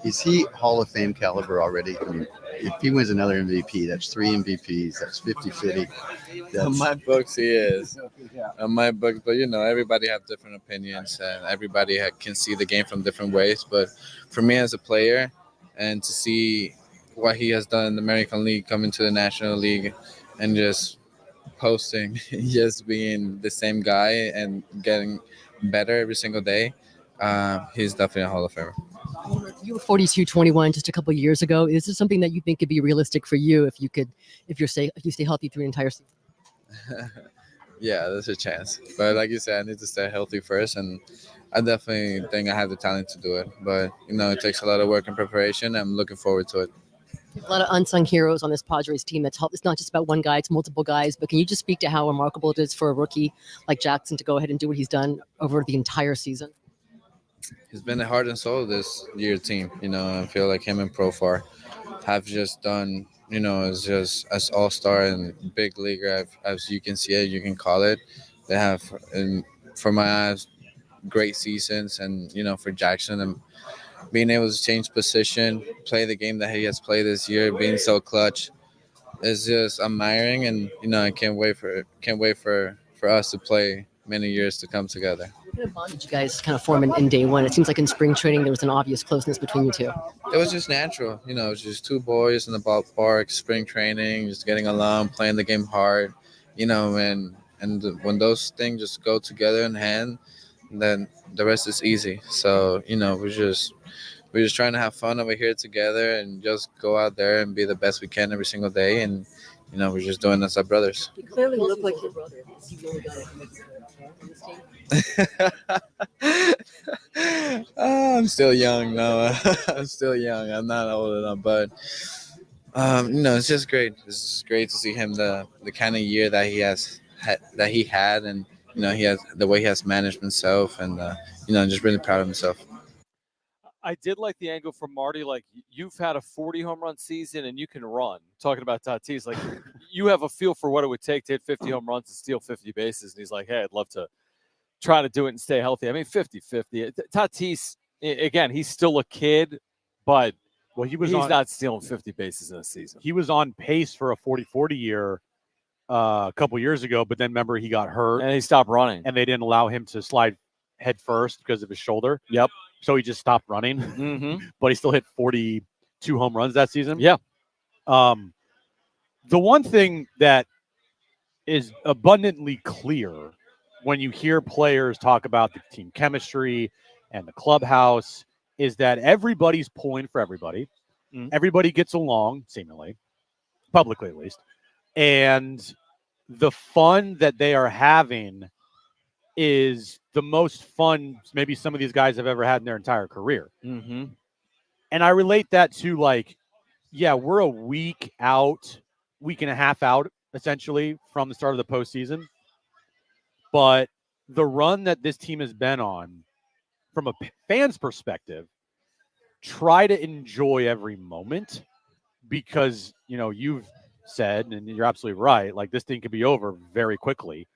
is he Hall of Fame caliber already? I mean, if he wins another MVP, that's 3 MVPs, that's 50-50. On my books, he is. On my books, but everybody have different opinions, and everybody can see the game from different ways. But for me as a player, and to see what he has done in the American League, coming to the National League, and just posting, just being the same guy and getting better every single day, he's definitely a Hall of Famer. You were 42-21 just a couple of years ago. Is this something that you think could be realistic for you if you stay healthy through an entire season? Yeah, there's a chance. But like you said, I need to stay healthy first, and I definitely think I have the talent to do it. But, it takes a lot of work and preparation. I'm looking forward to it. A lot of unsung heroes on this Padres team. It's not just about one guy, it's multiple guys. But can you just speak to how remarkable it is for a rookie like Jackson to go ahead and do what he's done over the entire season? He's been the heart and soul of this year team. I feel like him and Profar have just done, as all-star and big leaguer, as you can see it, you can call it. They have, for my eyes, great seasons. And, for Jackson and being able to change position, play the game that he has played this year, being so clutch, is just admiring. And, I can't wait for us to play many years to come together. What kind of bond did you guys kind of form in day one? It seems like in spring training there was an obvious closeness between you two. It was just natural. It was just two boys in the ballpark, spring training, just getting along, playing the game hard, and when those things just go together in hand, then the rest is easy. So, we're just trying to have fun over here together and just go out there and be the best we can every single day. And, we're just doing this as brothers. You clearly look like your brother. I'm still young, Noah. I'm still young. I'm not old enough, but it's just great. It's just great to see him the kind of year that he had, and he has the way he has managed himself, and just really proud of himself. I did like the angle from Marty. Like, you've had a 40 home run season and you can run. Talking about Tatis, like, you have a feel for what it would take to hit 50 home runs and steal 50 bases. And he's like, hey, I'd love to try to do it and stay healthy. I mean, 50-50. Tatis, again, he's still a kid, but he's not stealing 50 bases in a season. He was on pace for a 40-40 year a couple years ago, but then remember he got hurt. And he stopped running. And they didn't allow him to slide head first because of his shoulder. Yep. So he just stopped running, but he still hit 42 home runs that season. Yeah. The one thing that is abundantly clear when you hear players talk about the team chemistry and the clubhouse is that everybody's pulling for everybody. Everybody gets along, seemingly, publicly at least. And the fun that they are having is the most fun maybe some of these guys have ever had in their entire career. And I relate that to, like, yeah, we're a week and a half out, essentially, from the start of the postseason. But the run that this team has been on, from a fan's perspective, try to enjoy every moment because, you've said, and you're absolutely right, like, this thing could be over very quickly.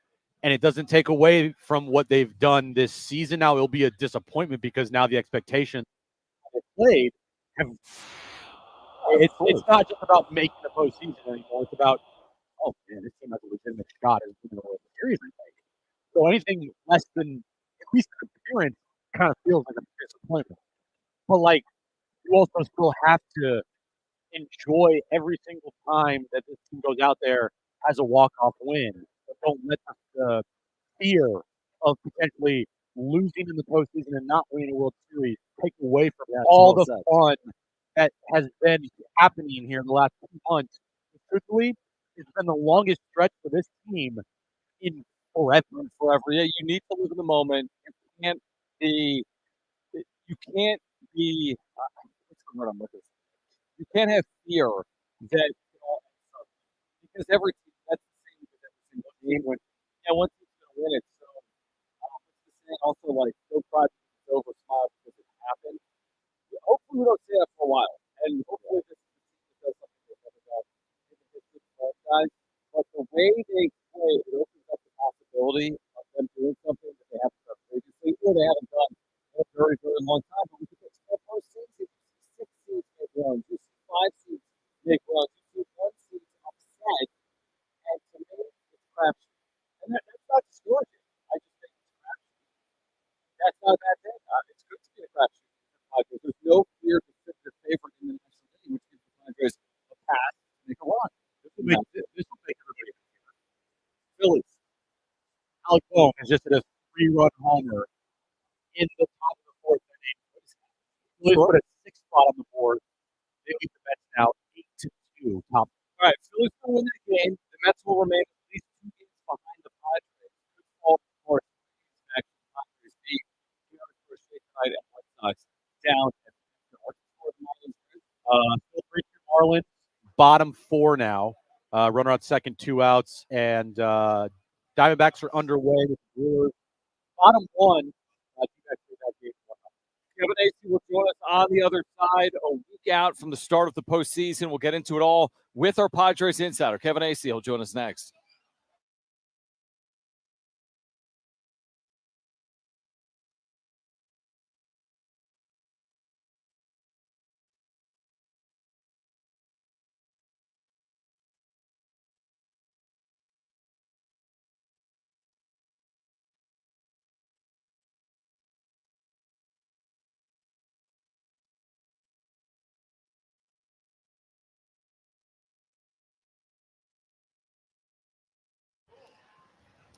And it doesn't take away from what they've done this season. Now it'll be a disappointment because now the expectations they played have. It's not just about making the postseason anymore. It's about, oh man, this team has a legitimate shot at winning the World Series. So anything less than at least an appearance kind of feels like a disappointment. But like, you also still have to enjoy every single time that this team goes out there as a walk-off win. Don't let the fear of potentially losing in the postseason and not winning a World Series take away from all the fun that has been happening here in the last 2 months. Truthfully, it's been the longest stretch for this team in forever. Yeah, you need to live in the moment. You can't be. What's the word I'm looking for? You can't have fear that because every team that's the same with every single game. When one team's gonna win it, so also like no project is over, smile because it happened. Hopefully we don't say that for a while, and hopefully this does guys, but the way they play, it opens up the possibility of them doing something that they haven't done previously, or they haven't done in a very, very long time. But we could get to the postseason. You see 6 seeds make runs, you see 5 seeds make runs, you see 1 seed upset, and to me, it's crapshoot. And that's not discouraging. I just think it's crapshoot. That's not a bad thing. It's good to be a crapshoot. There's no clear definitive favorite in the National League, which gives the Padres a path to make a run. This will make everybody happy. Phillies. Alec Bohm has just hit a 3-run homer in the top of the fourth inning. Phillies put a 6th spot on the board. They lead the Mets now 8-2. Top. All right, Phillies will win that game. The Mets will remain at least 2 games behind the Padres. Good fall, of course. Back to the Padres beat. Tonight at White Sox down at still 3-2 Marlins. Bottom 4 now. Runner on second, 2 outs, and Diamondbacks are underway with the Brewers. Bottom 1. Kevin Acey will join us on the other side a week out from the start of the postseason. We'll get into it all with our Padres insider. Kevin Acey will join us next.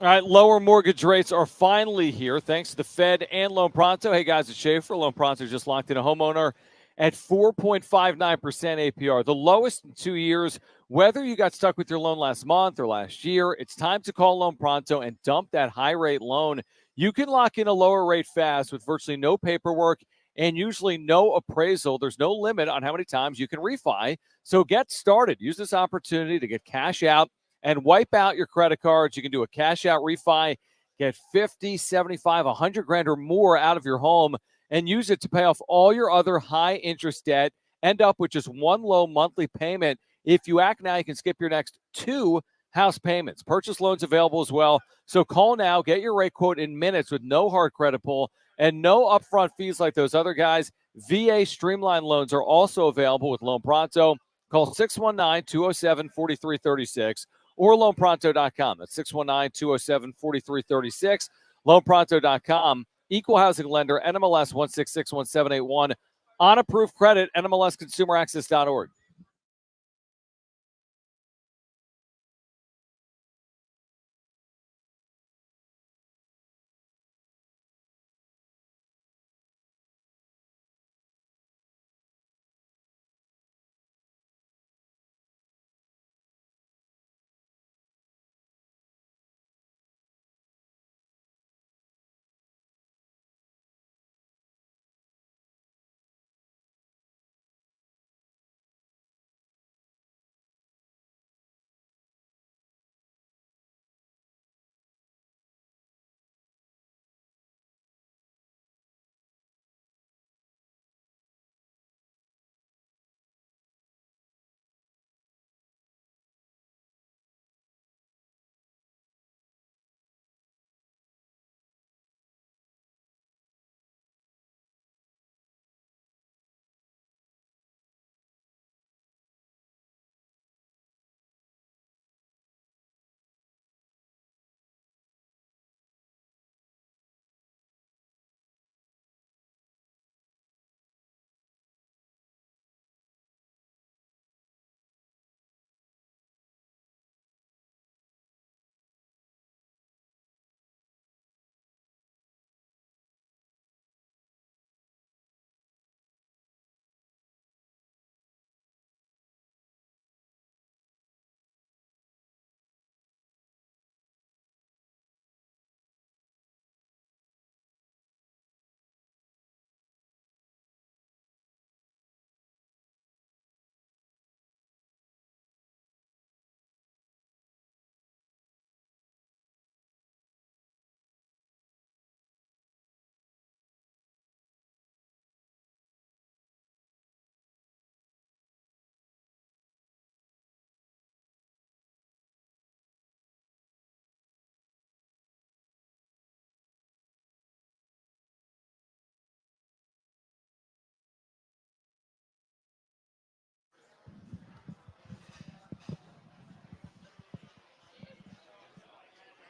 All right, lower mortgage rates are finally here thanks to the Fed and Loan Pronto. Hey, guys, it's Schaefer. Loan Pronto just locked in a homeowner at 4.59% APR, the lowest in 2 years. Whether you got stuck with your loan last month or last year, it's time to call Loan Pronto and dump that high-rate loan. You can lock in a lower rate fast with virtually no paperwork and usually no appraisal. There's no limit on how many times you can refi. So get started. Use this opportunity to get cash out and wipe out your credit cards. You can do a cash out refi, get 50, 75, 100 grand or more out of your home and use it to pay off all your other high interest debt. End up with just one low monthly payment. If you act now, you can skip your next 2 house payments. Purchase loans available as well. So call now, get your rate quote in minutes with no hard credit pull and no upfront fees like those other guys. VA Streamline loans are also available with Loan Pronto. Call 619-207-4336. or loanpronto.com. That's 619-207-4336. Loanpronto.com. Equal housing lender, NMLS 1661781. On approved credit, NMLSconsumeraccess.org.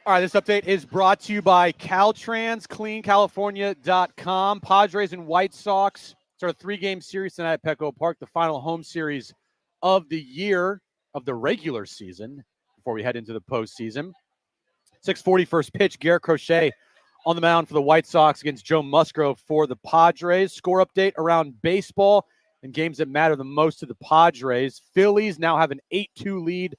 All right, this update is brought to you by Caltrans, cleancalifornia.com. Padres and White Sox start a 3-game series tonight at Petco Park, the final home series of the year of the regular season before we head into the postseason. 6:40 first pitch, Garrett Crochet on the mound for the White Sox against Joe Musgrove for the Padres. Score update around baseball and games that matter the most to the Padres. Phillies now have an 8-2 lead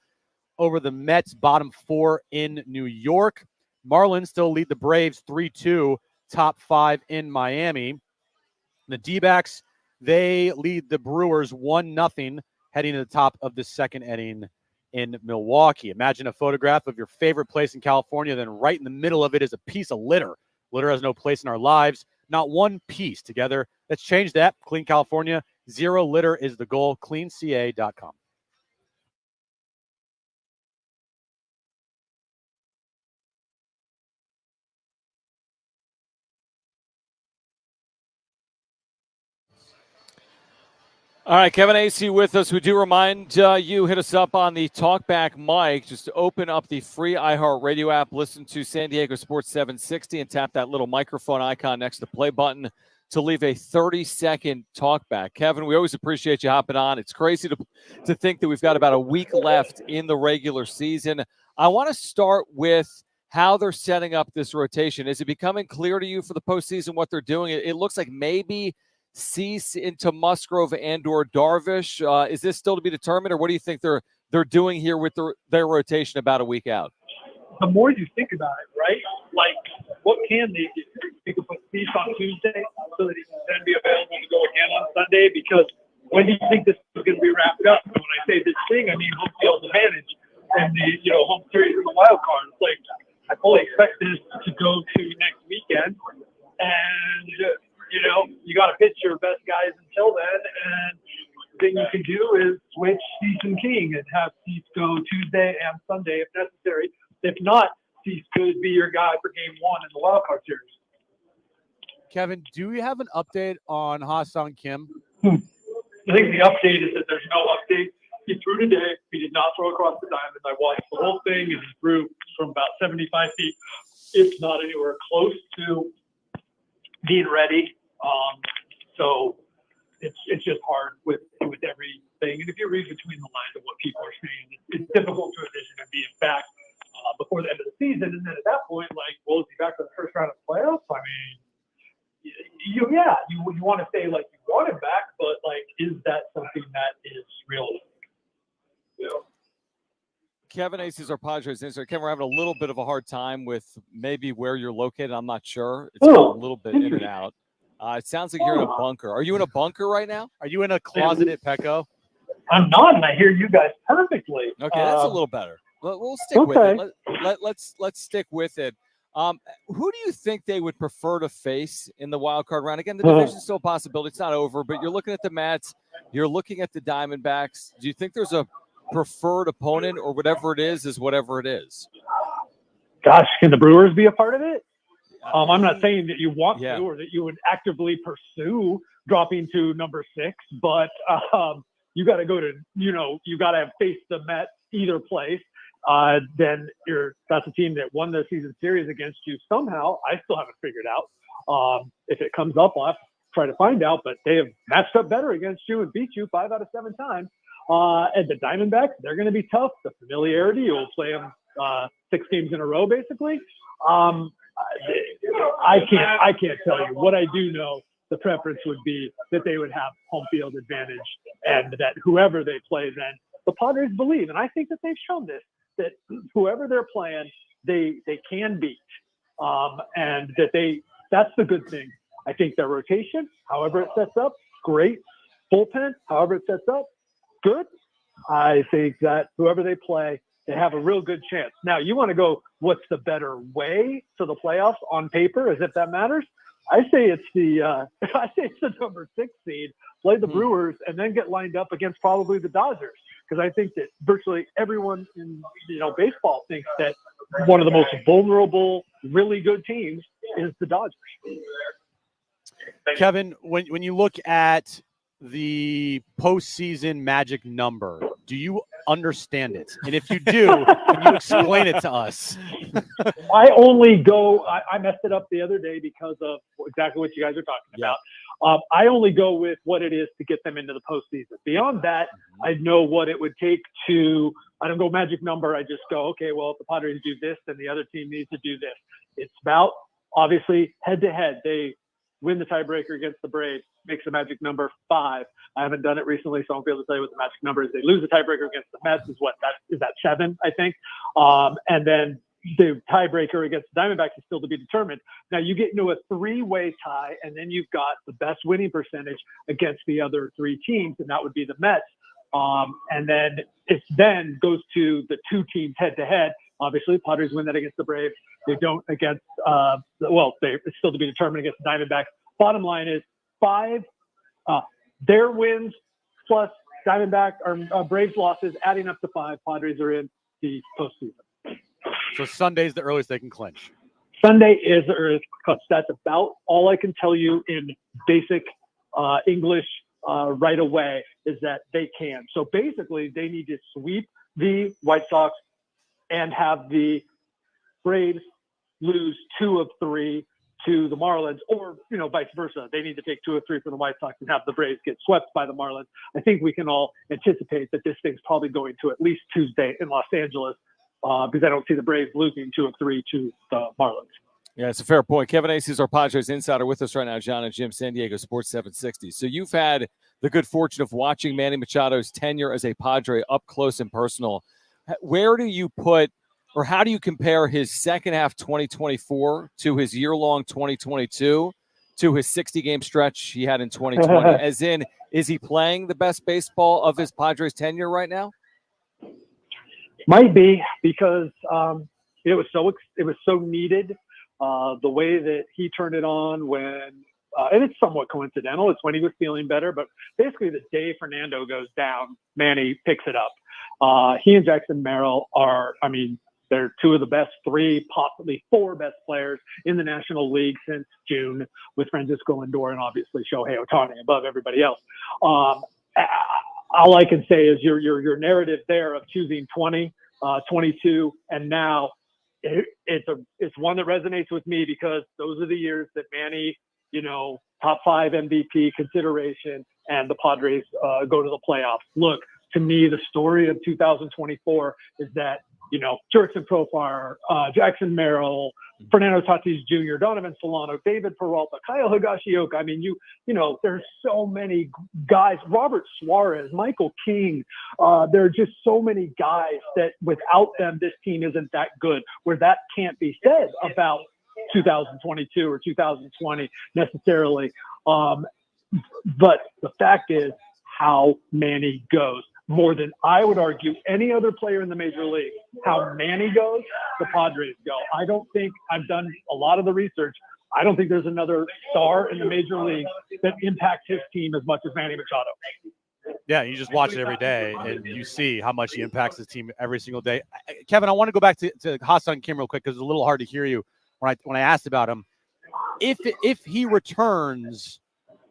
over the Mets, bottom 4 in New York. Marlins still lead the Braves 3-2, top 5 in Miami. The D-backs, they lead the Brewers 1-0, heading to the top of the second inning in Milwaukee. Imagine a photograph of your favorite place in California, then right in the middle of it is a piece of litter. Litter has no place in our lives, not one piece. Together, let's change that. Clean California, 0 litter is the goal. CleanCA.com. All right, Kevin AC with us. We do remind you, hit us up on the Talkback mic. Just open up the free iHeartRadio app, listen to San Diego Sports 760, and tap that little microphone icon next to the play button to leave a 30-second talkback. Kevin, we always appreciate you hopping on. It's crazy to think that we've got about a week left in the regular season. I want to start with how they're setting up this rotation. Is it becoming clear to you for the postseason what they're doing? It looks like maybe Cease into Musgrove and/or Darvish. Is this still to be determined, or what do you think they're doing here with their rotation about a week out? The more you think about it, right? Like, what can they do? They could put Cease on Tuesday so that he can then be available to go again on Sunday. Because when do you think this is going to be wrapped up? And when I say this thing, I mean home field advantage and the home series and the wild card. It's like I fully expect this to go to next weekend, and you got to pitch your best guys until then, and the thing you can do is switch Cease and King and have Cease go Tuesday and Sunday if necessary. If not, Cease could be your guy for game 1 in the wild card series. Kevin, do you have an update on Ha-Seong Kim? I think the update is that there's no update. He threw today. He did not throw across the diamond. I watched the whole thing, and he threw from about 75 feet. It's not anywhere close to being ready. So it's just hard with everything. And if you read between the lines of what people are saying, it's difficult to envision him being back before the end of the season. And then at that point, is he back for the first round of playoffs? I mean, you want to say you want him back, but is that something that is realistic? Kevin Ace is our Padres answer. Kevin, we're having a little bit of a hard time with maybe where you're located. I'm not sure. It's a little bit in and out. It sounds like you're in a bunker. Are you in a bunker right now? Are you in a closet at Petco? I'm not, and I hear you guys perfectly. Okay, that's a little better. We'll stick with it. Let's stick with it. Who do you think they would prefer to face in the wild card round? Again, the division's still a possibility. It's not over, but you're looking at the Mets. You're looking at the Diamondbacks. Do you think there's a preferred opponent, or whatever it is whatever it is? Gosh, can the Brewers be a part of it? I'm not saying that you want to or that you would actively pursue dropping to number 6, but you got to go to, you got to face the Mets either place. Then that's a team that won the season series against you somehow. I still haven't figured out. If it comes up, I'll have to try to find out, but they have matched up better against you and beat you 5 out of 7 times. And the Diamondbacks, they're going to be tough. The familiarity, you'll play them 6 games in a row, basically. I can't tell you. What I do know, the preference would be that they would have home field advantage, and that whoever they play, then the Padres believe, and I think that they've shown this, that whoever they're playing, they can beat, and that's the good thing. I think their rotation, however it sets up, great. Bullpen, however it sets up, good. I think that whoever they play, they have a real good chance. Now, you want to go, what's the better way to the playoffs on paper, as if that matters? I say it's the number 6 seed, play the Brewers, and then get lined up against probably the Dodgers. Because I think that virtually everyone in baseball thinks that one of the most vulnerable, really good teams is the Dodgers. Kevin, when you look at the postseason magic number, Do you understand it? And if you do, can you explain it to us? I only go. I messed it up the other day because of exactly what you guys are talking about. I only go with what it is to get them into the postseason. Beyond that, I know what it would take to. I don't go magic number. I just go, okay, well, if the Padres do this, then the other team needs to do this. It's about obviously head to head. They win the tiebreaker against the Braves, makes the magic number 5. I haven't done it recently, so I won't be able to tell you what the magic number is. They lose the tiebreaker against the Mets, is that 7, I think. And then the tiebreaker against the Diamondbacks is still to be determined. Now you get into a 3-way tie, and then you've got the best winning percentage against the other 3 teams, and that would be the Mets. And then it then goes to the 2 teams head to head. Obviously, Padres win that against the Braves. They don't against, it's still to be determined against the Diamondbacks. Bottom line is 5, their wins plus Diamondback or Braves losses adding up to 5. Padres are in the postseason. So Sunday's the earliest they can clinch. Sunday is the earliest clinch. That's about all I can tell you in basic English right away is that they can. So basically, they need to sweep the White Sox and have the Braves lose 2 of 3 to the Marlins, or vice versa. They need to take 2 of 3 from the White Sox and have the Braves get swept by the Marlins. I think we can all anticipate that this thing's probably going to at least Tuesday in Los Angeles, because I don't see the Braves losing 2 of 3 to the Marlins. Yeah, it's a fair point. Kevin Acee is our Padres insider with us right now. Jon and Jim, San Diego Sports 760. So you've had the good fortune of watching Manny Machado's tenure as a Padre up close and personal. Where do you put, or how do you compare his second half 2024 to his year-long 2022 to his 60-game stretch he had in 2020? As in, is he playing the best baseball of his Padres tenure right now? Might be, because it was so needed. The way that he turned it on when, and it's somewhat coincidental, it's when he was feeling better, but basically the day Fernando goes down, Manny picks it up. He and Jackson Merrill they're 2 of the best 3, possibly 4 best players in the National League since June, with Francisco Lindor and obviously Shohei Otani above everybody else. All I can say is your narrative there of choosing 20, 22, and now it's one that resonates with me, because those are the years that Manny, top 5 MVP consideration, and the Padres go to the playoffs. Look, to me, the story of 2024 is that, Jurickson Profar, Jackson Merrill, Fernando Tatis Jr., Donovan Solano, David Peralta, Kyle Higashioka. There's so many guys, Robert Suarez, Michael King. There are just so many guys that without them, this team isn't that good, where that can't be said about 2022 or 2020 necessarily. But the fact is how Manny goes. More than I would argue any other player in the major league, how Manny goes, the Padres go. I don't think, I've done a lot of the research, I don't think there's another star in the major league that impacts his team as much as Manny Machado. Yeah, you just watch it every day, and you see how much he impacts his team every single day. Kevin, I want to go back to Ha-Seong Kim real quick, because it's a little hard to hear you when I asked about him. If he returns,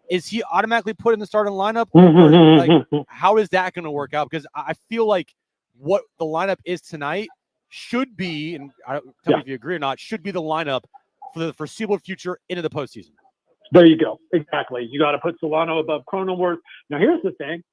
is he automatically put in the starting lineup? Or, how is that going to work out? Because I feel like what the lineup is tonight should be, and tell me if you agree or not, should be the lineup for the foreseeable future into the postseason. There you go. Exactly. You got to put Solano above Cronenworth. Now, here's the thing.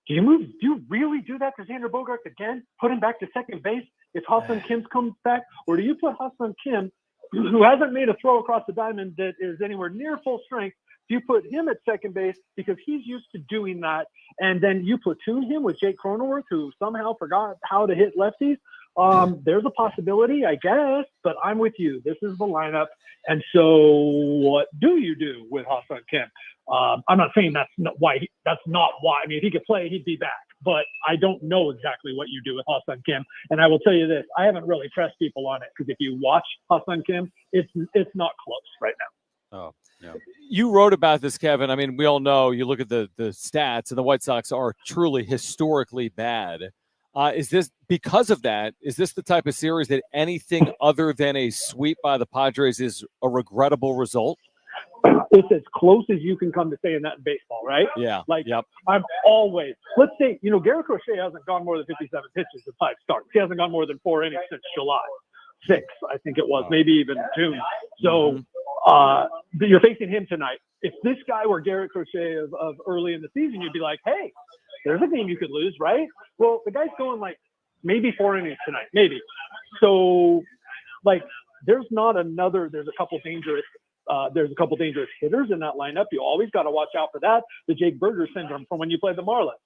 Do you really do that to Xander Bogaerts again? Put him back to second base if Ha-Seong Kim comes back? Or do you put Ha-Seong Kim, who hasn't made a throw across the diamond that is anywhere near full strength, do you put him at second base because he's used to doing that, and then you platoon him with Jake Cronenworth, who somehow forgot how to hit lefties? There's a possibility, I guess, but I'm with you. This is the lineup, and so what do you do with Ha-Seong Kim? I'm not saying that's not why. I mean, if he could play, he'd be back. But I don't know exactly what you do with Ha-Seong Kim. And I will tell you this: I haven't really pressed people on it, because if you watch Ha-Seong Kim, it's not close right now. Oh. Yeah. You wrote about this, Kevin. I mean, we all know, you look at the stats, and the White Sox are truly historically bad. Is this because of that? Is this the type of series that anything other than a sweep by the Padres is a regrettable result? it's as close as you can come to saying that in baseball, right? Yeah. Like, yep. I'm always, let's say, Garrett Crochet hasn't gone more than 57 pitches in 5 starts. He hasn't gone more than 4 innings since July 6th, I think it was, maybe even June. So you're facing him tonight. If this guy were Garrett Crochet of early in the season, you'd be like, hey, there's a game you could lose, right? Well, the guy's going like maybe 4 innings tonight, maybe. So, like, there's a couple dangerous hitters in that lineup. You always got to watch out for that. The Jake Berger syndrome from when you played the Marlins.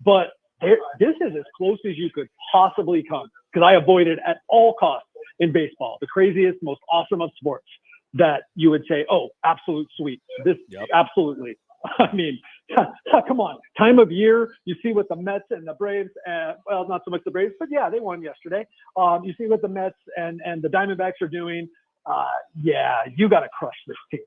But this is as close as you could possibly come, because I avoid it at all costs in baseball. The craziest, most awesome of sports that you would say, oh, absolute sweep. This, absolutely. I mean, come on. Time of year, you see what the Mets and the Braves, well, not so much the Braves, but yeah, they won yesterday. You see what the Mets and the Diamondbacks are doing. Yeah, you got to crush this team.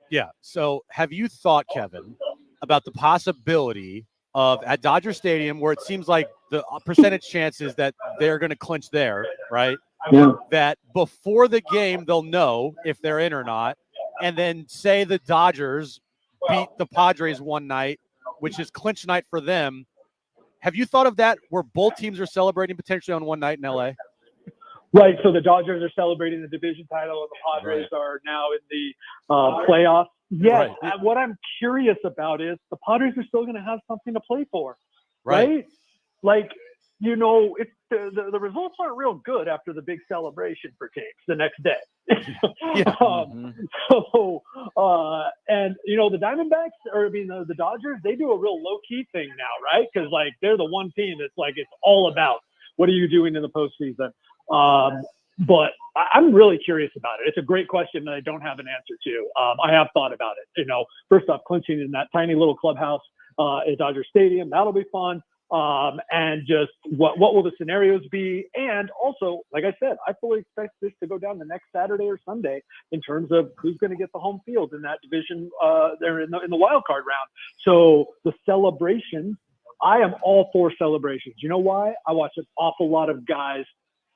Yeah. So have you thought, Kevin, about the possibility of at Dodger Stadium, where it seems like the percentage chances that they're going to clinch there, right? Yeah. That before the game, they'll know if they're in or not. And then say the Dodgers beat the Padres one night, which is clinch night for them. Have you thought of that, where both teams are celebrating potentially on one night in LA? Right. So the Dodgers are celebrating the division title, and the Padres are now in the playoffs. Yes. Right. What I'm curious about is the Padres are still going to have something to play for. Right. Like, it's the results aren't real good after the big celebration for teams the next day. So, and the Diamondbacks, the Dodgers, they do a real low key thing now, right? Because like they're the one team that's like it's all about what are you doing in the postseason. But I'm really curious about it. It's a great question that I don't have an answer to. I have thought about it. First off, clinching in that tiny little clubhouse at Dodger Stadium, that'll be fun. And just what will the scenarios be? And also, like I said, I fully expect this to go down the next Saturday or Sunday in terms of who's going to get the home field in that division there in the wild card round. So the celebrations, I am all for celebrations. You know why? I watch an awful lot of guys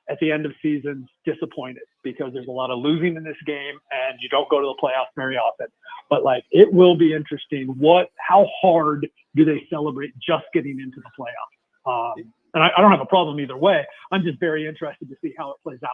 at the end of seasons disappointed because there's a lot of losing in this game and you don't go to the playoffs very often. But like, it will be interesting. How hard do they celebrate just getting into the playoffs? And I don't have a problem either way. I'm just very interested to see how it plays out.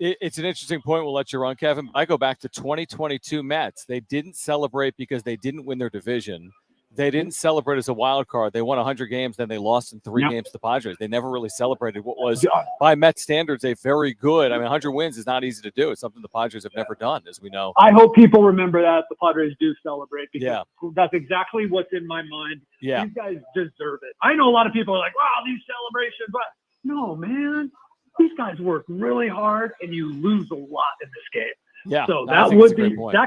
It's an interesting point. We'll let you run, Kevin. I go back to 2022 Mets. They didn't celebrate because they didn't win their division. They didn't celebrate as a wild card. They won 100 games, then they lost in 3 games to the Padres. They never really celebrated what was, by Mets standards, a very good. 100 wins is not easy to do. It's something the Padres have never done, as we know. I hope people remember that the Padres do celebrate because that's exactly what's in my mind. Yeah. These guys deserve it. I know a lot of people are like, wow, these celebrations. But no, man, these guys work really hard, and you lose a lot in this game. Yeah. So that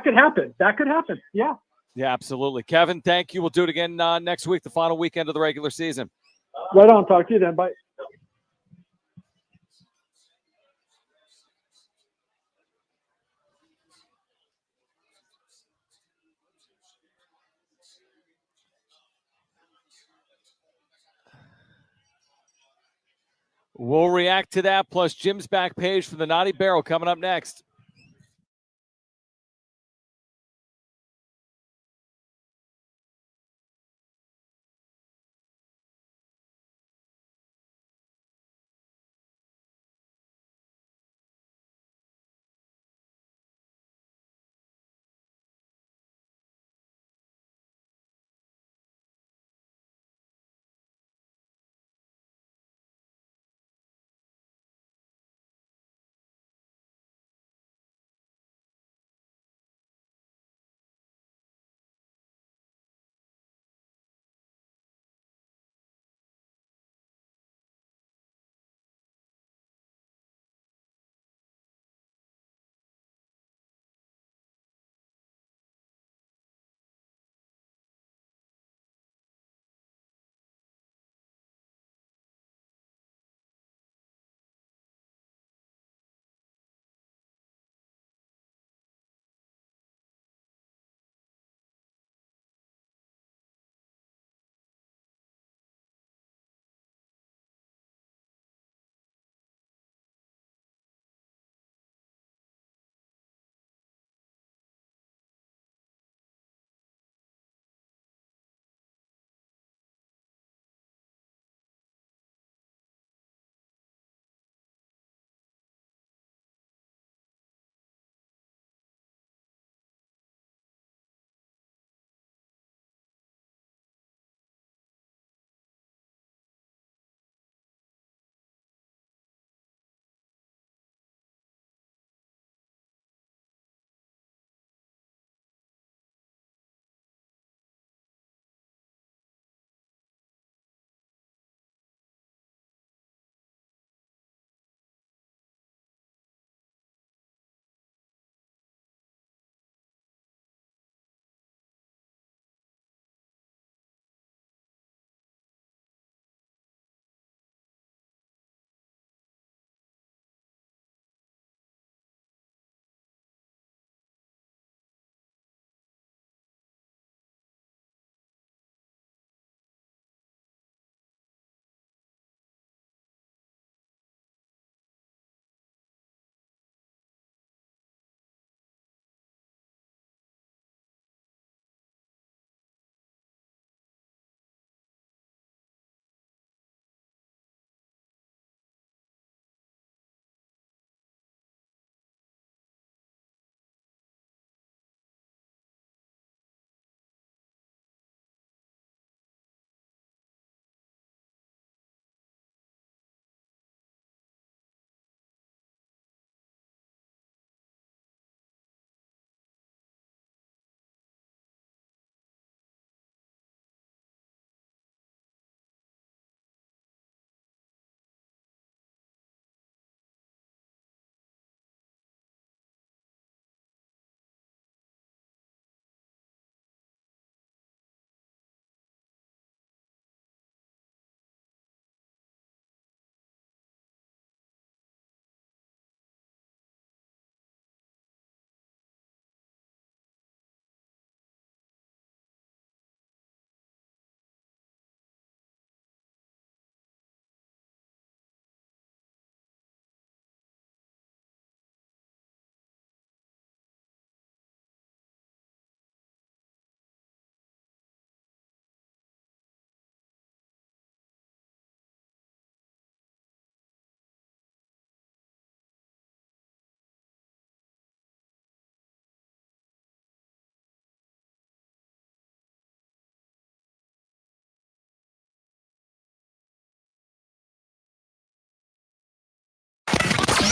could happen. That could happen. Yeah. Yeah, absolutely. Kevin, thank you. We'll do it again next week, the final weekend of the regular season. Right on. Talk to you then. Bye. We'll react to that, plus Jim's back page for the Naughty Barrel coming up next.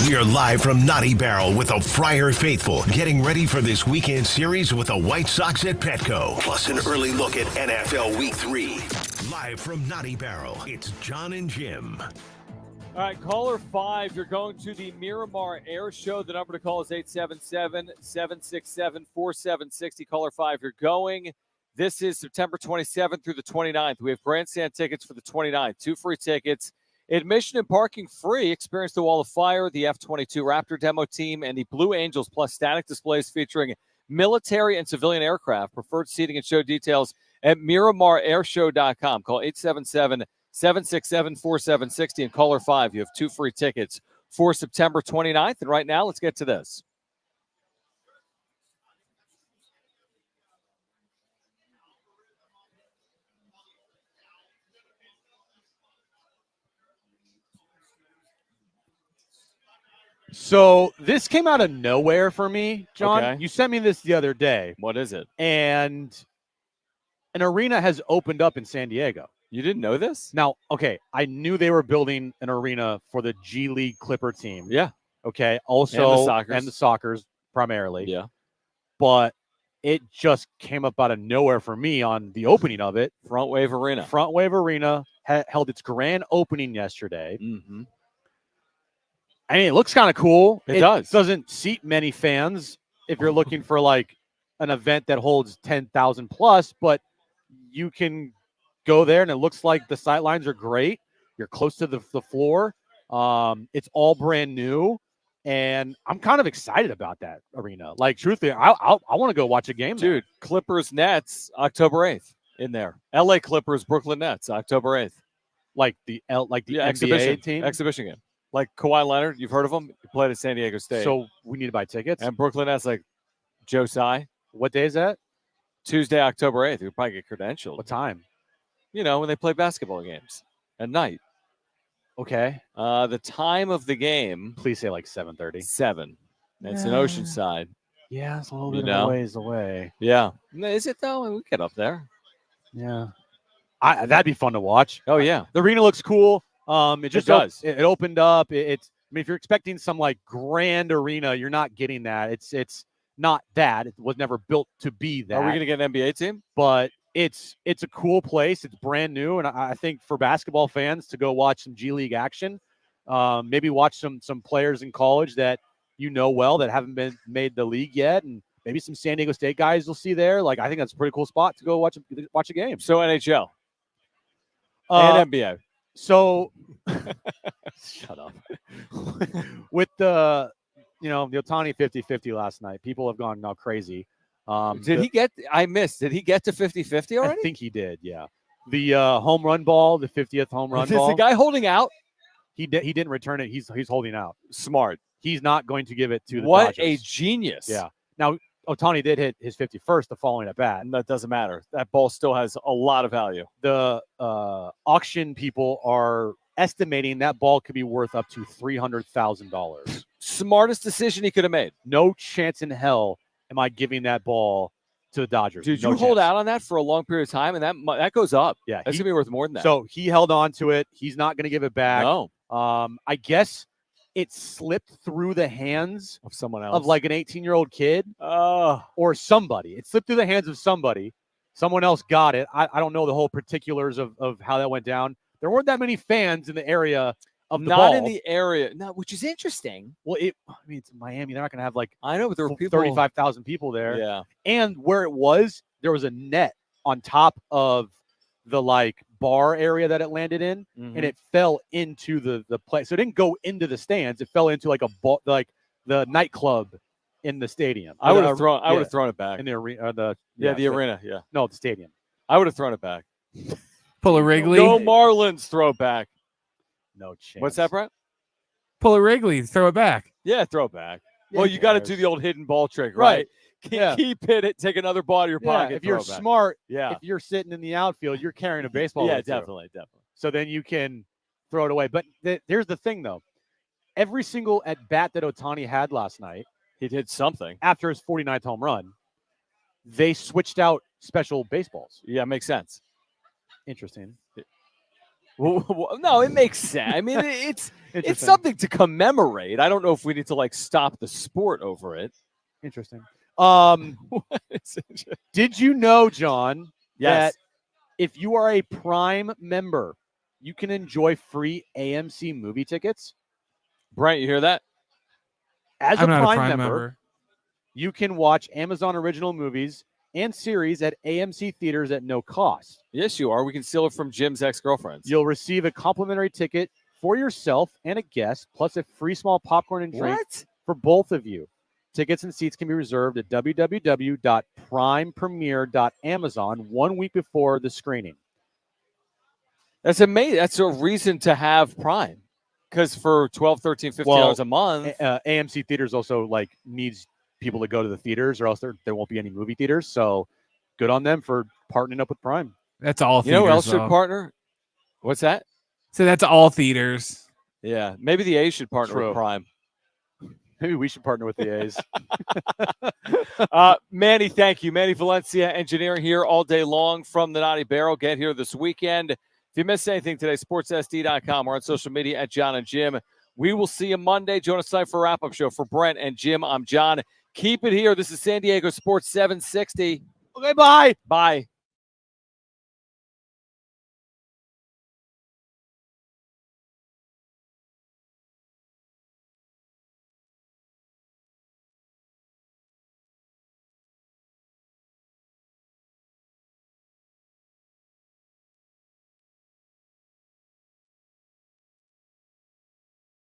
We are live from Naughty Barrel with the Friar Faithful, getting ready for this weekend series with the White Sox at Petco. Plus an early look at NFL Week 3. Live from Naughty Barrel, it's Jon and Jim. All right, caller 5, you're going to the Miramar Air Show. The number to call is 877-767-4760. Caller 5, you're going. This is September 27th through the 29th. We have grandstand tickets for the 29th. 2 free tickets. Admission and parking free. Experience the Wall of Fire, the F-22 Raptor demo team, and the Blue Angels, plus static displays featuring military and civilian aircraft. Preferred seating and show details at MiramarAirshow.com. Call 877-767-4760 and caller 5. You have 2 free tickets for September 29th. And right now, let's get to this. So this came out of nowhere for me, John. Okay. You sent me this the other day. What is it? And an arena has opened up in San Diego. You didn't know this? Now, okay, I knew they were building an arena for the G League Clipper team. Yeah. Okay. Also, and the Sockers primarily. Yeah. But it just came up out of nowhere for me on the opening of it. Front Wave Arena. Front Wave Arena held its grand opening yesterday. Mm-hmm. I mean, it looks kind of cool. It does. Doesn't seat many fans if you're looking for like an event that holds 10,000 plus, but you can go there and it looks like the sight lines are great. You're close to the floor. It's all brand new. And I'm kind of excited about that arena. Like, truthfully, I want to go watch a game. Dude, Clippers Nets, October 8th in there. LA Clippers, Brooklyn Nets, October 8th. Like the NBA exhibition team? Exhibition game. Like Kawhi Leonard, you've heard of him? He played at San Diego State. So we need to buy tickets. And Brooklyn Nets, like Joe Tsai. What day is that? Tuesday, October 8th. You'll probably get credentialed. What time? You know, when they play basketball games at night. Okay. The time of the game. Please say like 7:30. 7. It's in Oceanside. Yeah, it's a little bit of a ways away. Yeah. Is it though? We get up there. Yeah. That'd be fun to watch. Oh, yeah. The arena looks cool. It just does. It opened up. It's. I mean, if you're expecting some like grand arena, you're not getting that. It's not that. It was never built to be that. Are we going to get an NBA team? But it's a cool place. It's brand new, and I think for basketball fans to go watch some G League action, maybe watch some players in college that you know well that haven't been made the league yet, and maybe some San Diego State guys you'll see there. Like, I think that's a pretty cool spot to go watch a game. So NHL and NBA. So, shut up. With the Ohtani 50-50 last night, people have gone now crazy. Did he get to 50-50 already? I think he did, yeah. The home run ball, the 50th home run ball. Is the guy holding out? He didn't return it. He's holding out. Smart. He's not going to give it to the What Dodgers. a genius. Yeah. Now, Ohtani did hit his 51st the following at bat. And that doesn't matter. That ball still has a lot of value. The auction people are estimating that ball could be worth up to $300,000. Smartest decision he could have made. No chance in hell am I giving that ball to the Dodgers. Dude, no you hold chance. out on that for a long period of time, and that goes up. Yeah. That's going to be worth more than that. So he held on to it. He's not going to give it back. No. I guess it slipped through the hands of someone else, of like an 18-year-old kid or somebody. It slipped through the hands of somebody. Someone else got it. I don't know the whole particulars of how that went down. There weren't that many fans in the area of the ball. Not in the area, no, which is interesting. Well, it's Miami. They're not going to have like I know, but there were people, 35,000 people there. Yeah, and where it was, there was a net on top of the like bar area that it landed in, and it fell into the place. So it didn't go into the stands. It fell into like like the nightclub in the stadium. I would have thrown it back in the arena. The arena. Yeah, no, the stadium. I would have thrown it back. Pull a Wrigley. Go Marlins, throw it back. No chance. What's that, Brett? Pull a Wrigley, throw it back. Yeah, throw it back. Yeah, well, you got to do the old hidden ball trick, right? Keep it, take another ball out of your pocket. If you're throw it back. smart, yeah. If you're sitting in the outfield, you're carrying a baseball. Yeah, with you. definitely. So then you can throw it away. But here's the thing, though. Every single at bat that Ohtani had last night, he did something after his 49th home run. They switched out special baseballs. Yeah, makes sense. Interesting. No, it makes sense. I mean, it's something to commemorate. I don't know if we need to like stop the sport over it. Interesting. Did you know, John, Yes. that if you are a Prime member, you can enjoy free AMC movie tickets? Brent, you hear that? As I'm a not a Prime Prime member, member. you can watch Amazon original movies and series at AMC theaters at no cost. Yes, you are. We can steal it from Jim's ex-girlfriends. You'll receive a complimentary ticket for yourself and a guest, plus a free small popcorn and drink for both of you. Tickets and seats can be reserved at www.primepremiere.amazon 1 week before the screening. That's amazing. That's a reason to have Prime. Because for $12, $13, $15 a month. AMC theaters also needs people to go to the theaters, or else there won't be any movie theaters. So good on them for partnering up with Prime. That's all theaters. You know who else should though. partner? What's that? So that's all theaters. Yeah. Maybe the A's should partner with Prime. Maybe we should partner with the A's. Manny, thank you. Manny Valencia, engineering here all day long from the Naughty Barrel. Get here this weekend. If you missed anything today, sportsSD.com or on social media at Jon and Jim. We will see you Monday. Join us tonight for a wrap-up show. For Brent and Jim, I'm John. Keep it here. This is San Diego Sports 760. Okay, bye. Bye.